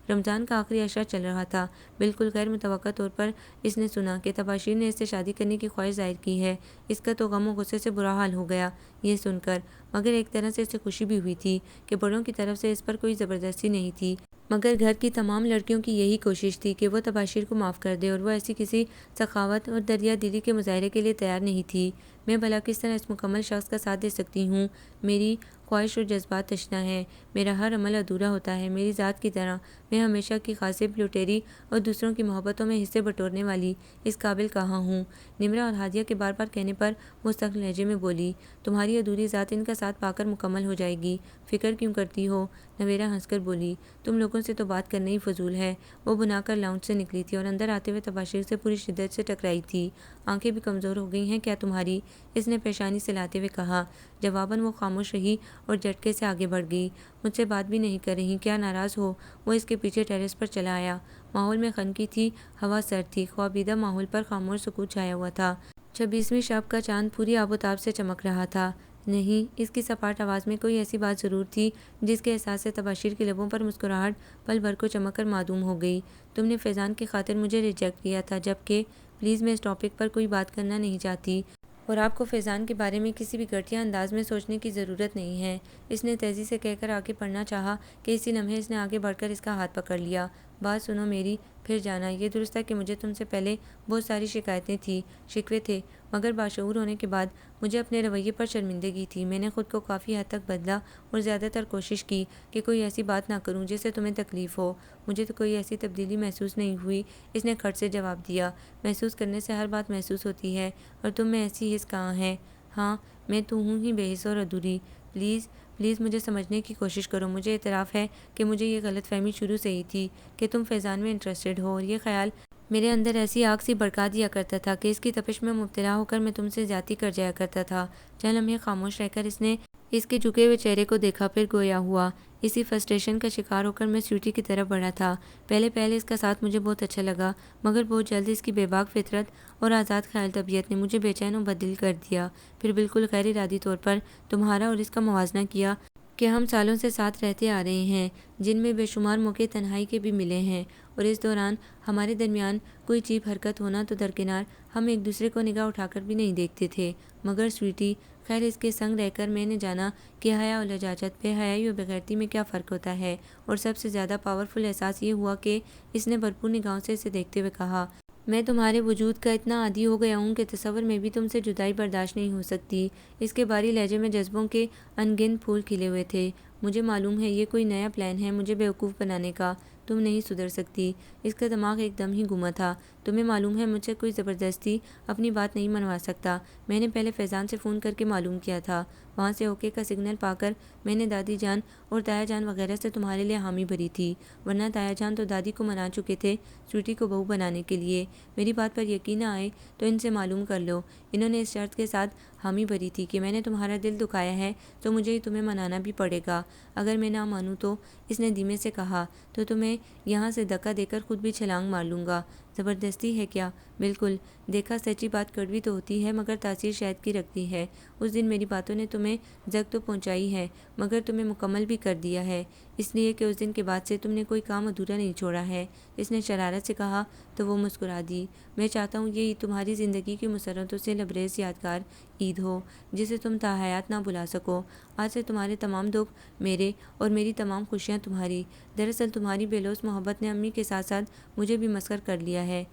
رمضان کا آخری عشرہ چل رہا تھا۔ بالکل غیر متوقع طور پر اس نے سنا کہ تباشیر نے اس سے شادی کرنے کی خواہش ظاہر کی ہے۔ اس کا تو غم و غصے سے برا حال ہو گیا یہ سن کر، مگر ایک طرح سے اسے خوشی بھی ہوئی تھی کہ بڑوں کی طرف سے اس پر کوئی زبردستی نہیں تھی۔ مگر گھر کی تمام لڑکیوں کی یہی کوشش تھی کہ وہ تباشیر کو معاف کر دے، اور وہ ایسی کسی سخاوت اور دریا دلی کے مظاہرے کے لیے تیار نہیں تھی۔ میں بھلا کس طرح اس مکمل شخص کا ساتھ دے سکتی ہوں؟ میری خواہش اور جذبات تشنا ہے، میرا ہر عمل ادھورا ہوتا ہے۔ میری ذات کی طرح میں ہمیشہ کی غاصب، لٹیری اور دوسروں کی محبتوں میں حصے بٹورنے والی اس قابل کہاں ہوں؟ نمرہ اور ہادیہ کے بار بار کہنے پر وہ سخت لہجے میں بولی، تمہاری ادھوری ذات ان کا ساتھ پا کر مکمل ہو جائے گی، فکر کیوں کرتی ہو؟ نویرہ ہنس کر بولی، تم لوگوں سے تو بات کرنا ہی فضول ہے۔ وہ بنا کر لاؤنج سے نکلی تھی اور اندر آتے ہوئے تباشیر سے پوری شدت سے ٹکرائی تھی۔ آنکھیں بھی کمزور ہو گئی ہیں کیا تمہاری؟ اس نے پیشانی سلاتے ہوئے کہا۔ جواباً وہ خاموش رہی اور جھٹکے سے آگے بڑھ گئی۔ مجھ سے بات بھی نہیں کر رہی، کیا ناراض ہو؟ وہ اس کے پیچھے ٹیرس پر چلا آیا۔ ماحول میں خنکی تھی، ہوا سرد تھی، خوابیدہ ماحول پر خاموش سکوت چھایا ہوا تھا۔ 26ویں شب کا چاند پوری آب و تاب سے چمک رہا تھا۔ نہیں، اس کی سپاٹ آواز میں کوئی ایسی بات ضرور تھی جس کے احساس سے تباشیر کے لبوں پر مسکراہٹ پل بھر کو چمک کر معدوم ہو گئی۔ تم نے فیضان کی خاطر مجھے ریجیکٹ کیا تھا، جبکہ پلیز میں اس ٹاپک پر کوئی بات کرنا نہیں چاہتی، اور آپ کو فیضان کے بارے میں کسی بھی گھٹیا انداز میں سوچنے کی ضرورت نہیں ہے۔ اس نے تیزی سے کہہ کر آگے بڑھنا چاہا کہ اسی لمحے اس نے آگے بڑھ کر اس کا ہاتھ پکڑ لیا۔ بات سنو میری، پھر جانا۔ یہ درست ہے کہ مجھے تم سے پہلے بہت ساری شکایتیں تھیں، شکوے تھے، مگر باشعور ہونے کے بعد مجھے اپنے رویے پر شرمندگی تھی۔ میں نے خود کو کافی حد تک بدلا اور زیادہ تر کوشش کی کہ کوئی ایسی بات نہ کروں جس سے تمہیں تکلیف ہو۔ مجھے تو کوئی ایسی تبدیلی محسوس نہیں ہوئی، اس نے کھٹ سے جواب دیا۔ محسوس کرنے سے ہر بات محسوس ہوتی ہے، اور تم میں ایسی حس کہاں ہے؟ ہاں، میں تو ہوں ہی بے حس اور ادھوری۔ پلیز پلیز مجھے سمجھنے کی کوشش کرو۔ مجھے اعتراف ہے کہ مجھے یہ غلط فہمی شروع سے ہی تھی کہ تم فیضان میں انٹرسٹڈ ہو، اور یہ خیال میرے اندر ایسی آگ سی بھڑکا دیا کرتا تھا کہ اس کی تپش میں مبتلا ہو کر میں تم سے زیادتی کر جایا کرتا تھا۔ چند لمحے خاموش رہ کر اس نے اس کے جھکے ہوئے چہرے کو دیکھا، پھر گویا ہوا۔ اسی فرسٹریشن کا شکار ہو کر میں سویٹی کی طرف بڑھا تھا۔ پہلے اس کا ساتھ مجھے بہت اچھا لگا، مگر بہت جلد اس کی بے باک فطرت اور آزاد خیال طبیعت نے مجھے بے چین و بددل کر دیا۔ پھر بالکل غیر ارادی طور پر تمہارا اور اس کا موازنہ کیا کہ ہم سالوں سے ساتھ رہتے آ رہے ہیں، جن میں بے شمار موقع تنہائی کے بھی ملے ہیں، اور اس دوران ہمارے درمیان کوئی چیپ حرکت ہونا تو درکنار، ہم ایک دوسرے کو نگاہ اٹھا کر بھی نہیں دیکھتے تھے۔ مگر سویٹی، خیر اس کے سنگ رہ کر میں نے جانا کہ حیا اور لجاجت، بے حیائی اور بغیرتی میں کیا فرق ہوتا ہے، اور سب سے زیادہ پاورفل احساس یہ ہوا کہ اس نے بھرپور نگاہوں سے اسے دیکھتے ہوئے کہا، میں تمہارے وجود کا اتنا عادی ہو گیا ہوں کہ تصور میں بھی تم سے جدائی برداشت نہیں ہو سکتی۔ اس کے باری لہجے میں جذبوں کے ان گنت پھول کھلے ہوئے تھے۔ مجھے معلوم ہے یہ کوئی نیا پلان ہے مجھے بیوقوف بنانے کا، تم نہیں سدھر سکتی۔ اس کا دماغ ایک دم ہی گما تھا۔ تمہیں معلوم ہے مجھ سے کوئی زبردستی اپنی بات نہیں منوا سکتا۔ میں نے پہلے فیضان سے فون کر کے معلوم کیا تھا، وہاں سے اوکے کا سگنل پا کر میں نے دادی جان اور تایا جان وغیرہ سے تمہارے لیے حامی بھری تھی، ورنہ تایا جان تو دادی کو منا چکے تھے سویٹی کو بہو بنانے کے لیے۔ میری بات پر یقین نہ آئے تو ان سے معلوم کر لو، انہوں نے اس شرط کے ساتھ حامی بھری تھی کہ میں نے تمہارا دل دکھایا ہے تو مجھے ہی تمہیں منانا بھی پڑے گا۔ اگر میں نہ مانوں تو، اس نے دھیمے سے کہا، تو تمہیں یہاں سے دھکا دے کر خود بھی چھلانگ مار لوں گا۔ زبردستی ہے کیا؟ بالکل۔ دیکھا سچی بات کڑوی تو ہوتی ہے مگر تاثیر شہد کی رکھتی ہے۔ اس دن میری باتوں نے تمہیں زگ تو پہنچائی ہے مگر تمہیں مکمل بھی کر دیا ہے، اس لیے کہ اس دن کے بعد سے تم نے کوئی کام ادھورا نہیں چھوڑا ہے، اس نے شرارت سے کہا تو وہ مسکرا دی۔ میں چاہتا ہوں یہ عید تمہاری زندگی کی مسرتوں سے لبریز یادگار عید ہو جسے تم تا حیات نہ بھلا سکو۔ آج سے تمہارے تمام دکھ میرے اور میری تمام خوشیاں تمہاری۔ دراصل تمہاری بے لوث محبت نے امی کے ساتھ ساتھ مجھے بھی مسخر کر لیا ہے۔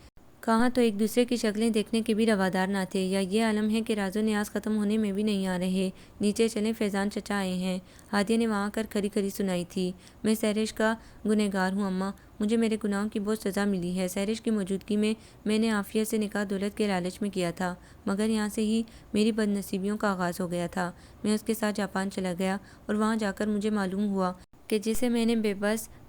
کہاں تو ایک دوسرے کی شکلیں دیکھنے کے بھی روادار نہ تھے، یا یہ عالم ہے کہ راز و نیاز ختم ہونے میں بھی نہیں آ رہے۔ نیچے چلیں، فیضان چچا آئے ہیں، ہادیہ نے وہاں کر کھری کھری سنائی تھی۔ میں سحرش کا گنہگار ہوں اماں، مجھے میرے گناہوں کی بہت سزا ملی ہے۔ سحرش کی موجودگی میں نے عافیہ سے نکاح دولت کے لالچ میں کیا تھا، مگر یہاں سے ہی میری بد نصیبیوں کا آغاز ہو گیا تھا۔ میں اس کے ساتھ جاپان چلا گیا اور وہاں جا کر مجھے معلوم ہوا کہ جسے میں نے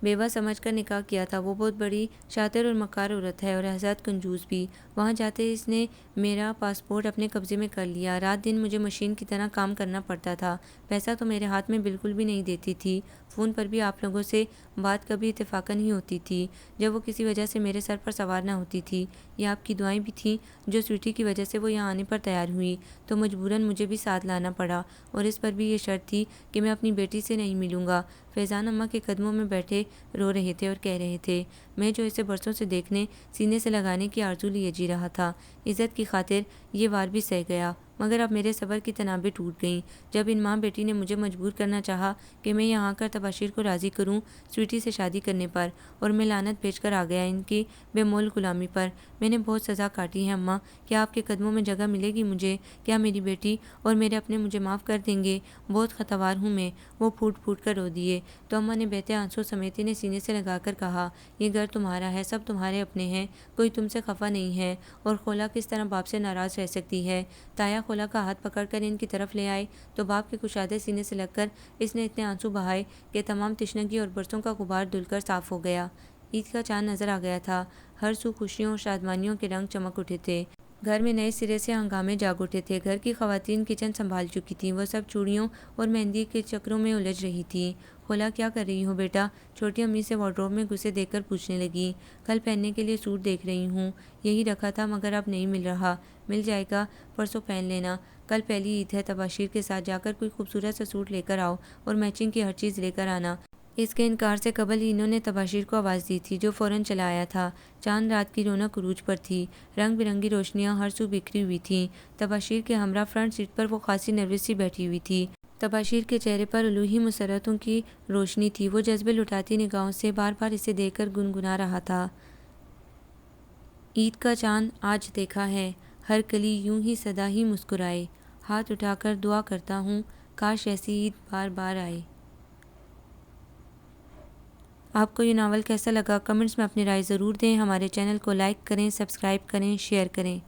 بیوہ سمجھ کر نکاح کیا تھا وہ بہت بڑی شاطر اور مکار عورت ہے، اور حضرت کنجوس بھی۔ وہاں جاتے اس نے میرا پاسپورٹ اپنے قبضے میں کر لیا۔ رات دن مجھے مشین کی طرح کام کرنا پڑتا تھا، پیسہ تو میرے ہاتھ میں بالکل بھی نہیں دیتی تھی۔ فون پر بھی آپ لوگوں سے بات کبھی اتفاقاً ہی ہوتی تھی جب وہ کسی وجہ سے میرے سر پر سوار نہ ہوتی تھی۔ یہ آپ کی دعائیں بھی تھیں جو سویٹی کی وجہ سے وہ یہاں آنے پر تیار ہوئی، تو مجبوراً مجھے بھی ساتھ لانا پڑا، اور اس پر بھی یہ شرط تھی کہ میں اپنی بیٹی سے نہیں ملوں گا۔ فیضان اماں کے قدموں میں بیٹھے رو رہے تھے اور کہہ رہے تھے، میں جو اسے برسوں سے دیکھنے، سینے سے لگانے کی آرزو لیے جی رہا تھا، عزت کی خاطر یہ وار بھی سہ گیا، مگر اب میرے صبر کی تنابیں ٹوٹ گئیں جب ان ماں بیٹی نے مجھے مجبور کرنا چاہا کہ میں یہاں آ کر تباشیر کو راضی کروں سویٹی سے شادی کرنے پر، اور میں لعنت بھیج کر آ گیا ان کی بے مول غلامی پر۔ میں نے بہت سزا کاٹی ہے اماں، کیا آپ کے قدموں میں جگہ ملے گی مجھے؟ کیا میری بیٹی اور میرے اپنے مجھے معاف کر دیں گے؟ بہت خطاوار ہوں میں۔ وہ پھوٹ پھوٹ کر رو دیے تو اماں نے بہتے آنسو سمیت انہیں سینے سے لگا کر کہا، یہ گھر تمہارا ہے، سب تمہارے اپنے ہیں، کوئی تم سے خفا نہیں ہے۔ اور خولا کس طرح باپ سے ناراض رہ سکتی ہے؟ تایا خولا کا ہاتھ پکڑ کر ان کی طرف لے آئے تو باپ کے کشادے سینے سے لگ کر اس نے اتنے آنسو بہائے کہ تمام تشنگی اور برسوں کا غبار دھل کر صاف ہو گیا۔ عید کا چاند نظر آ گیا تھا، ہر سو خوشیوں اور شادمانیوں کے رنگ چمک اٹھے تھے۔ گھر میں نئے سرے سے ہنگامے جاگ اٹھے تھے۔ گھر کی خواتین کچن سنبھال چکی تھیں، وہ سب چوڑیوں اور مہندی کے چکروں میں الجھ رہی تھیں۔ خولا کیا کر رہی ہو بیٹا؟ چھوٹی امی سے وارڈروب میں گھسے دیکھ کر پوچھنے لگی۔ کل پہننے کے لیے سوٹ دیکھ رہی ہوں، یہی رکھا تھا مگر اب نہیں مل رہا۔ مل جائے گا، پرسوں پہن لینا، کل پہلی عید ہے، تباشیر کے ساتھ جا کر کوئی خوبصورت سا سوٹ لے کر آؤ اور میچنگ کی ہر چیز لے کر آنا۔ اس کے انکار سے قبل ہی انہوں نے تباشیر کو آواز دی تھی جو فوراً چلا آیا تھا۔ چاند رات کی رونق عروج پر تھی، رنگ برنگی روشنیاں ہر سو بکھری ہوئی تھیں۔ تباشیر کے ہمراہ فرنٹ سیٹ پر وہ خاصی نروس سی بیٹھی ہوئی تھی۔ تباشیر کے چہرے پر الوہی مسرتوں کی روشنی تھی، وہ جذبے لٹاتی نگاہوں سے بار بار اسے دیکھ کر گنگنا رہا تھا۔ عید کا چاند آج دیکھا ہے، ہر کلی یوں ہی سدا ہی مسکرائے، ہاتھ اٹھا کر دعا کرتا ہوں کاش ایسی عید بار بار آئے۔ آپ کو یہ ناول کیسا لگا؟ کمنٹس میں اپنی رائے ضرور دیں۔ ہمارے چینل کو لائک کریں، سبسکرائب کریں، شیئر کریں۔